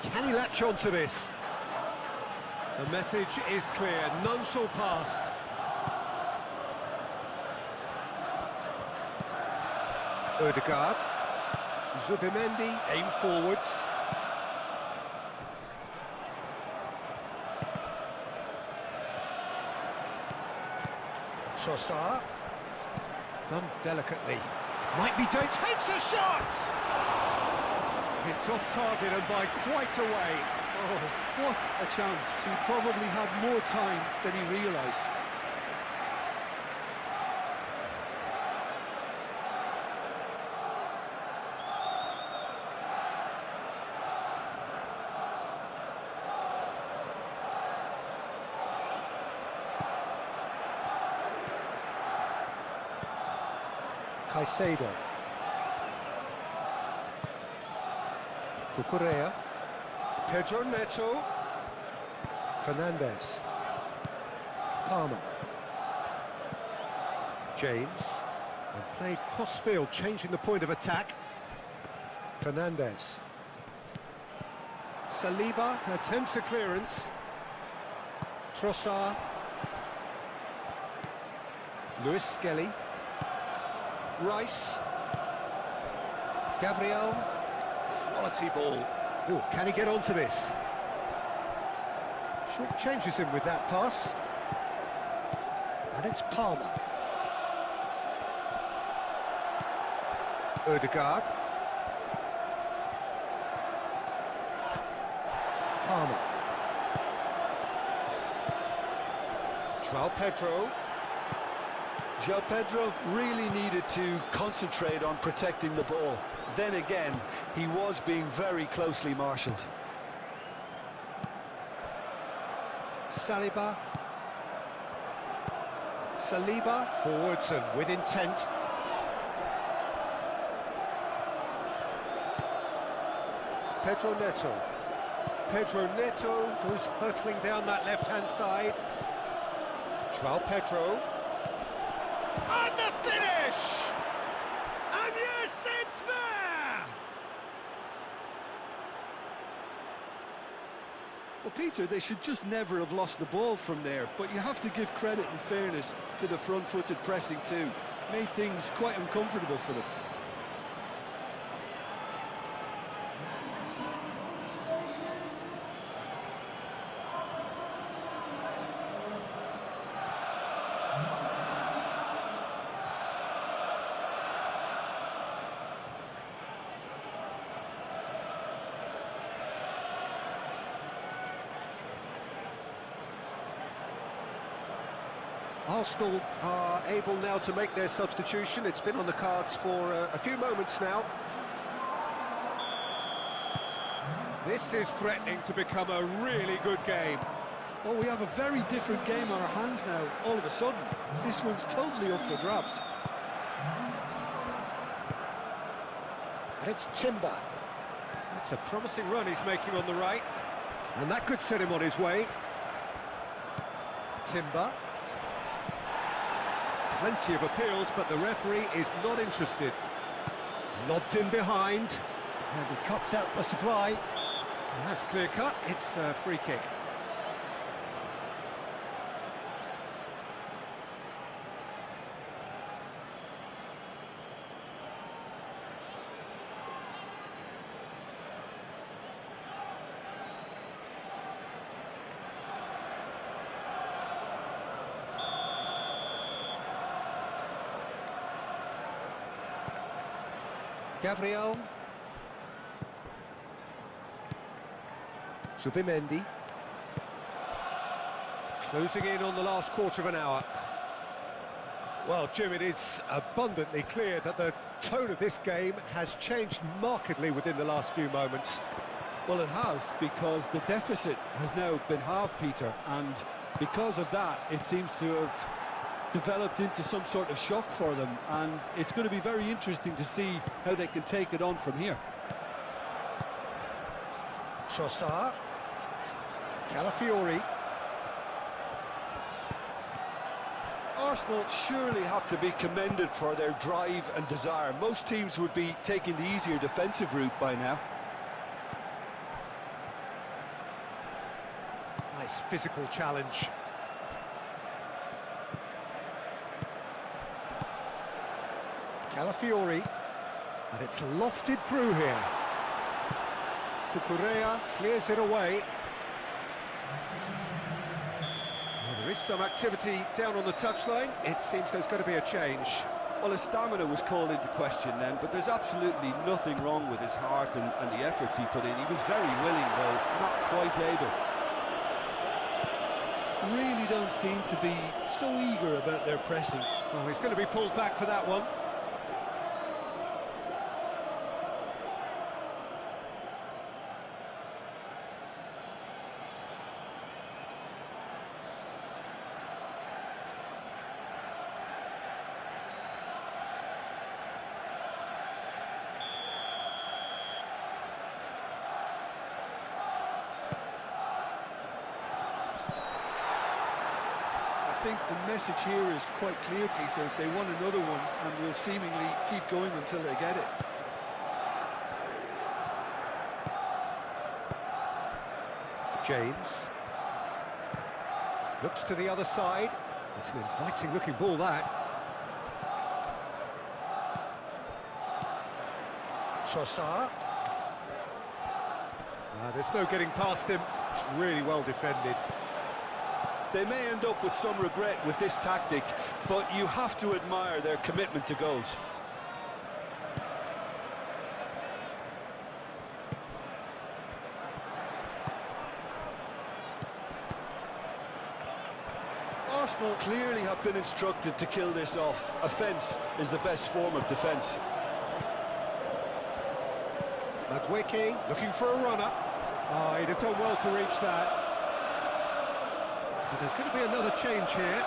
Can he latch on to this? The message is clear, none shall pass. Odegaard. Zubimendi, aim forwards. Trossard. Done delicately. Might be dangerous. Takes a shot! It's off target and by quite a way. Oh, what a chance. He probably had more time than he realised. Caicedo. Cucurella. Pedro Neto. Fernandes. Palmer. James. And played cross-field, changing the point of attack. Fernandes. Saliba attempts a clearance. Trossard. Lewis Skelly. Rice. Gabriel. Quality ball. Oh, can he get onto this? Short changes him with that pass. And it's Palmer. Odegaard. Palmer. João Pedro. João Pedro really needed to concentrate on protecting the ball. Then again, he was being very closely marshalled. Saliba. Forwards and with intent. Pedro Neto goes hurtling down that left-hand side. João Pedro. And the finish! And yes, it's there! Well, Peter, they should just never have lost the ball from there, but you have to give credit and fairness to the front-footed pressing too. Made things quite uncomfortable for them. Arsenal are able now to make their substitution. It's been on the cards for a few moments now. This is threatening to become a really good game. Well, we have a very different game on our hands now, all of a sudden. This one's totally up for grabs. And it's Timber. That's a promising run he's making on the right. And that could set him on his way. Timber. Plenty of appeals, but the referee is not interested. Lobbed in behind, and he cuts out the supply. And that's clear cut, it's a free kick. Gabriel. Zubimendi. Closing in on the last quarter of an hour. Well, Jim, it is abundantly clear that the tone of this game has changed markedly within the last few moments. Well, it has, because the deficit has now been halved, Peter, and because of that, it seems to have developed into some sort of shock for them, and it's going to be very interesting to see how they can take it on from here. Trossard. Calafiori. Arsenal surely have to be commended for their drive and desire. Most teams would be taking the easier defensive route by now. Nice physical challenge. Calafiori. And it's lofted through here. Cucurella clears it away. Well, there is some activity down on the touchline. It seems there's going to be a change. Well, his stamina was called into question then, but there's absolutely nothing wrong with his heart and the efforts he put in. He was very willing, though, not quite able. Really don't seem to be so eager about their pressing. Well, he's going to be pulled back for that one. I think the message here is quite clear, Peter. They want another one and will seemingly keep going until they get it. James. Looks to the other side. It's an inviting looking ball, that. Trossard. There's no getting past him. It's really well defended. They may end up with some regret with this tactic, but you have to admire their commitment to goals. Arsenal clearly have been instructed to kill this off. Offence is the best form of defence. Madueke looking for a runner. Oh, he'd have done well to reach that. But there's going to be another change here.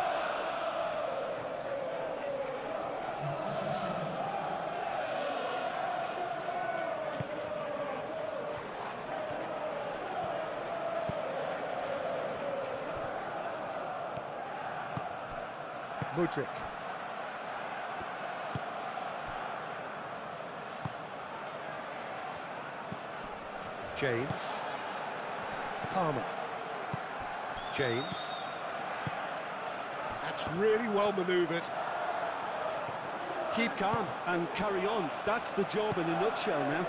Mudryk. James. Palmer. James. That's really well manoeuvred. Keep calm and carry on. That's the job in a nutshell now.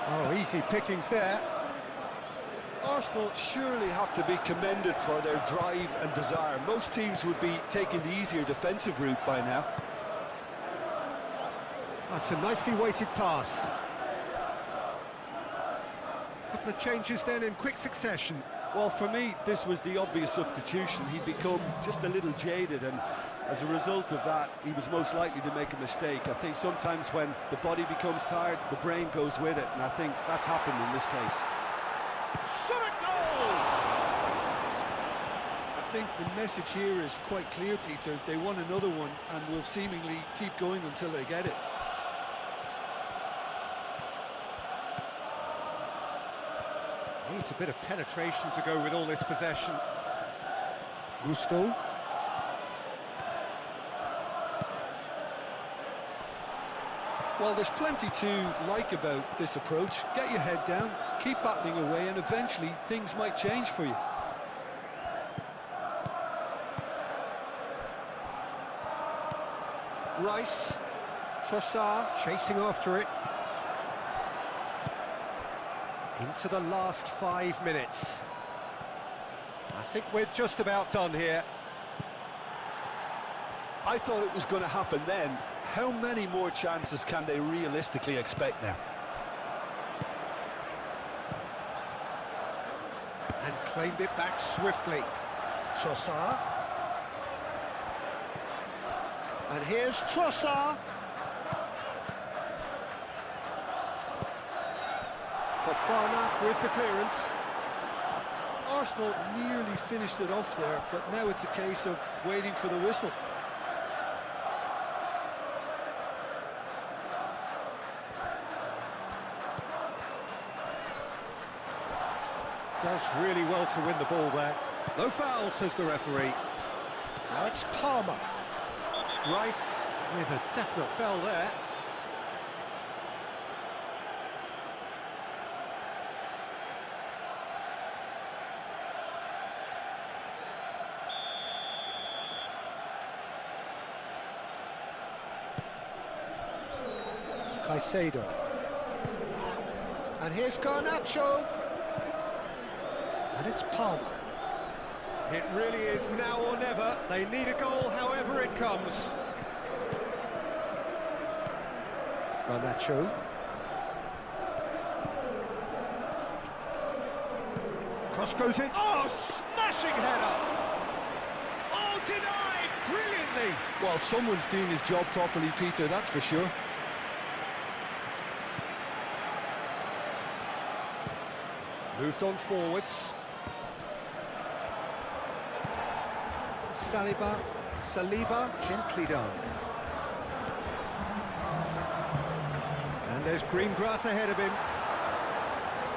Oh, easy pickings there. Arsenal surely have to be commended for their drive and desire. Most teams would be taking the easier defensive route by now. That's a nicely weighted pass. Couple of changes then in quick succession. Well, for me, this was the obvious substitution. He'd become just a little jaded, and as a result of that, he was most likely to make a mistake. I think sometimes when the body becomes tired, the brain goes with it, and I think that's happened in this case. Shot a goal! I think the message here is quite clear, Peter. They want another one and will seemingly keep going until they get it. Needs a bit of penetration to go with all this possession. Gusto. Well, there's plenty to like about this approach. Get your head down, keep battling away, and eventually things might change for you. Rice. Trossard chasing after it. Into the last 5 minutes. I think we're just about done here. I thought it was going to happen then. How many more chances can they realistically expect now? And claimed it back swiftly. Trossard. And here's Trossard. Fofana with the clearance. Arsenal nearly finished it off there, but now it's a case of waiting for the whistle. Does really well to win the ball there. No foul, says the referee. Now it's Palmer. Rice with a definite foul there. Caicedo. And here's Garnacho. And it's Palmer. It really is now or never. They need a goal, however it comes. Garnacho. Cross goes in. Oh, smashing header! Oh, denied brilliantly! Well, someone's doing his job properly, Peter, that's for sure. Moved on forwards. Saliba, gently done. And there's green grass ahead of him.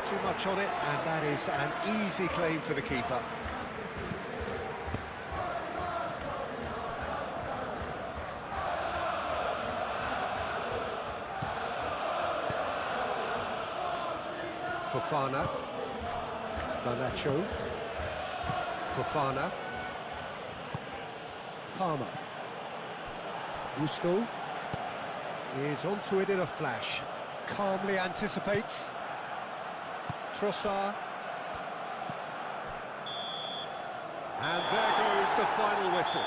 Too much on it, and that is an easy claim for the keeper. Fofana. Garnacho. Fofana. Palmer. Gusto is onto it in a flash. Calmly anticipates. Trossard. And there goes the final whistle.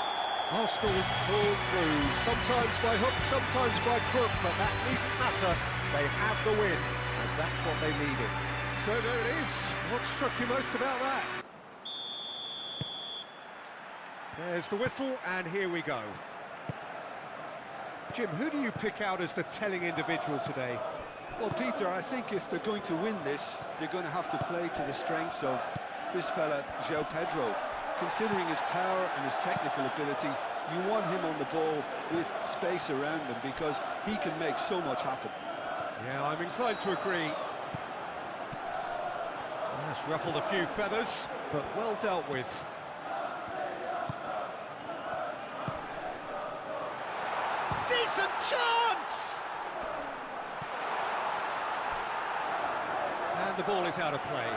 Arsenal pulled through, sometimes by hook, sometimes by crook, but that needn't matter. They have the win, and that's what they needed. So there it is. What struck you most about that? There's the whistle, and here we go. Jim, who do you pick out as the telling individual today? Well, Peter, I think if they're going to win this, they're going to have to play to the strengths of this fella, João Pedro. Considering his power and his technical ability, you want him on the ball with space around him because he can make so much happen. Yeah, I'm inclined to agree. That's ruffled a few feathers, but well dealt with. Decent chance! And the ball is out of play.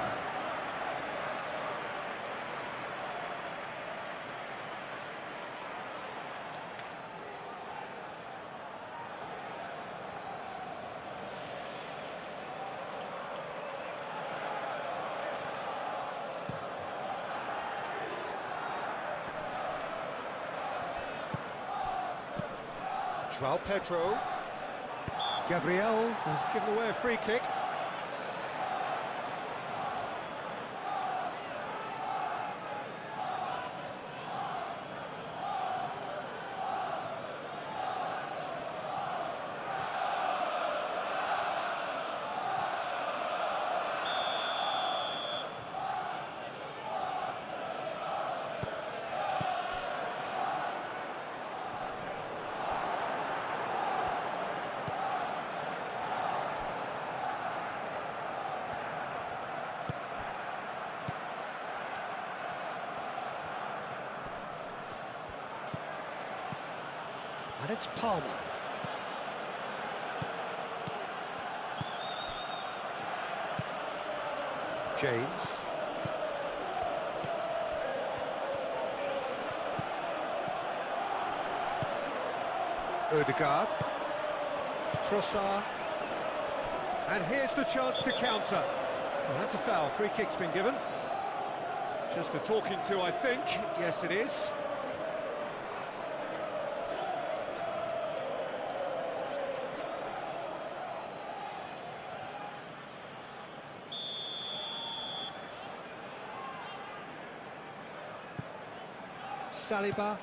João Pedro. Gabriel has given away a free kick. And it's Palmer. James. Odegaard. Trossard. And here's the chance to counter. Well, that's a foul. Free kick's been given. Just a talking to, I think. Yes, it is. Saliba,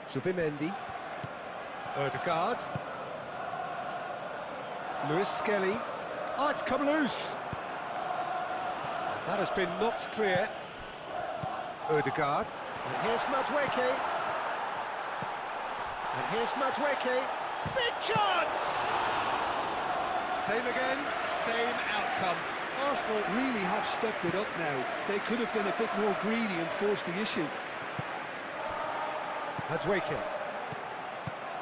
Zubimendi, Odegaard, Lewis Skelly. Oh, it's come loose. That has been knocked clear. Odegaard. And here's Madueke. And here's Madueke. Big chance! Same again, same outcome. Arsenal really have stepped it up now. They could have been a bit more greedy and forced the issue. Madueke.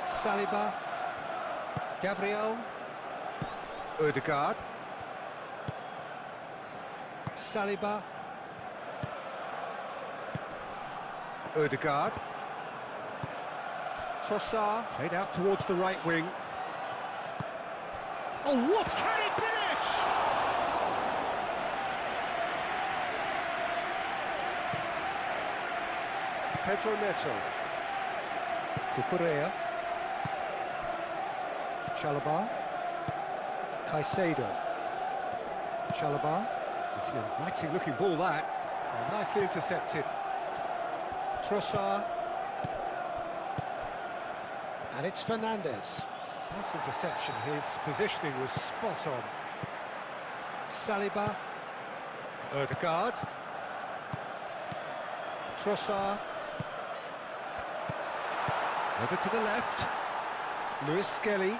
Saliba. Gabriel. Odegaard. Saliba. Odegaard. Trossard. Played out towards the right wing. Oh, what? Can he finish? Pedro Neto. Cucurella. Chalobah. Caicedo. Chalobah. It's an inviting looking ball, that. Oh, nicely intercepted. Trossard. And it's Fernandes. Nice interception. His positioning was spot on. Saliba. Odegaard. Trossard. Over to the left. Lewis Skelly.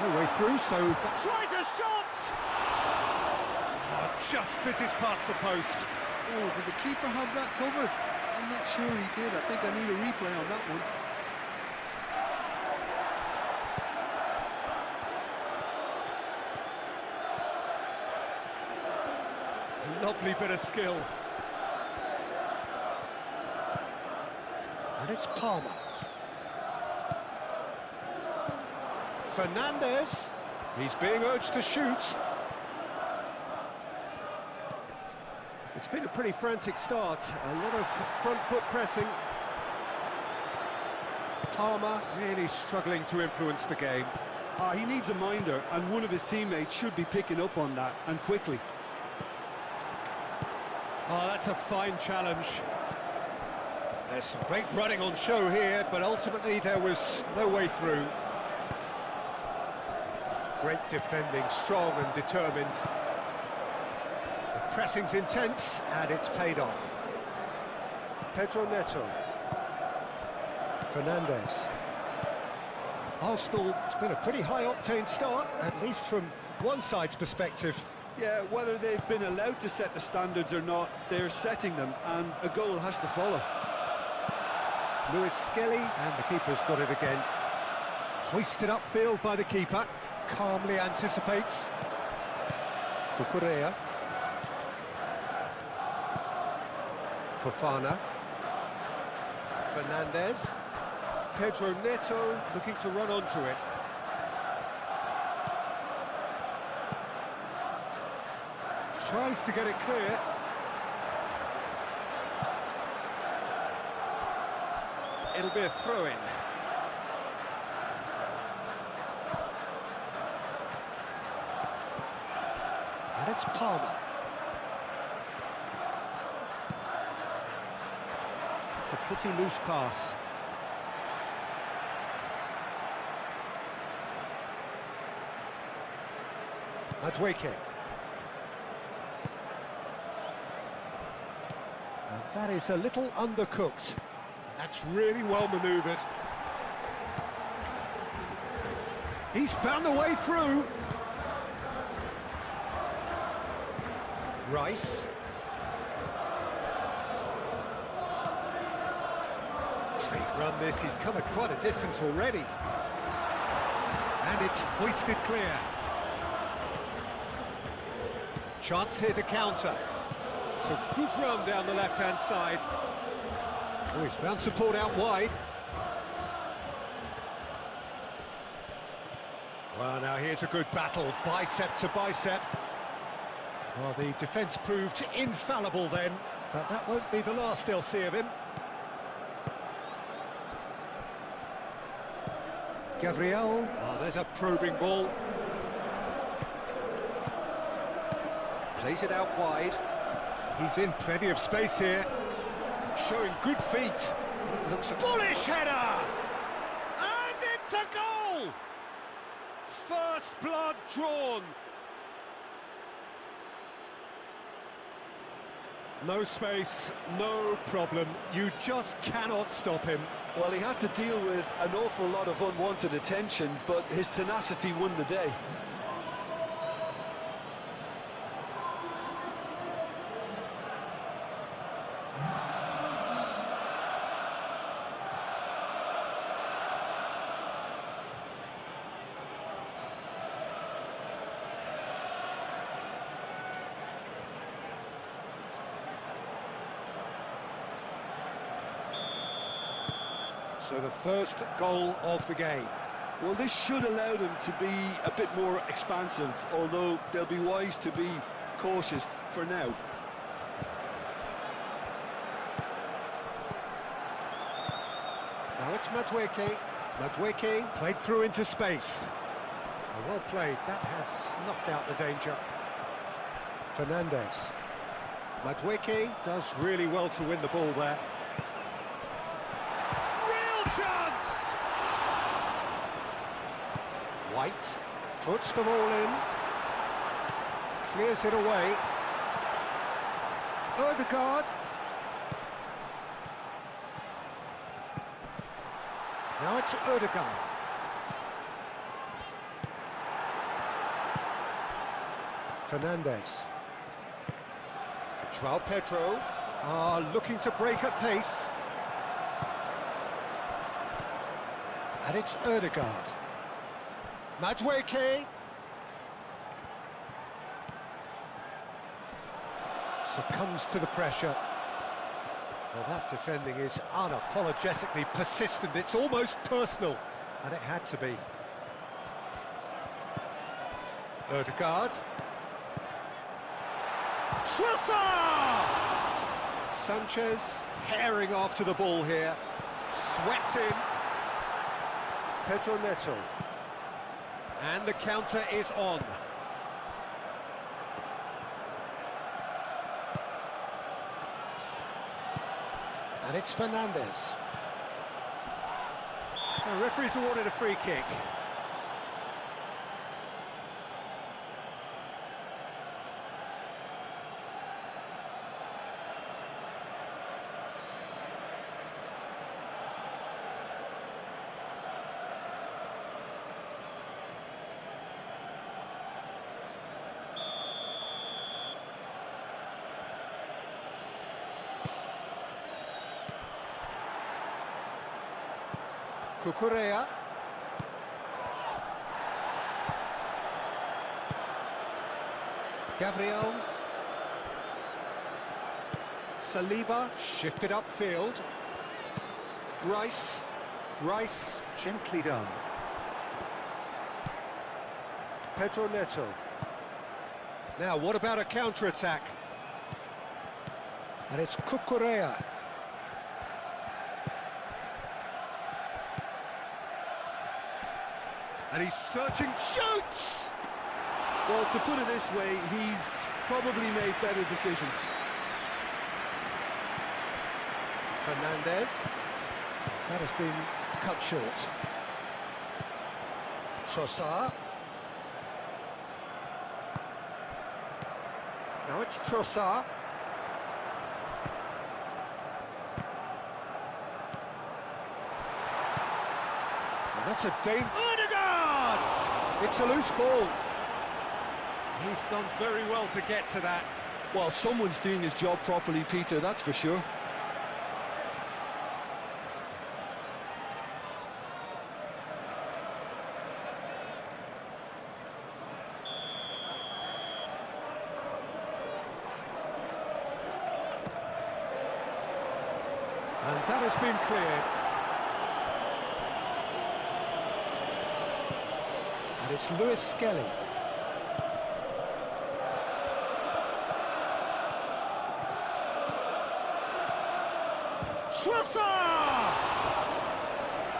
No way through, so... Tries a shot! Oh, just fizzes past the post. Oh, did the keeper have that covered? I'm not sure he did. I think I need a replay on that one. Lovely bit of skill. And it's Palmer. Fernandes. He's being urged to shoot. It's been a pretty frantic start. A lot of front foot pressing. Palmer really struggling to influence the game. He needs a minder, and one of his teammates should be picking up on that, and quickly. Oh, that's a fine challenge. There's some great running on show here, but ultimately there was no way through. Great defending, strong and determined. The pressing's intense, and it's paid off. Pedro Neto. Fernandes. Arsenal, it's been a pretty high-octane start, at least from one side's perspective. Yeah, whether they've been allowed to set the standards or not, they're setting them, and a goal has to follow. Lewis Skelly, and the keeper's got it again. Hoisted upfield by the keeper, calmly anticipates. Cucurella. Fofana. Fernandes. Pedro Neto looking to run onto it. Tries to get it clear. It'll be a throw-in. And it's Palmer. It's a pretty loose pass. Madueke. And that is a little undercooked. That's really well manoeuvred. He's found the way through. Rice. Great run this, he's come at quite a distance already. And it's hoisted clear. Chance here to counter. It's a good run down the left-hand side. Oh, he's found support out wide. Well, now here's a good battle, bicep to bicep. Well, the defence proved infallible then, but that won't be the last they'll see of him. Gabriel. Oh, there's a probing ball. Plays it out wide. He's in plenty of space here. Showing good feet. It looks a bullish header! And it's a goal! First blood drawn. No space, no problem. You just cannot stop him. Well, he had to deal with an awful lot of unwanted attention, but his tenacity won the day. So the first goal of the game. Well, this should allow them to be a bit more expansive, although they'll be wise to be cautious for now. Now it's Madueke. Madueke played through into space. Well played, that has snuffed out the danger. Fernandez. Madueke does really well to win the ball there. Chance! White puts the ball in, clears it away. Ødegaard. Now it's Ødegaard. Fernandez. João Pedro are looking to break at pace. And it's Ødegaard. Madueke. Succumbs to the pressure. Well, that defending is unapologetically persistent. It's almost personal, and it had to be. Ødegaard. Trossard! Sanchez herring after the ball here. Swept in. Pedro Neto. And the counter is on. And it's Fernandez. The referee's awarded a free kick. Cucurella. Gabriel. Saliba shifted upfield. Rice. Rice gently done. Pedro Neto. Now, what about a counter-attack? And it's Cucurella. And he's searching, shoots! Well, to put it this way, he's probably made better decisions. Fernandez. That has been cut short. Trossard. Now it's Trossard. And that's a danger. Ødegaard! It's a loose ball. He's done very well to get to that. Well, someone's doing his job properly, Peter, that's for sure. And that has been cleared. And it's Lewis Skelly. Trossard!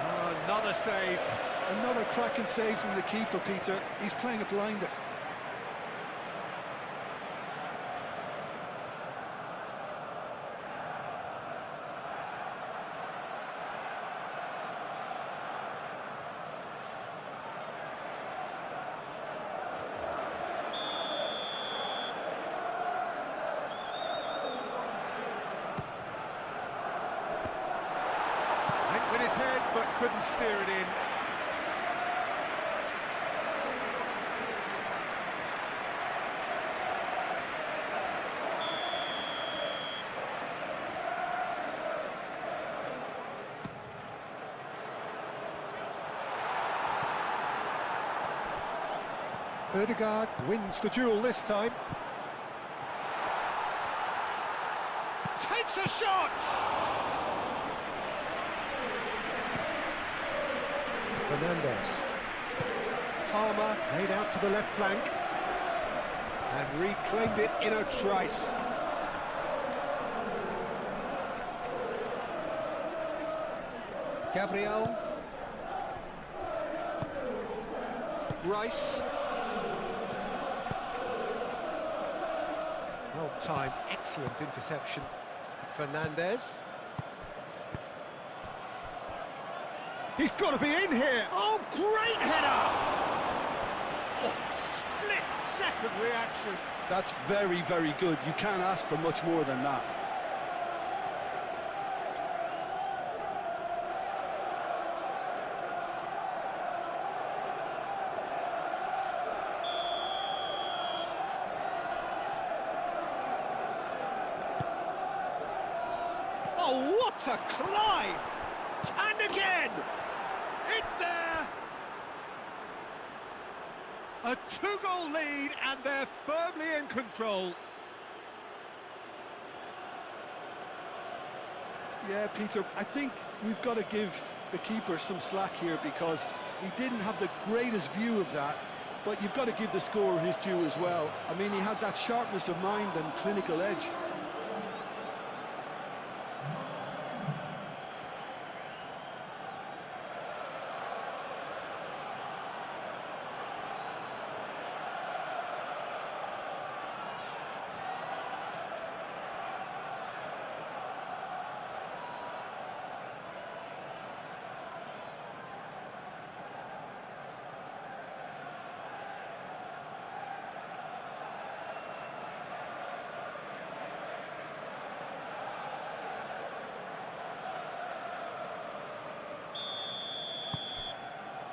Oh, another save. Another cracking save from the keeper, Peter. He's playing a blinder. but couldn't steer it in. Ødegaard wins the duel this time. Takes a shot! Fernandes. Palmer laid out to the left flank and reclaimed it in a trice. Gabriel. Rice. Well timed, excellent interception. Fernandes. He's got to be in here! Oh, great header! Oh, split-second reaction. That's very, very good. You can't ask for much more than that. Oh, what a climb! And again! It's there! A two-goal lead, and they're firmly in control. Yeah, Peter, I think we've got to give the keeper some slack here because he didn't have the greatest view of that, but you've got to give the scorer his due as well. I mean, he had that sharpness of mind and clinical edge.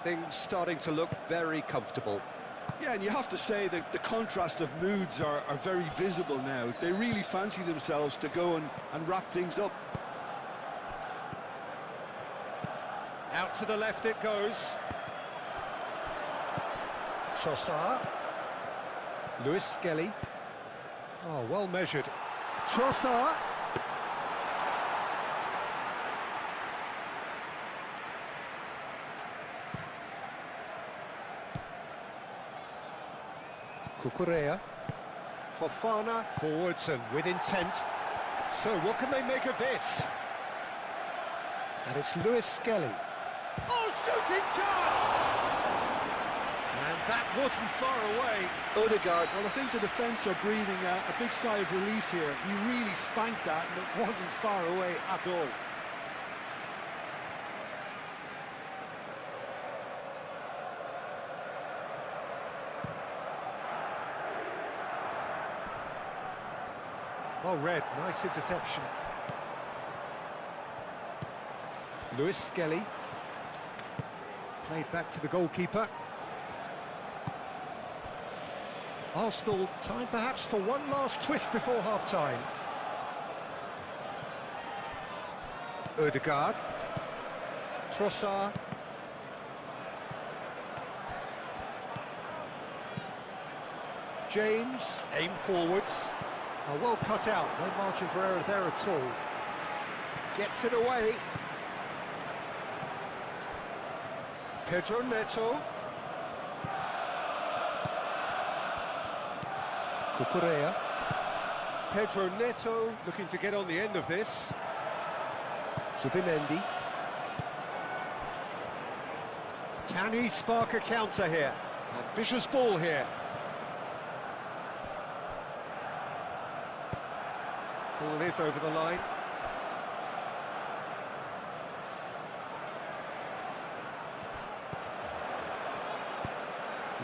Things starting to look very comfortable. Yeah, and you have to say that the contrast of moods are very visible now. They really fancy themselves to go and wrap things up. Out to the left it goes. Trossard. Lewis Skelly. Oh, well measured. Trossard. Cucurella. Fofana forwards and with intent. So what can they make of this? And it's Lewis Skelly. Oh, shooting chance! And that wasn't far away. Ødegaard, well, I think the defence are breathing a big sigh of relief here. He really spanked that and it wasn't far away at all. Well read, nice interception. Lewis Skelly. Played back to the goalkeeper. Arsenal time perhaps for one last twist before half-time. Ødegaard. Trossard. James, aim forwards. Oh, well cut out, no margin for error there at all. Gets it away. Pedro Neto. Cucurella. Pedro Neto looking to get on the end of this. Zubimendi. Can he spark a counter here? Ambitious ball here. Ball is over the line.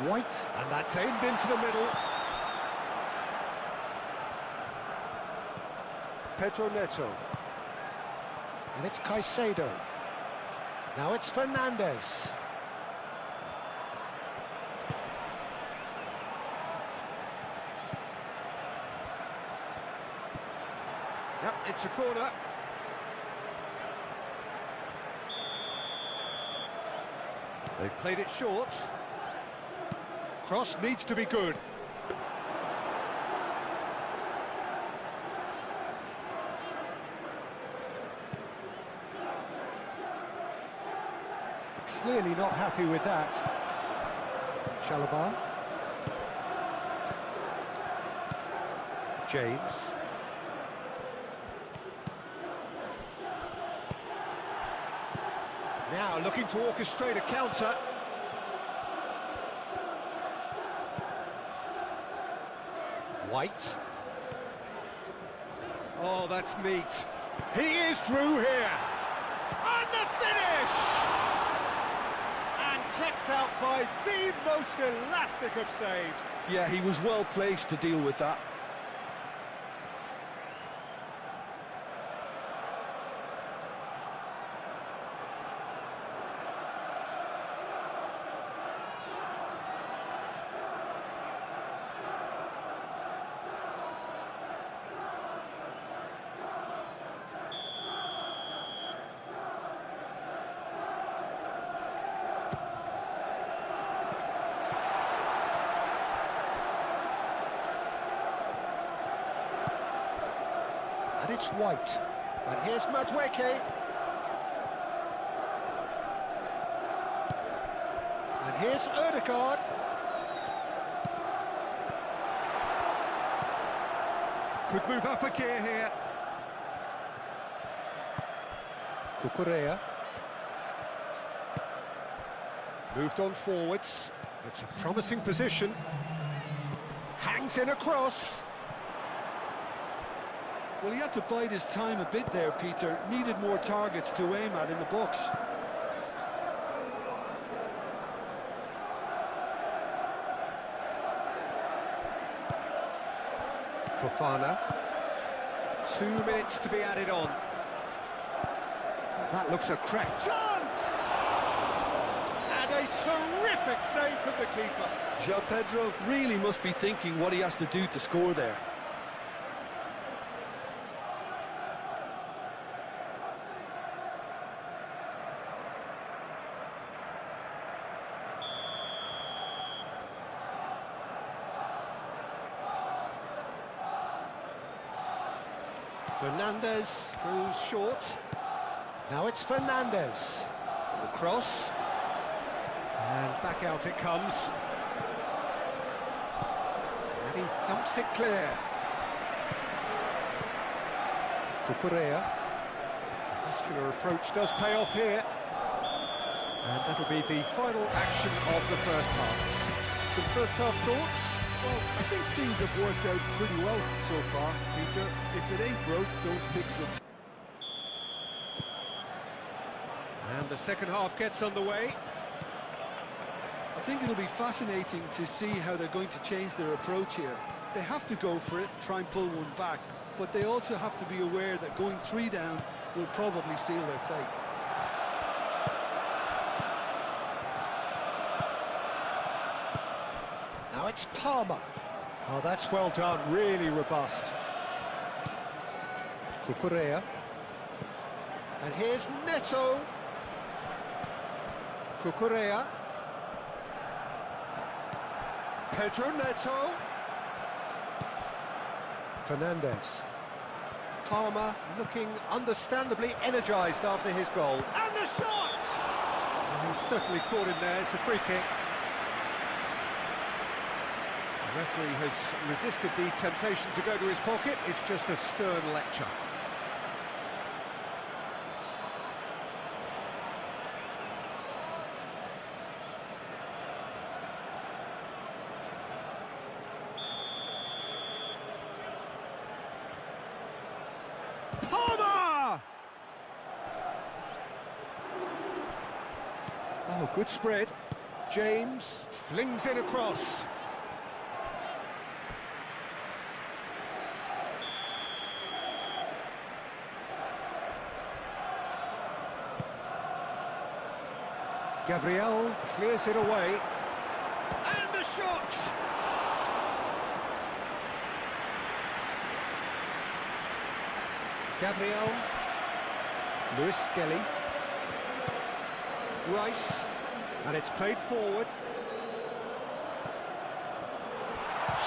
White, and that's aimed into the middle. Pedro Neto. And it's Caicedo. Now it's Fernandez. Yep, it's a corner. They've played it short. Cross needs to be good. Clearly not happy with that. Chalobah. James. Now looking to orchestrate a counter. White. Oh, that's neat. He is through here. And the finish! And kept out by the most elastic of saves. Yeah, he was well placed to deal with that. And it's White. And here's Madueke. And here's Ødegaard. Could move up a gear here. Cucurella. Moved on forwards. It's a promising position. Hangs in a cross. Well, he had to bide his time a bit there, Peter. Needed more targets to aim at in the box. Fofana. 2 minutes to be added on. That looks a crack chance! And a terrific save from the keeper. João Pedro really must be thinking what he has to do to score there. Fernandez goes short. Now it's Fernandez. The cross. And back out it comes. And he thumps it clear. Cucurella. Muscular approach does pay off here. And that'll be the final action of the first half. Some first half thoughts? Well, I think things have worked out pretty well so far, Peter. If it ain't broke, don't fix it. And the second half gets underway. I think it'll be fascinating to see how they're going to change their approach here. They have to go for it, try and pull one back, but they also have to be aware that going 3 down will probably seal their fate. Now it's Palmer. Oh, that's well done, really robust. Cucurella. And here's Neto. Cucurella. Pedro Neto. Fernandez. Palmer looking understandably energised after his goal. And the shot! And he's certainly caught in there, it's a free kick. The referee has resisted the temptation to go to his pocket. It's just a stern lecture. Palmer! Oh, good spread. James flings in across. Gabriel clears it away. And the shot! Gabriel. Lewis Skelly. Rice. And it's played forward.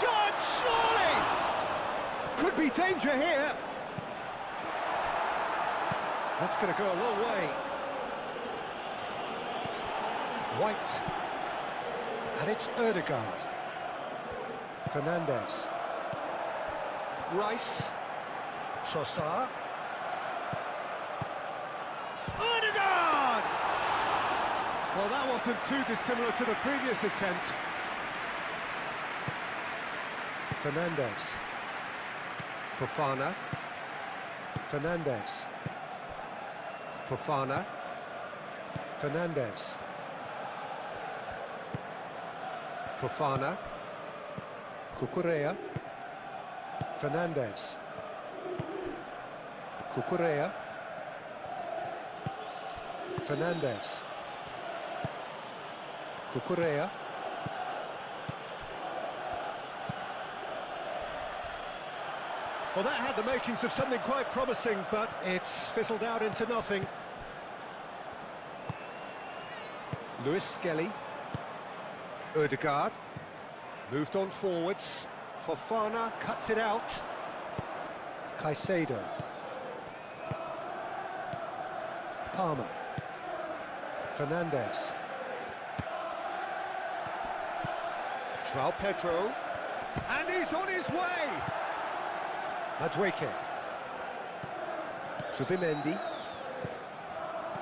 Shot, surely! Could be danger here. That's going to go a long way. White. And it's Ødegaard. Fernandez. Rice. Trossard. Ødegaard! Well, that wasn't too dissimilar to the previous attempt. Fernandez. Fofana. Fernandez. Fofana. Fernandez. Fofana. Cucurella. Fernandez. Cucurella. Fernandez. Cucurella. Well, that had the makings of something quite promising, but it's fizzled out into nothing. Lewis Skelly. Ødegaard. Moved on forwards. Fofana cuts it out. Caicedo. Palmer. Fernandez. João Pedro. And he's on his way! Madueke. Zubimendi.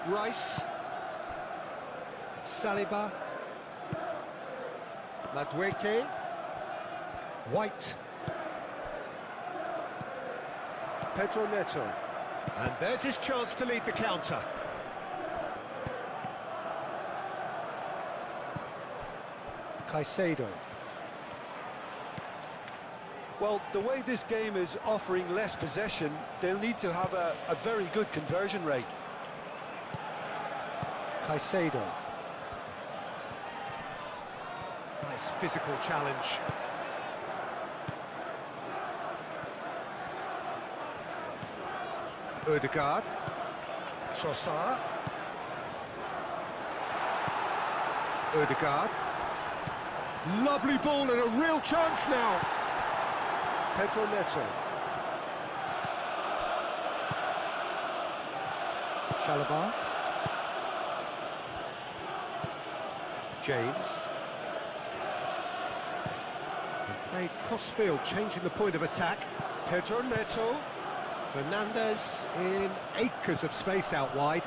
Rice. Saliba. Madueke. White. Pedro Neto. And there's his chance to lead the counter. Caicedo. Well, the way this game is offering less possession, they'll need to have a very good conversion rate. Caicedo. Nice physical challenge. Ødegaard. Trossard. Ødegaard. Lovely ball and a real chance now. Pedro Neto. Chalobah. James. And played cross-field, changing the point of attack. Pedro Neto. Fernandez in acres of space out wide.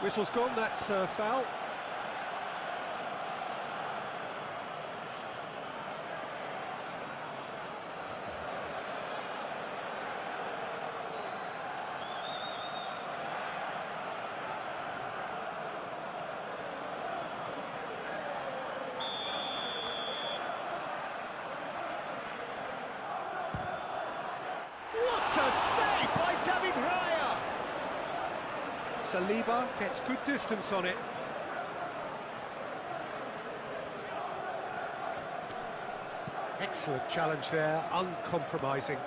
Whistle's gone, that's foul. What a save by David Raya! Saliba gets good distance on it. Excellent challenge there, uncompromising.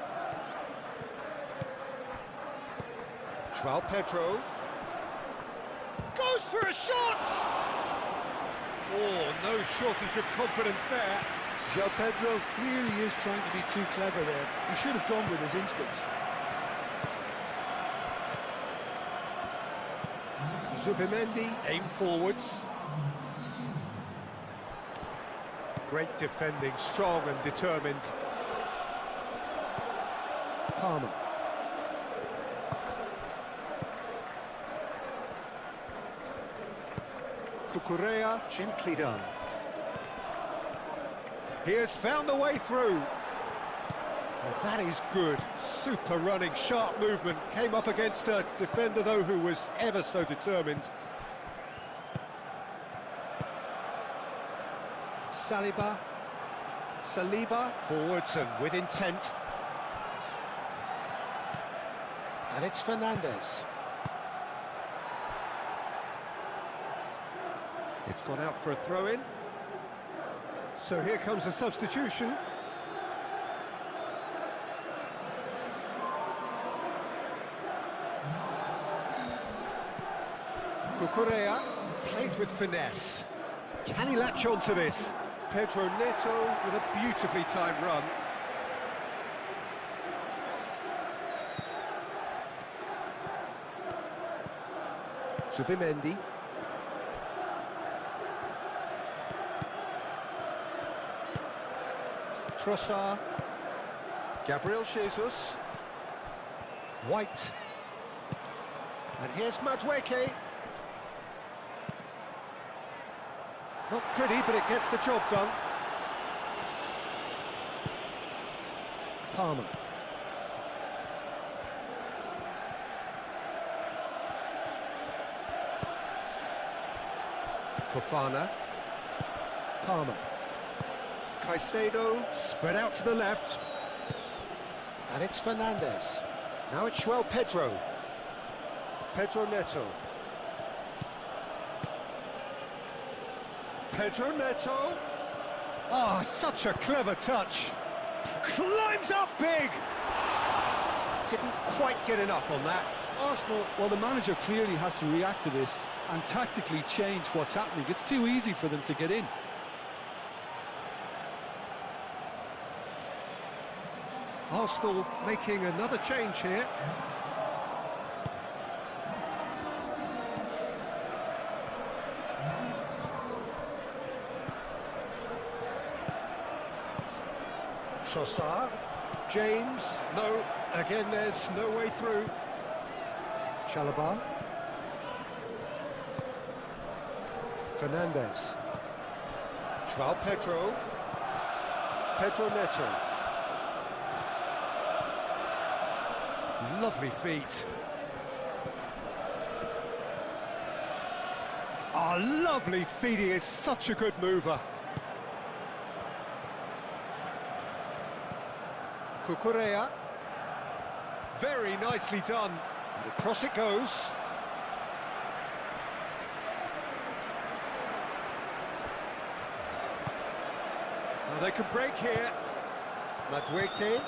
João Pedro. Goes for a shot! Oh, no shortage of confidence there. João Pedro clearly is trying to be too clever there. He should have gone with his instincts. Zubimendi aim forwards. Great defending, strong and determined. Palmer. Cucurella, gently done. He has found the way through. Well, that is good. Super running, sharp movement. Came up against a defender, though, who was ever so determined. Saliba. Saliba. Forwards and with intent. And it's Fernandez. It's gone out for a throw-in. So here comes a substitution. Cucurella plays with finesse. Can he latch on to this? Pedro Neto with a beautifully timed run. Zubimendi. Trossard. Gabriel Jesus. White. And here's Madueke. Not pretty, but it gets the job done. Palmer. Fofana. Palmer. Caicedo spread out to the left. And it's Fernandez. Now it's João Pedro. Pedro Neto. Pedro Neto. Oh, such a clever touch. Climbs up big. Didn't quite get enough on that. Arsenal, well, the manager clearly has to react to this and tactically change what's happening. It's too easy for them to get in. Arsenal making another change here. Trossard. James. No. Again, there's no way through. Chalobah. Fernandez. João Pedro. Pedro Neto. Lovely feet. Oh, lovely feet. He is such a good mover. Cucurella. Very nicely done. And across it goes. Now they could break here. Madueke.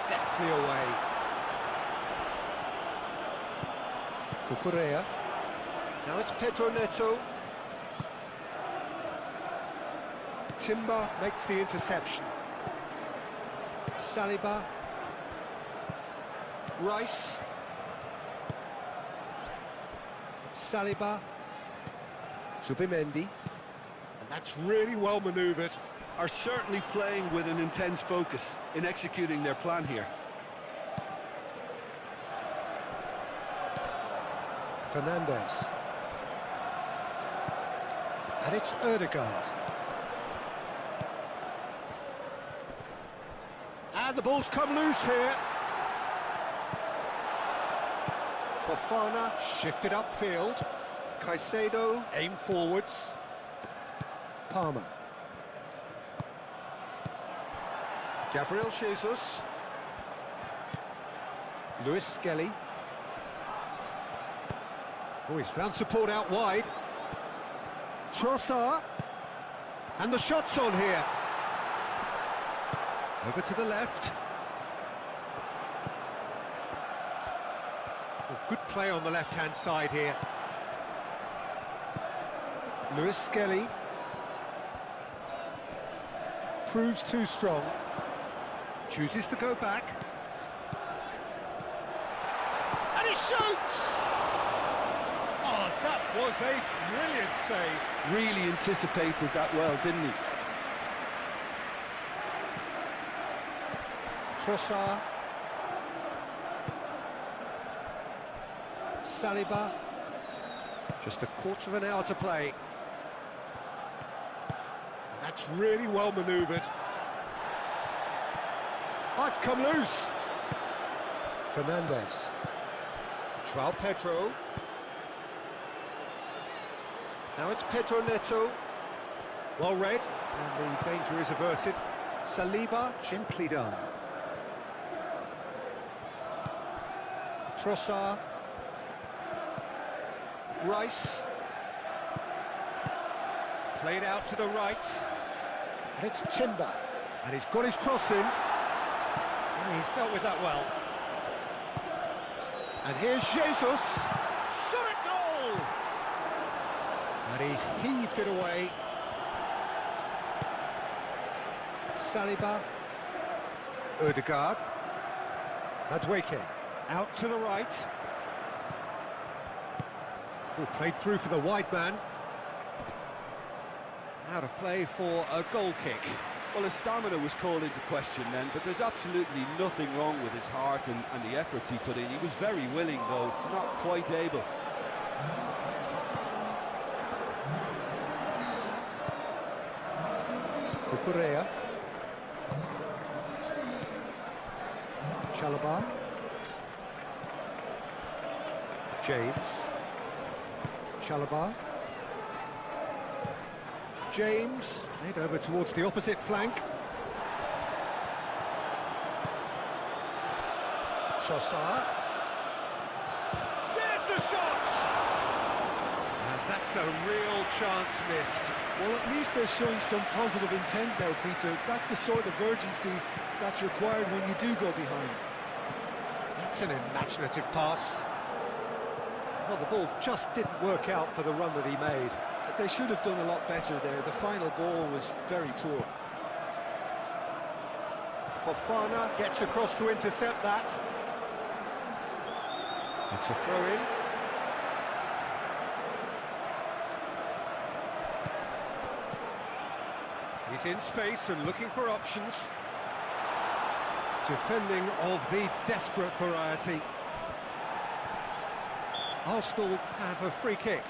Deftly away. Cucurella. Now it's Pedro Neto. Timber makes the interception. Saliba. Rice. Saliba. Zubimendi. And that's really well manoeuvred. Are certainly playing with an intense focus in executing their plan here. Fernandez. And it's Ødegaard. And the ball's come loose here. Fofana shifted upfield. Caicedo aimed forwards. Palmer. Gabriel Jesus. Luis Skelly. Oh, he's found support out wide. Trossard. And the shot's on here. Over to the left. Oh, good play on the left-hand side here. Luis Skelly. Proves too strong. Chooses to go back. And he shoots! Oh, that was a brilliant save. Really anticipated that well, didn't he? Trossard. Saliba. Just a quarter of an hour to play. And that's really well manoeuvred. Oh, it's come loose. Fernandez. João Pedro. Now it's Pedro Neto. Well read, and the danger is averted. Saliba, gently done. Trossard. Rice. Played out to the right. And it's Timber. And he's got his cross in. And he's dealt with that well. And here's Jesus. Shot at goal! And he's heaved it away. Saliba. Odegaard. Madueke. Out to the right. Oh, played through for the wide man. Out of play for a goal kick. Well, his stamina was called into question then, but there's absolutely nothing wrong with his heart and the efforts he put in. He was very willing, though, not quite able. Cucurella. Chalobah. James. Chalobah. James, made over towards the opposite flank. Trossard. There's the shot! And that's a real chance missed. Well, at least they're showing some positive intent now, Peter. That's the sort of urgency that's required when you do go behind. That's an imaginative pass. Well, the ball just didn't work out for the run that he made. They should have done a lot better there. The final ball was very poor. Fofana gets across to intercept that. It's a throw-in. He's in space and looking for options. Defending of the desperate variety. Arsenal have a free kick.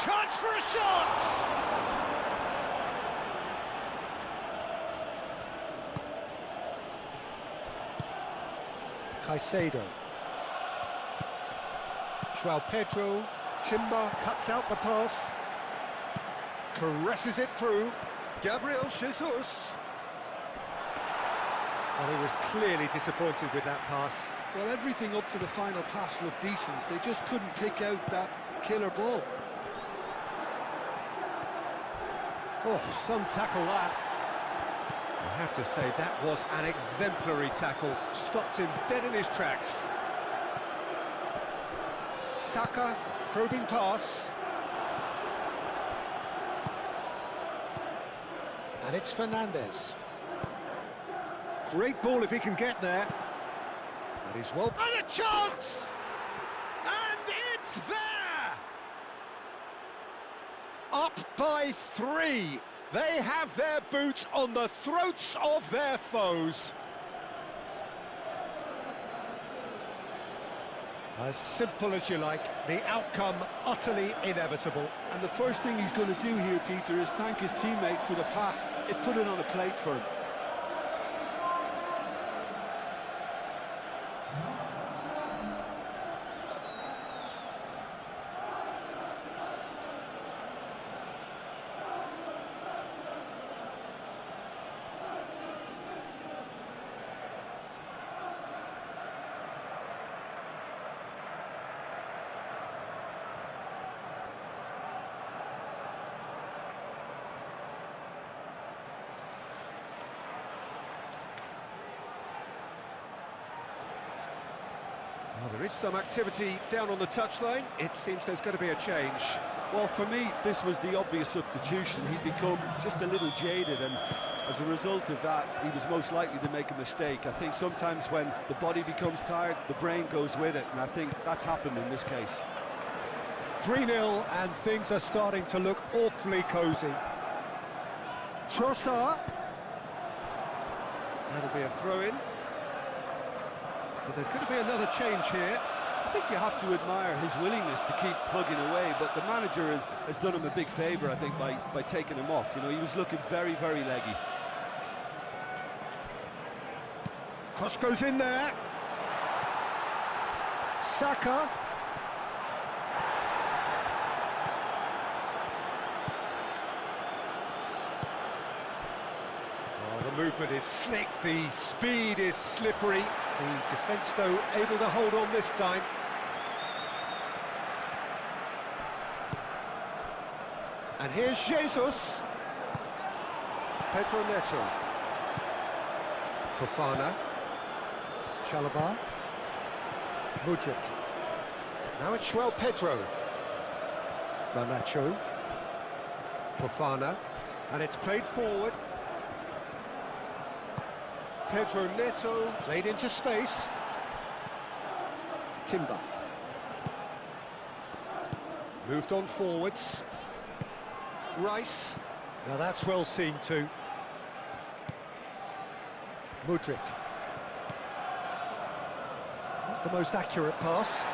Chance for a shot! Caicedo. João Pedro. Timber cuts out the pass. Caresses it through. Gabriel Jesus. Well, he was clearly disappointed with that pass. Well, everything up to the final pass looked decent. They just couldn't pick out that killer ball. Oh, some tackle that. I have to say, that was an exemplary tackle. Stopped him dead in his tracks. Saka, probing pass. And it's Fernandes. Great ball if he can get there. And he's well... And a chance! And it's there! Up by 3. They have their boots on the throats of their foes. As simple as you like, the outcome utterly inevitable. And the first thing he's going to do here, Peter, is thank his teammate for the pass. It put it on a plate for him. Well, there is some activity down on the touchline. It seems there's going to be a change. Well, for me, this was the obvious substitution. He'd become just a little jaded, and as a result of that, he was most likely to make a mistake. I think sometimes when the body becomes tired, the brain goes with it, and I think that's happened in this case. 3-0, and things are starting to look awfully cosy. Trossard. That'll be a throw-in. But there's going to be another change here. think you have to admire his willingness to keep plugging away, but the manager has done him a big favour, I think, by taking him off. You know, he was looking very, very leggy. Cross goes in there. Saka. Oh, the movement is slick, the speed is slippery. The defence, though, able to hold on this time. And here's Jesus. Pedro Neto. Fofana. Chalobah. Mudryk. Now it's João Pedro. Garnacho. Fofana. And it's played forward. Pedro Neto played into space. Timber. Moved on forwards. Rice. Now that's well seen too. Mudryk. Not the most accurate pass.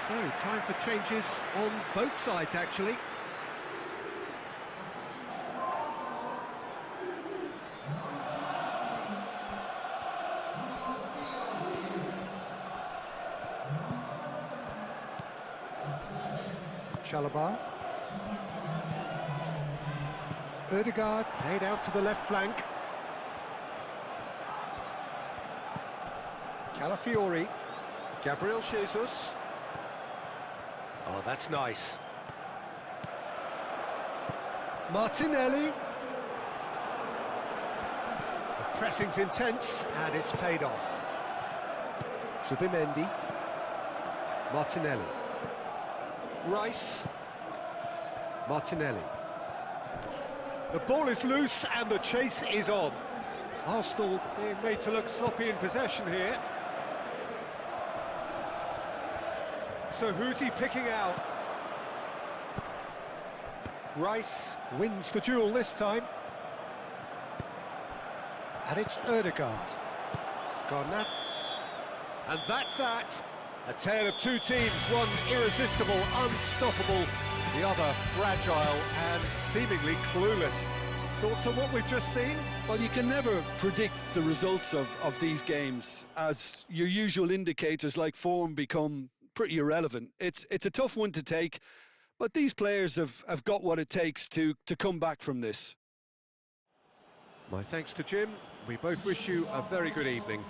So, time for changes on both sides, actually. Chalobah. Ødegaard played out to the left flank. Calafiori. Gabriel Jesus. Oh, that's nice. Martinelli. The pressing's intense, and it's paid off. Subimendi. Martinelli. Rice. Martinelli. The ball is loose and the chase is on. Arsenal being made to look sloppy in possession here. So who's he picking out? Rice wins the duel this time. And it's Ødegaard. Garnacho. And that's that. A tale of two teams, one irresistible, unstoppable, the other fragile and seemingly clueless. Thoughts on what we've just seen? Well, you can never predict the results of these games, as your usual indicators like form become pretty irrelevant. It's a tough one to take, but these players have got what it takes to come back from this. My thanks to Jim. We both wish you a very good evening.